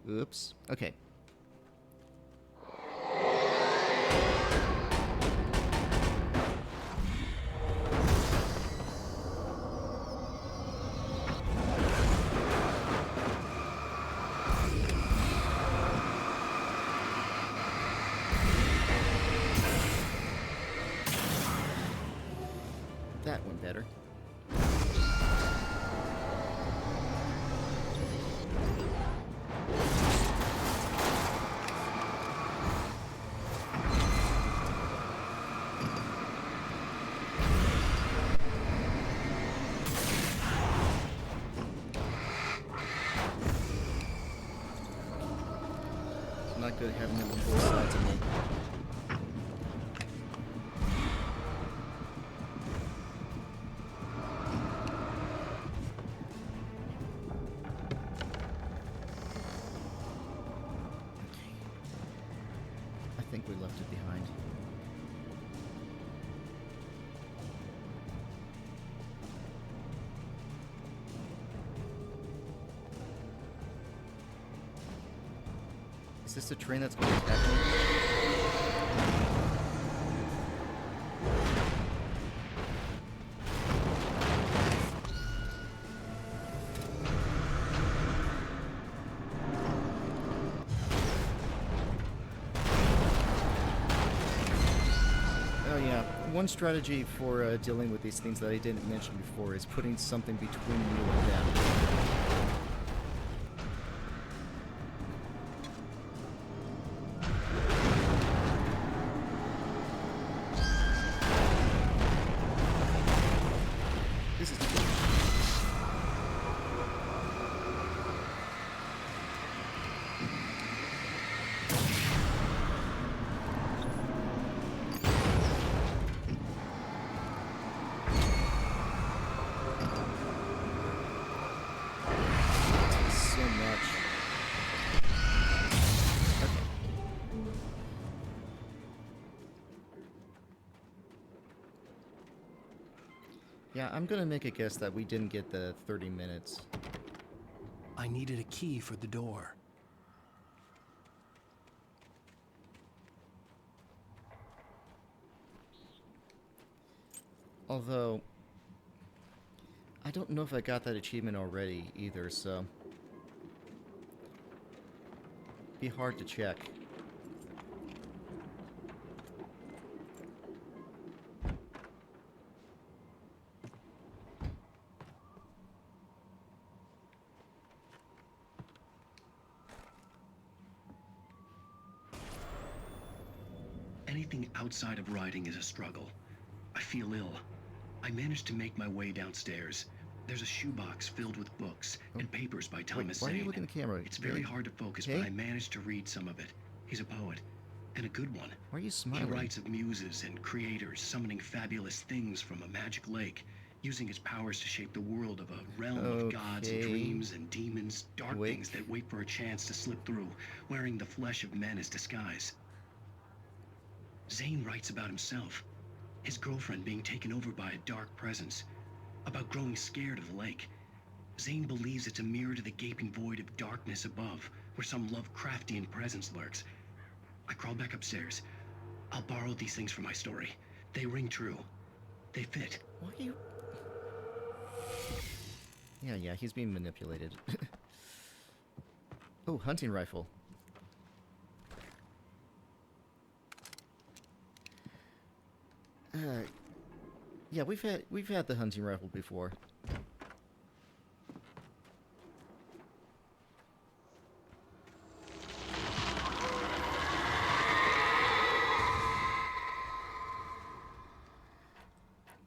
Oops. Okay. That one better. It's not good having them on both sides of me. I think we left it behind. Is this the train that's going to attack me? Oh yeah, one strategy for dealing with these things that I didn't mention before is putting something between you and them. This is good. So much. Okay. Yeah, I'm gonna make a guess that we didn't get the 30 minutes. I needed a key for the door. Although, I don't know if I got that achievement already either, so... be hard to check. Anything outside of writing is a struggle. I feel ill. I managed to make my way downstairs. There's a shoebox filled with books and papers by Thomas Why are you Zane. looking at the camera? It's very Hey? hard to focus, Hey? but I managed to read some of it. He's a poet, and a good one. Why are you He smiling? writes of muses and creators summoning fabulous things from a magic lake, using his powers to shape the world of a realm of gods and Okay. dreams and demons, dark Wait. things that wait for a chance to slip through, wearing the flesh of men as disguise. Zane writes about himself, his girlfriend being taken over by a dark presence, about growing scared of the lake. Zane believes it's a mirror to the gaping void of darkness above, where some Lovecraftian presence lurks. I crawl back upstairs. I'll borrow these things for my story. They ring true. They fit. Why are you... Yeah, he's being manipulated. Oh, hunting rifle. Yeah, we've had the hunting rifle before.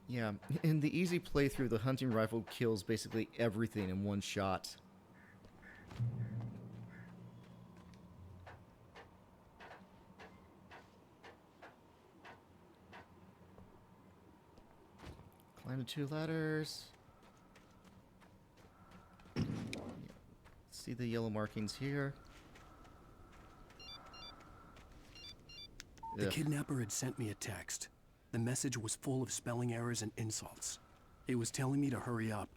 Yeah, in the easy playthrough, the hunting rifle kills basically everything in one shot. Climb the 2 ladders. See the yellow markings here. The Ugh. kidnapper had sent me a text. The message was full of spelling errors and insults. It was telling me to hurry up.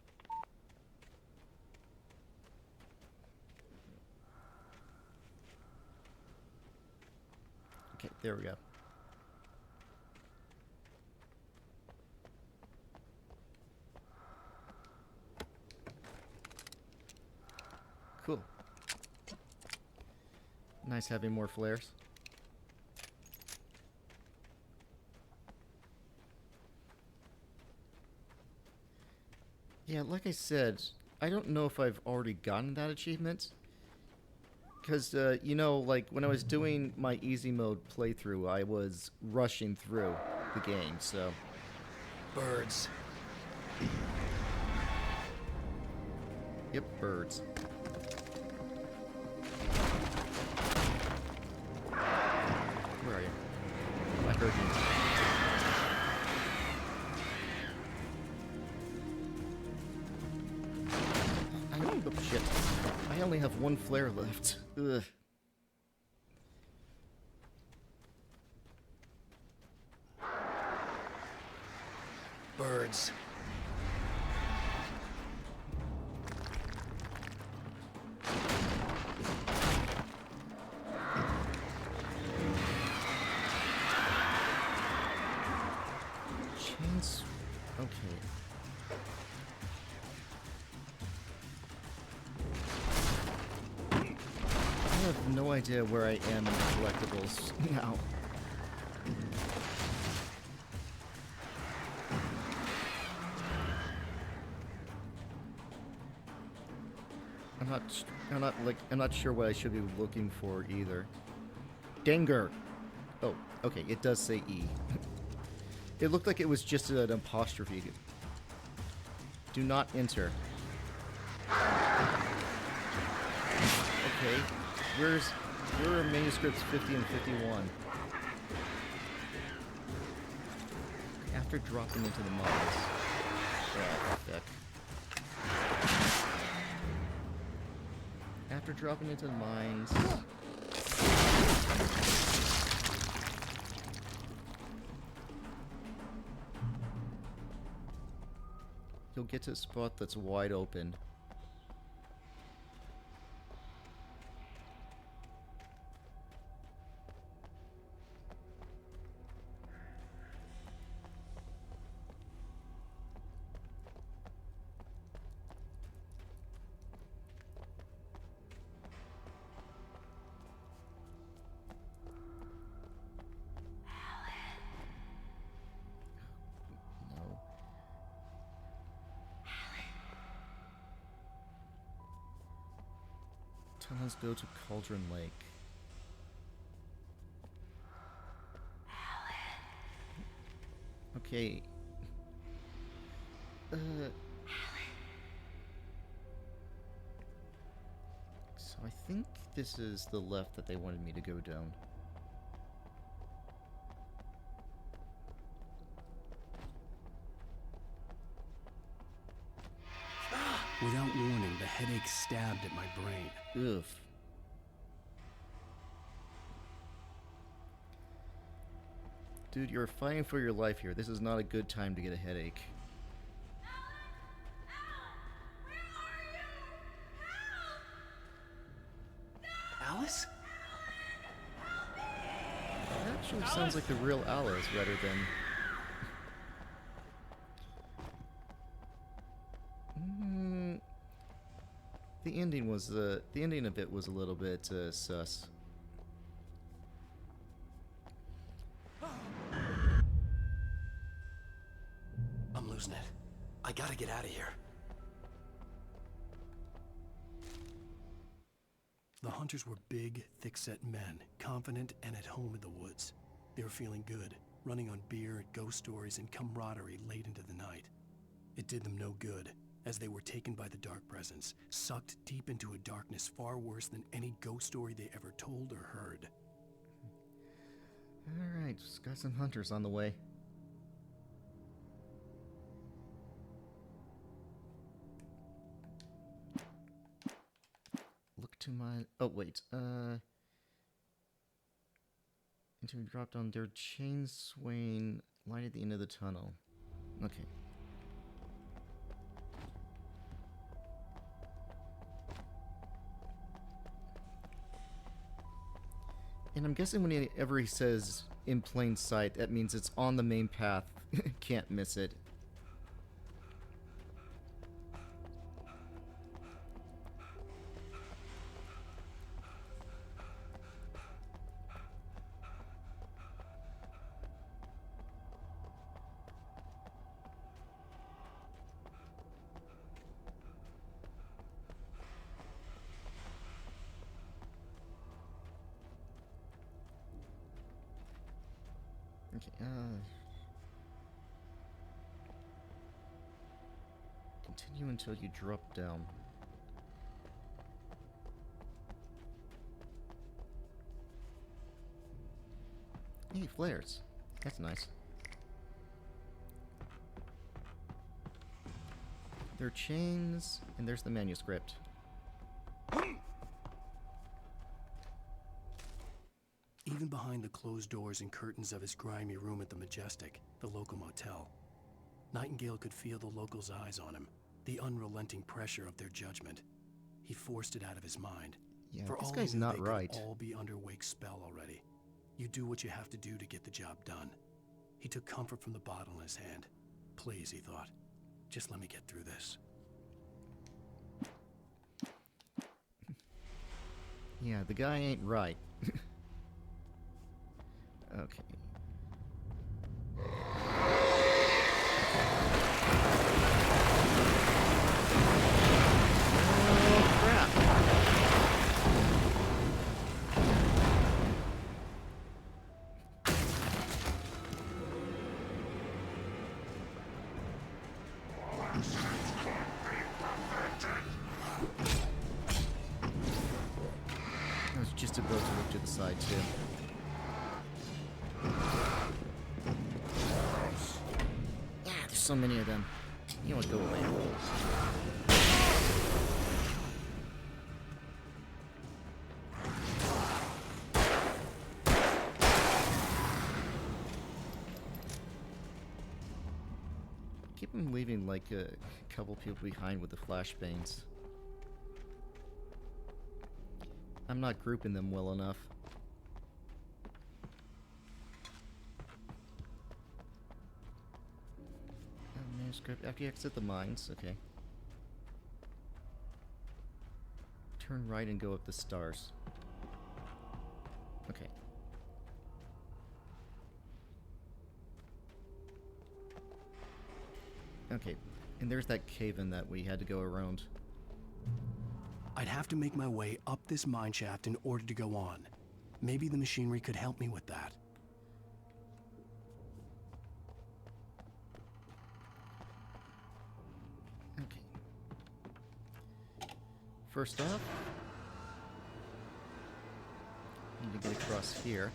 Okay, there we go. Cool. Nice having more flares. Yeah, like I said, I don't know if I've already gotten that achievement. Because, you know, like, when I was doing my easy mode playthrough, I was rushing through the game, so... Birds. Yep, birds. Where are you? I heard you. Oh, shit. I only have 1 flare left. Ugh. Birds. Chains. Okay. I have no idea where I am in the collectibles now. I'm not sure what I should be looking for either. Danger. Oh, okay, it does say E. It looked like it was just an apostrophe. Do not enter. Okay, where are manuscripts 50 and 51? After dropping into the mines. Oh, fuck. After dropping into the mines. You'll get to a spot that's wide open. No. Tunnels go to Cauldron Lake. Okay. So I think this is the left that they wanted me to go down. Without warning, the headache stabbed at my brain. Ugh. Dude, you're fighting for your life here. This is not a good time to get a headache. Alice? That actually sounds like the real Alice rather than... The ending was, the ending of it was a little bit, sus. I'm losing it. I gotta get out of here. The hunters were big, thick-set men, confident and at home in the woods. They were feeling good, running on beer, ghost stories, and camaraderie late into the night. It did them no good, as they were taken by the dark presence, sucked deep into a darkness far worse than any ghost story they ever told or heard. Alright, just got some hunters on the way. Look to my... Oh, wait. Until we dropped on their chain swaying light at the end of the tunnel. Okay. And I'm guessing whenever he says in plain sight, that means it's on the main path. Can't miss it. Okay, continue until you drop down. Hey, flares. That's nice. There are chains, and there's the manuscript. Even behind the closed doors and curtains of his grimy room at the Majestic, the local motel, Nightingale could feel the locals' eyes on him, the unrelenting pressure of their judgment. He forced it out of his mind. Yeah, For this all guy's he knew, not they right. could all be under Wake's spell already. You do what you have to do to get the job done. He took comfort from the bottle in his hand. Please, he thought, just let me get through this. Yeah, the guy ain't right. Okay. Oh, crap. I was just about to look to the side, too. Yeah, there's so many of them. You know what, go away. Keep him leaving like a couple people behind with the flashbangs. I'm not grouping them well enough. Manuscript. After you exit the mines, okay. Turn right and go up the stars. Okay. Okay, and there's that cave-in that we had to go around. I'd have to make my way up this mine shaft in order to go on. Maybe the machinery could help me with that. First off, need to get across here.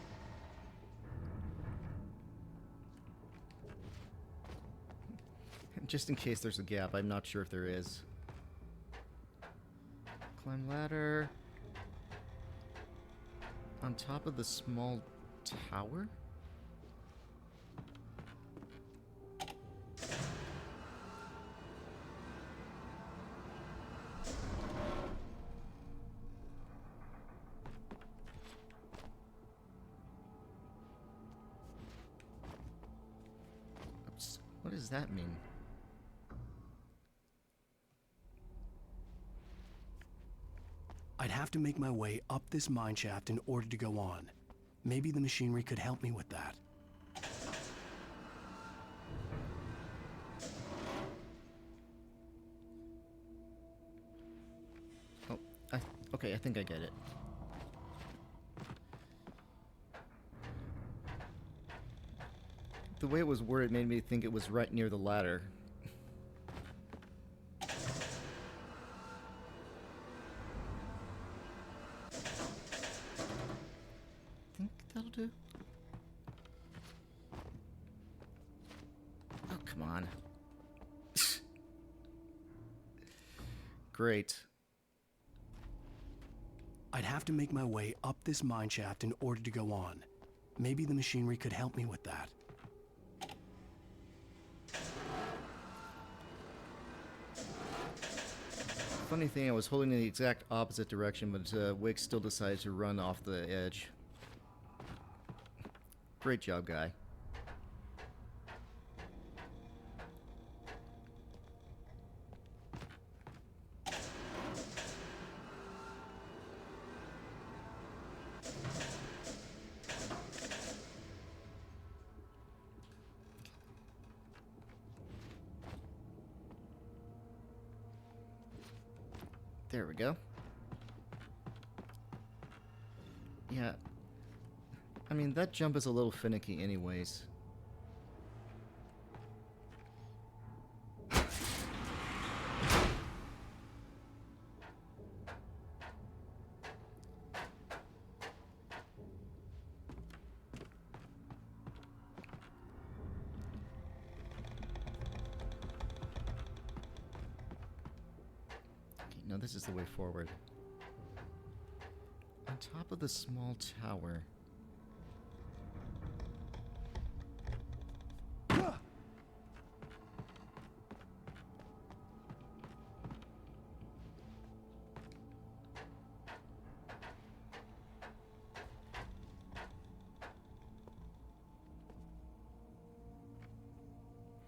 Just in case there's a gap, I'm not sure if there is. Climb ladder. On top of the small tower? Oops. What does that mean? I'd have to make my way up this mine shaft in order to go on. Maybe the machinery could help me with that. Oh, okay, I think I get it. The way it was worded made me think it was right near the ladder. Think that'll do? Oh, come on. Great. I'd have to make my way up this mine shaft in order to go on. Maybe the machinery could help me with that. Funny thing, I was holding in the exact opposite direction, but Wick still decided to run off the edge. Great job, guy. There we go. Yeah. I mean, that jump is a little finicky anyways. No, this is the way forward. On top of the small tower.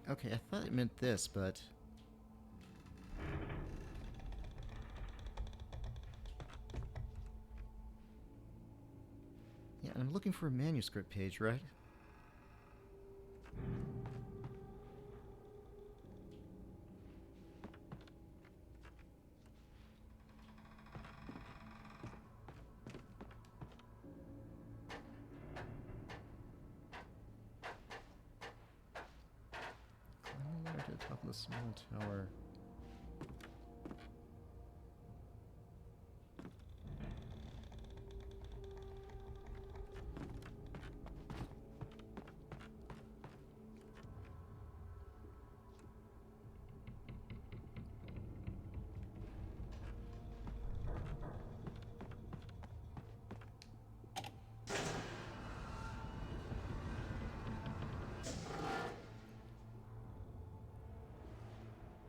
Okay, I thought it meant this, but... Yeah, I'm looking for a manuscript page, right? Climb the ladder to the top of the small tower.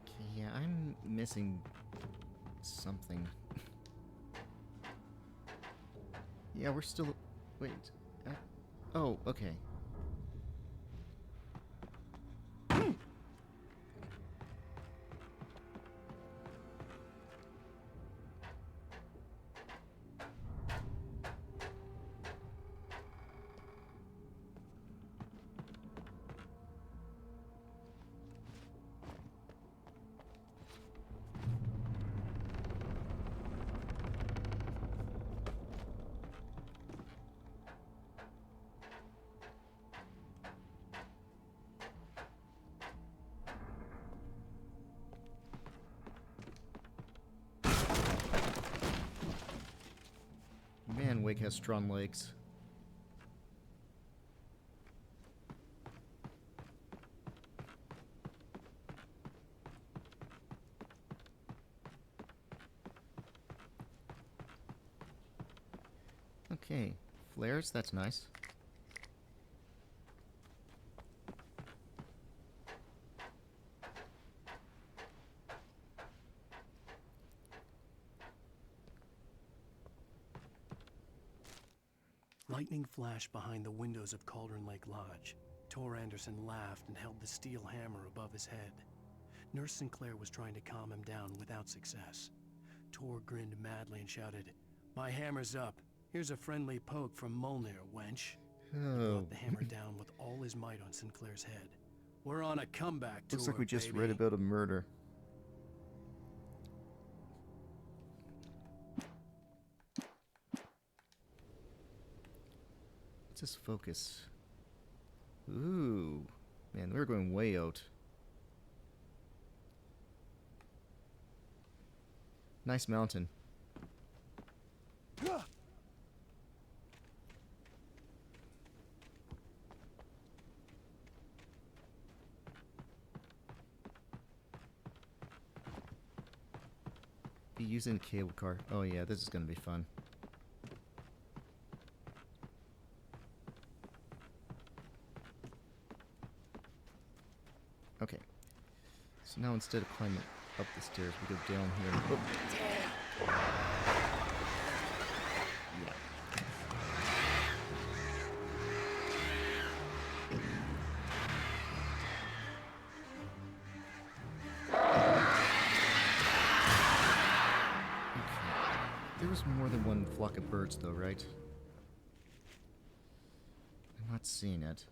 Okay, yeah, I'm missing something. Yeah, we're still... Wait. Oh, okay. Wake has strong legs. Okay, flares, that's nice. Lightning flashed behind the windows of Cauldron Lake Lodge. Tor Anderson laughed and held the steel hammer above his head. Nurse Sinclair was trying to calm him down without success. Tor grinned madly and shouted, "My hammer's up. Here's a friendly poke from Molnir, wench." He brought the hammer down with all his might on Sinclair's head. "We're on a comeback, Tor, Looks like we just baby." read about a murder. Let's just focus. Ooh. Man, we're going way out. Nice mountain. Be using a cable car. Oh yeah, this is gonna be fun. Okay. So now instead of climbing up the stairs, we go down here. Oh. Yeah. There was more than one flock of birds, though, right? I'm not seeing it.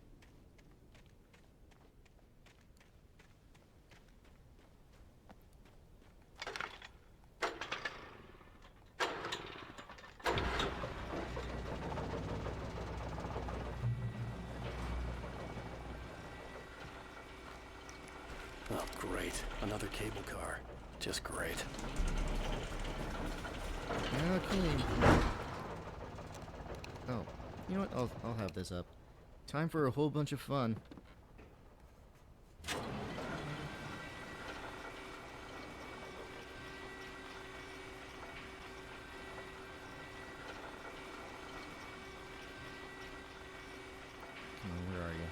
Oh, great. Another cable car. Just great. Okay. Oh, you know what? I'll have this up. Time for a whole bunch of fun. Come on, where are you?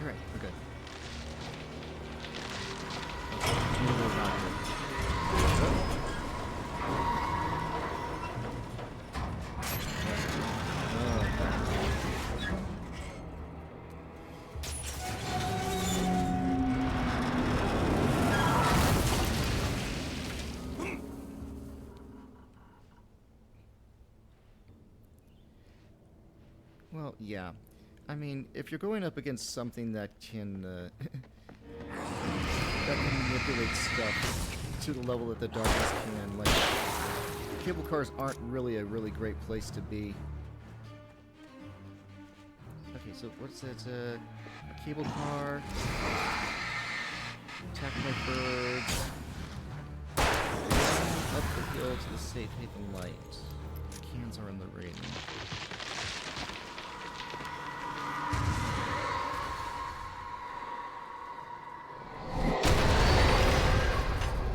Alright, we're good. Well, yeah. I mean, if you're going up against something that can that can manipulate stuff to the level that the darkness can, like, cable cars aren't really a really great place to be. Okay, so what's that? A cable car. Attack my birds. Up the hill to the safe haven light. Cans are in the rain.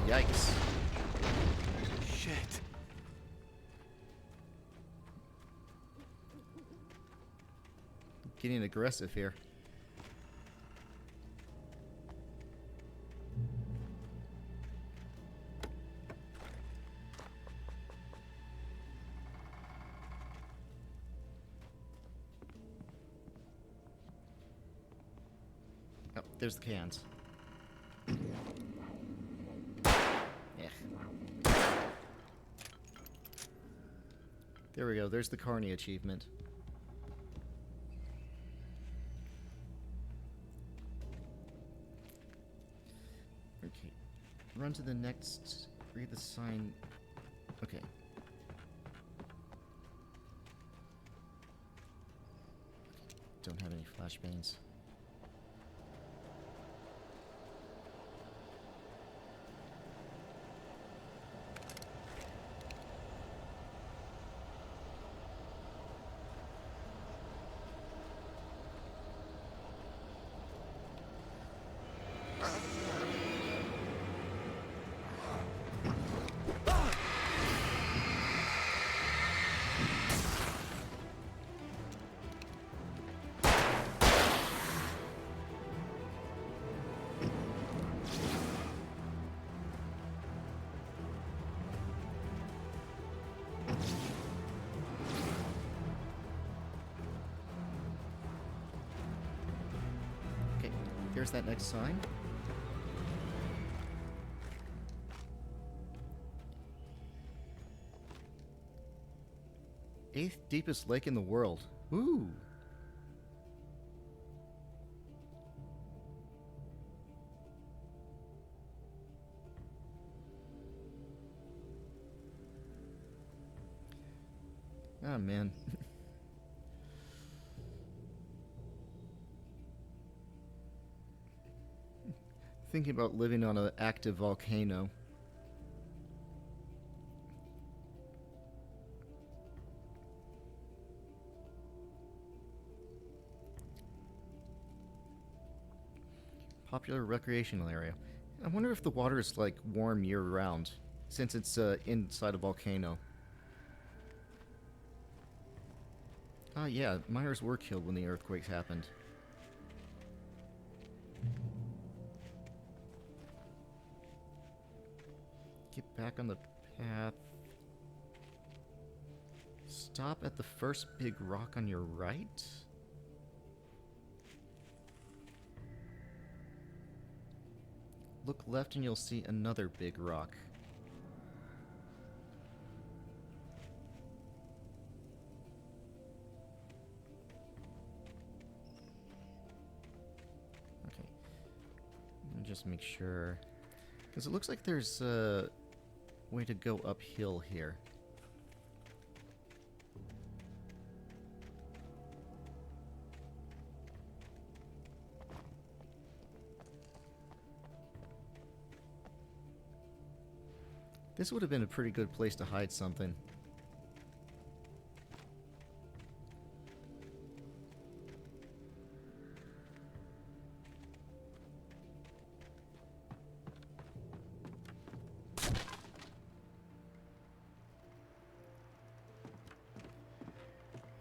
Yikes. Shit. Getting aggressive here. there's the cans. There we go, there's the Carney achievement. Okay. Run to the next... read the sign... Okay. Don't have any flashbangs. Here's that next sign. Eighth deepest lake in the world. Ooh. Oh man. Thinking about living on an active volcano. Popular recreational area. I wonder if the water is like warm year-round, since it's inside a volcano. Ah, yeah, miners were killed when the earthquakes happened. Get back on the path. Stop at the first big rock on your right? Look left and you'll see another big rock. Okay. Let me just make sure. Because it looks like there's a way to go uphill here. This would have been a pretty good place to hide something.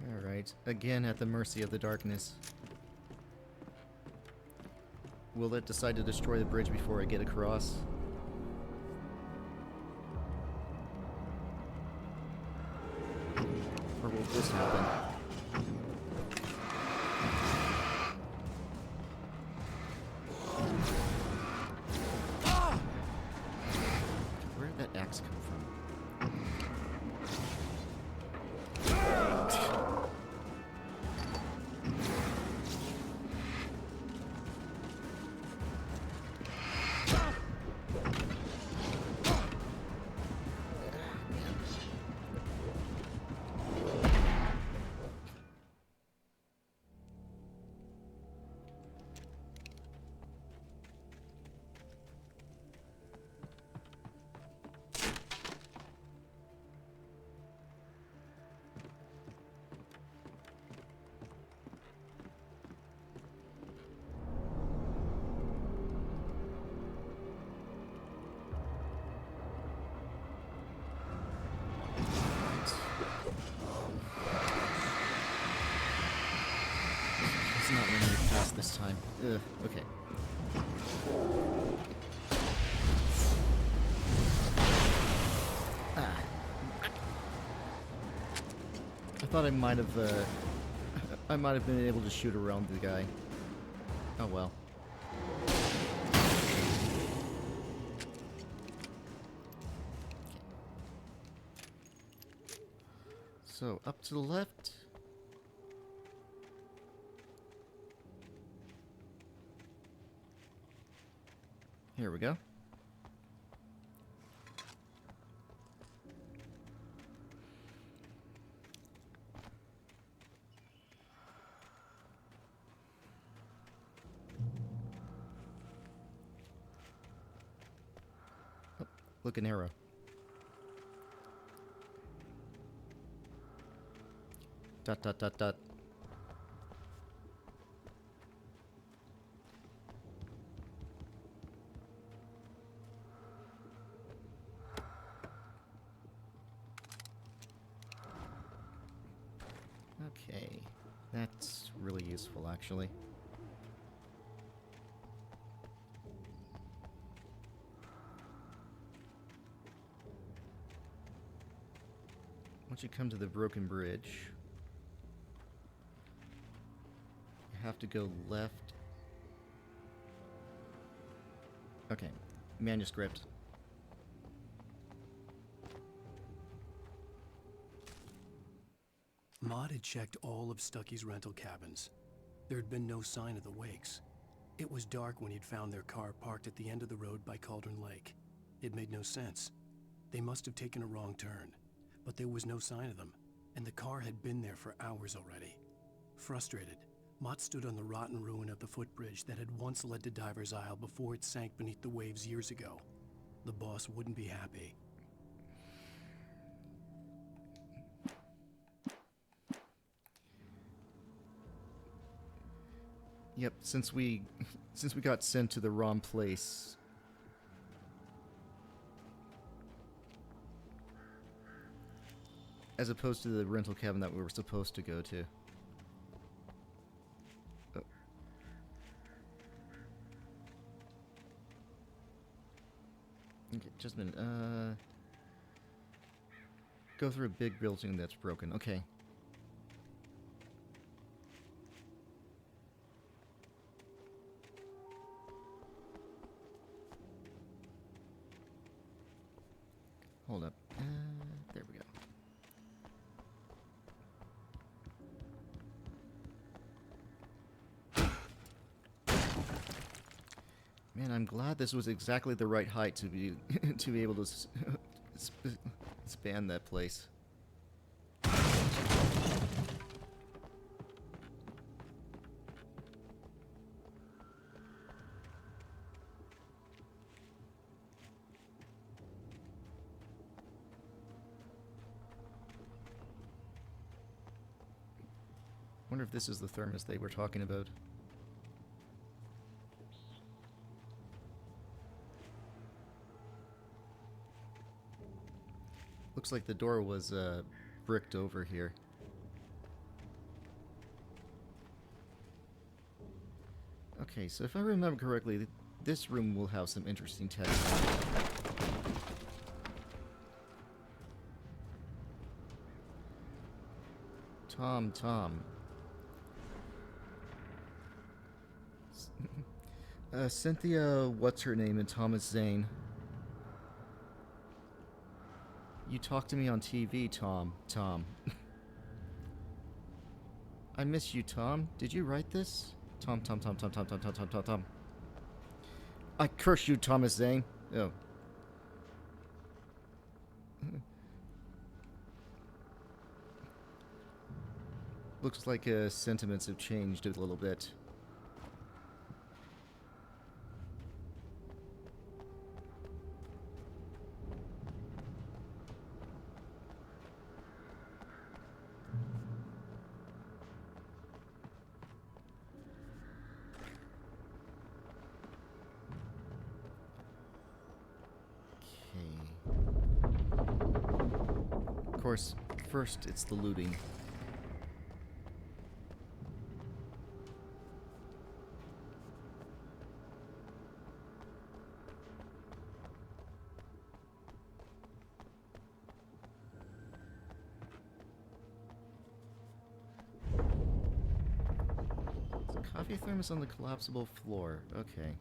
Alright, again at the mercy of the darkness. Will it decide to destroy the bridge before I get across? Or will this happen? Where did that axe come from? It's not letting me pass this time. Ugh, okay. Ah. I thought I might have been able to shoot around the guy. Oh well. So, up to the left. Here we go. Oh, look, an arrow. Dot dot dot dot. Okay, that's really useful, actually. Once you come to the broken bridge, you have to go left. Okay, manuscript. Maud had checked all of Stucky's rental cabins. There had been no sign of the Wakes. It was dark when he'd found their car parked at the end of the road by Cauldron Lake. It made no sense. They must have taken a wrong turn, but there was no sign of them, and the car had been there for hours already. Frustrated, Mott stood on the rotten ruin of the footbridge that had once led to Diver's Isle before it sank beneath the waves years ago. The boss wouldn't be happy. Yep, since we got sent to the wrong place. As opposed to the rental cabin that we were supposed to go to. Oh. Okay, just a minute. Go through a big building that's broken. Okay. Hold up. There we go. Man, I'm glad this was exactly the right height to be to be able to span that place. Wonder if this is the thermos they were talking about. Looks like the door was bricked over here. Okay, so if I remember correctly, this room will have some interesting text. Tom. Cynthia, what's her name, and Thomas Zane. You talked to me on TV, Tom. I miss you, Tom. Did you write this? Tom. I curse you, Thomas Zane. Oh. Looks like sentiments have changed a little bit. Of course, first it's the looting. It's a coffee thermos on the collapsible floor. Okay.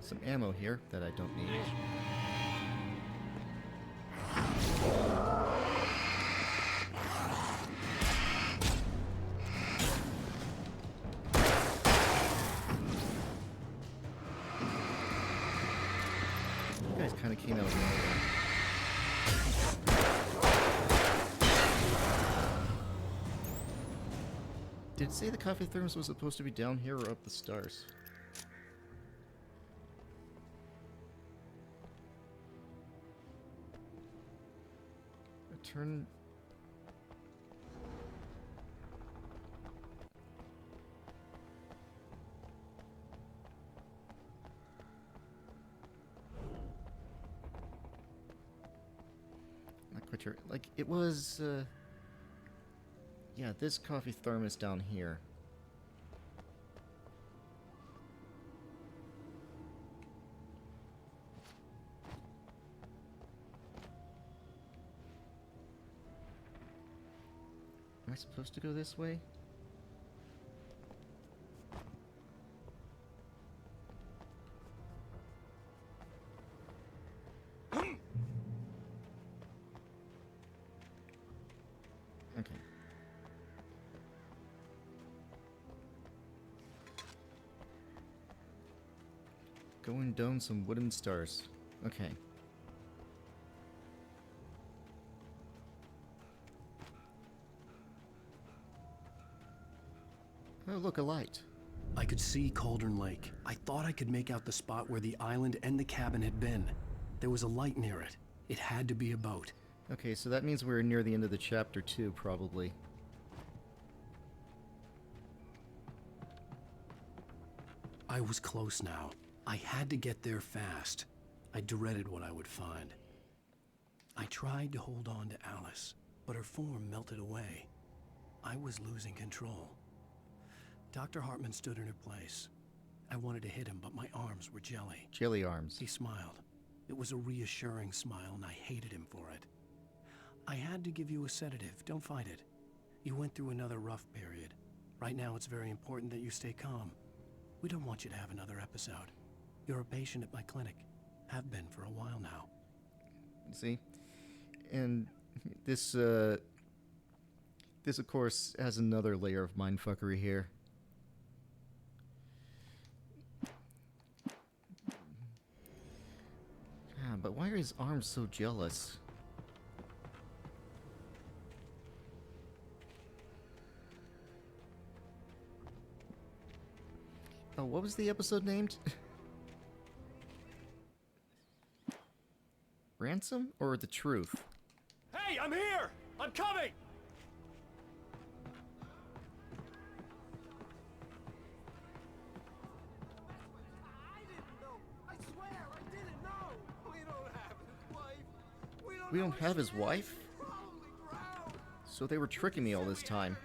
Some ammo here that I don't need. You guys kind of came out of nowhere. Did it say the coffee thermos was supposed to be down here or up the stairs? Turn. Not quite sure. Like, it was, yeah, this coffee thermos down here. Am I supposed to go this way? Okay. Going down some wooden stairs. Okay. Oh, look, a light. I could see Cauldron Lake. I thought I could make out the spot where the island and the cabin had been. There was a light near it. It had to be a boat. Okay, so that means we're near the end of the chapter 2, probably. I was close now. I had to get there fast. I dreaded what I would find. I tried to hold on to Alice, but her form melted away. I was losing control. Dr. Hartman stood in her place. I wanted to hit him, but my arms were jelly. Jelly arms. He smiled. It was a reassuring smile, and I hated him for it. I had to give you a sedative. Don't fight it. You went through another rough period. Right now, it's very important that you stay calm. We don't want you to have another episode. You're a patient at my clinic. Have been for a while now. See? And this, this, of course, has another layer of mindfuckery here. Yeah, but why are his arms so jealous? Oh, what was the episode named? Ransom or The Truth? Hey, I'm here! I'm coming! We don't have his wife? So they were tricking me all this time.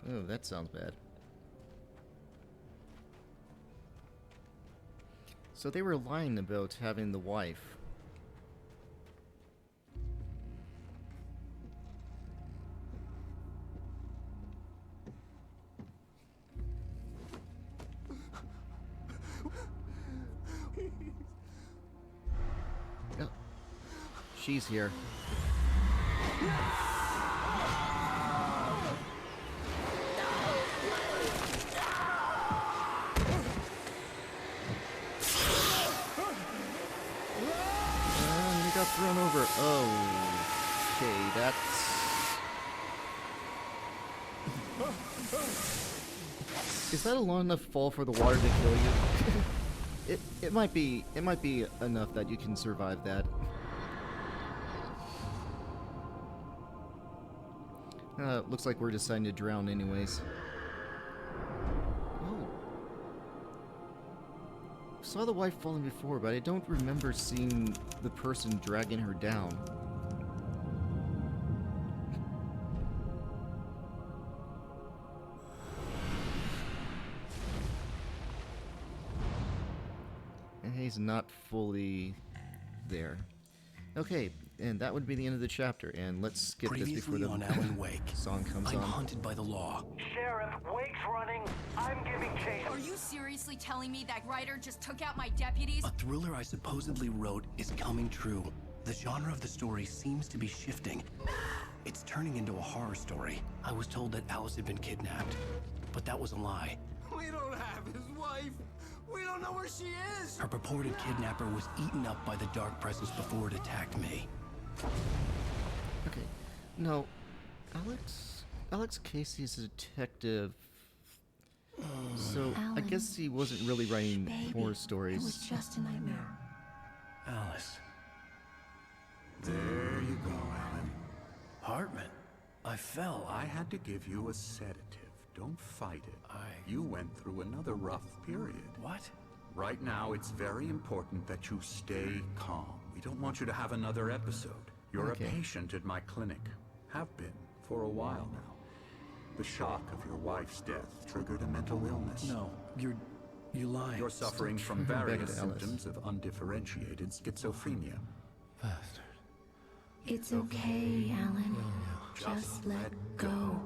Oh, that sounds bad. So they were lying about having the wife. Oh, she's here. Got thrown over. Oh, okay, that's... Is that a long enough fall for the water to kill you? it might be enough that you can survive that. Looks like we're deciding to drown anyways. Saw the wife falling before, but I don't remember seeing the person dragging her down. He's not fully there. Okay, and that would be the end of the chapter. And let's skip this before the on Alan Wake. song comes I'm on. hunted by the law. Sheriff, Wake's running. I'm giving chase. Are you seriously telling me that writer just took out my deputies? A thriller I supposedly wrote is coming true. The genre of the story seems to be shifting. It's turning into a horror story. I was told that Alice had been kidnapped, but that was a lie. We don't have his wife. We don't know where she is. Her purported kidnapper was eaten up by the dark presence before it attacked me. Okay, no, Alex Casey's a detective, so I Alan, guess he wasn't really writing baby, horror stories. It was just a nightmare. Alice. There you go, Alan. Hartman, I fell. I had to give you a sedative. Don't fight it. You went through another rough period. What? Right now, it's very important that you stay calm. We don't want you to have another episode. You're Okay. a patient at my clinic. Have been for a while now. The shock of your wife's death triggered a mental illness. No, you lied. You're suffering Stop from trying to various back to Alice. symptoms of undifferentiated schizophrenia. Bastard. It's okay, Alan. Just let go.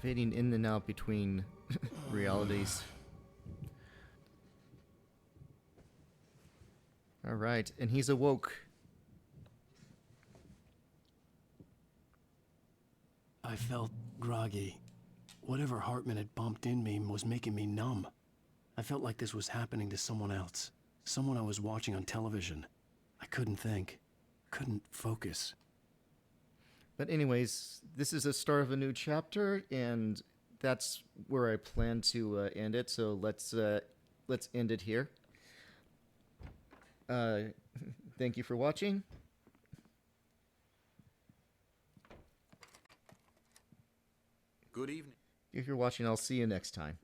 Fading in and out between realities. All right, and he's awoke. I felt groggy. Whatever Hartman had bumped in me was making me numb. I felt like this was happening to someone else. Someone I was watching on television. I couldn't think. Couldn't focus. But anyways, this is the start of a new chapter, and that's where I plan to end it. So let's end it here. Thank you for watching. Good evening. If you're watching, I'll see you next time.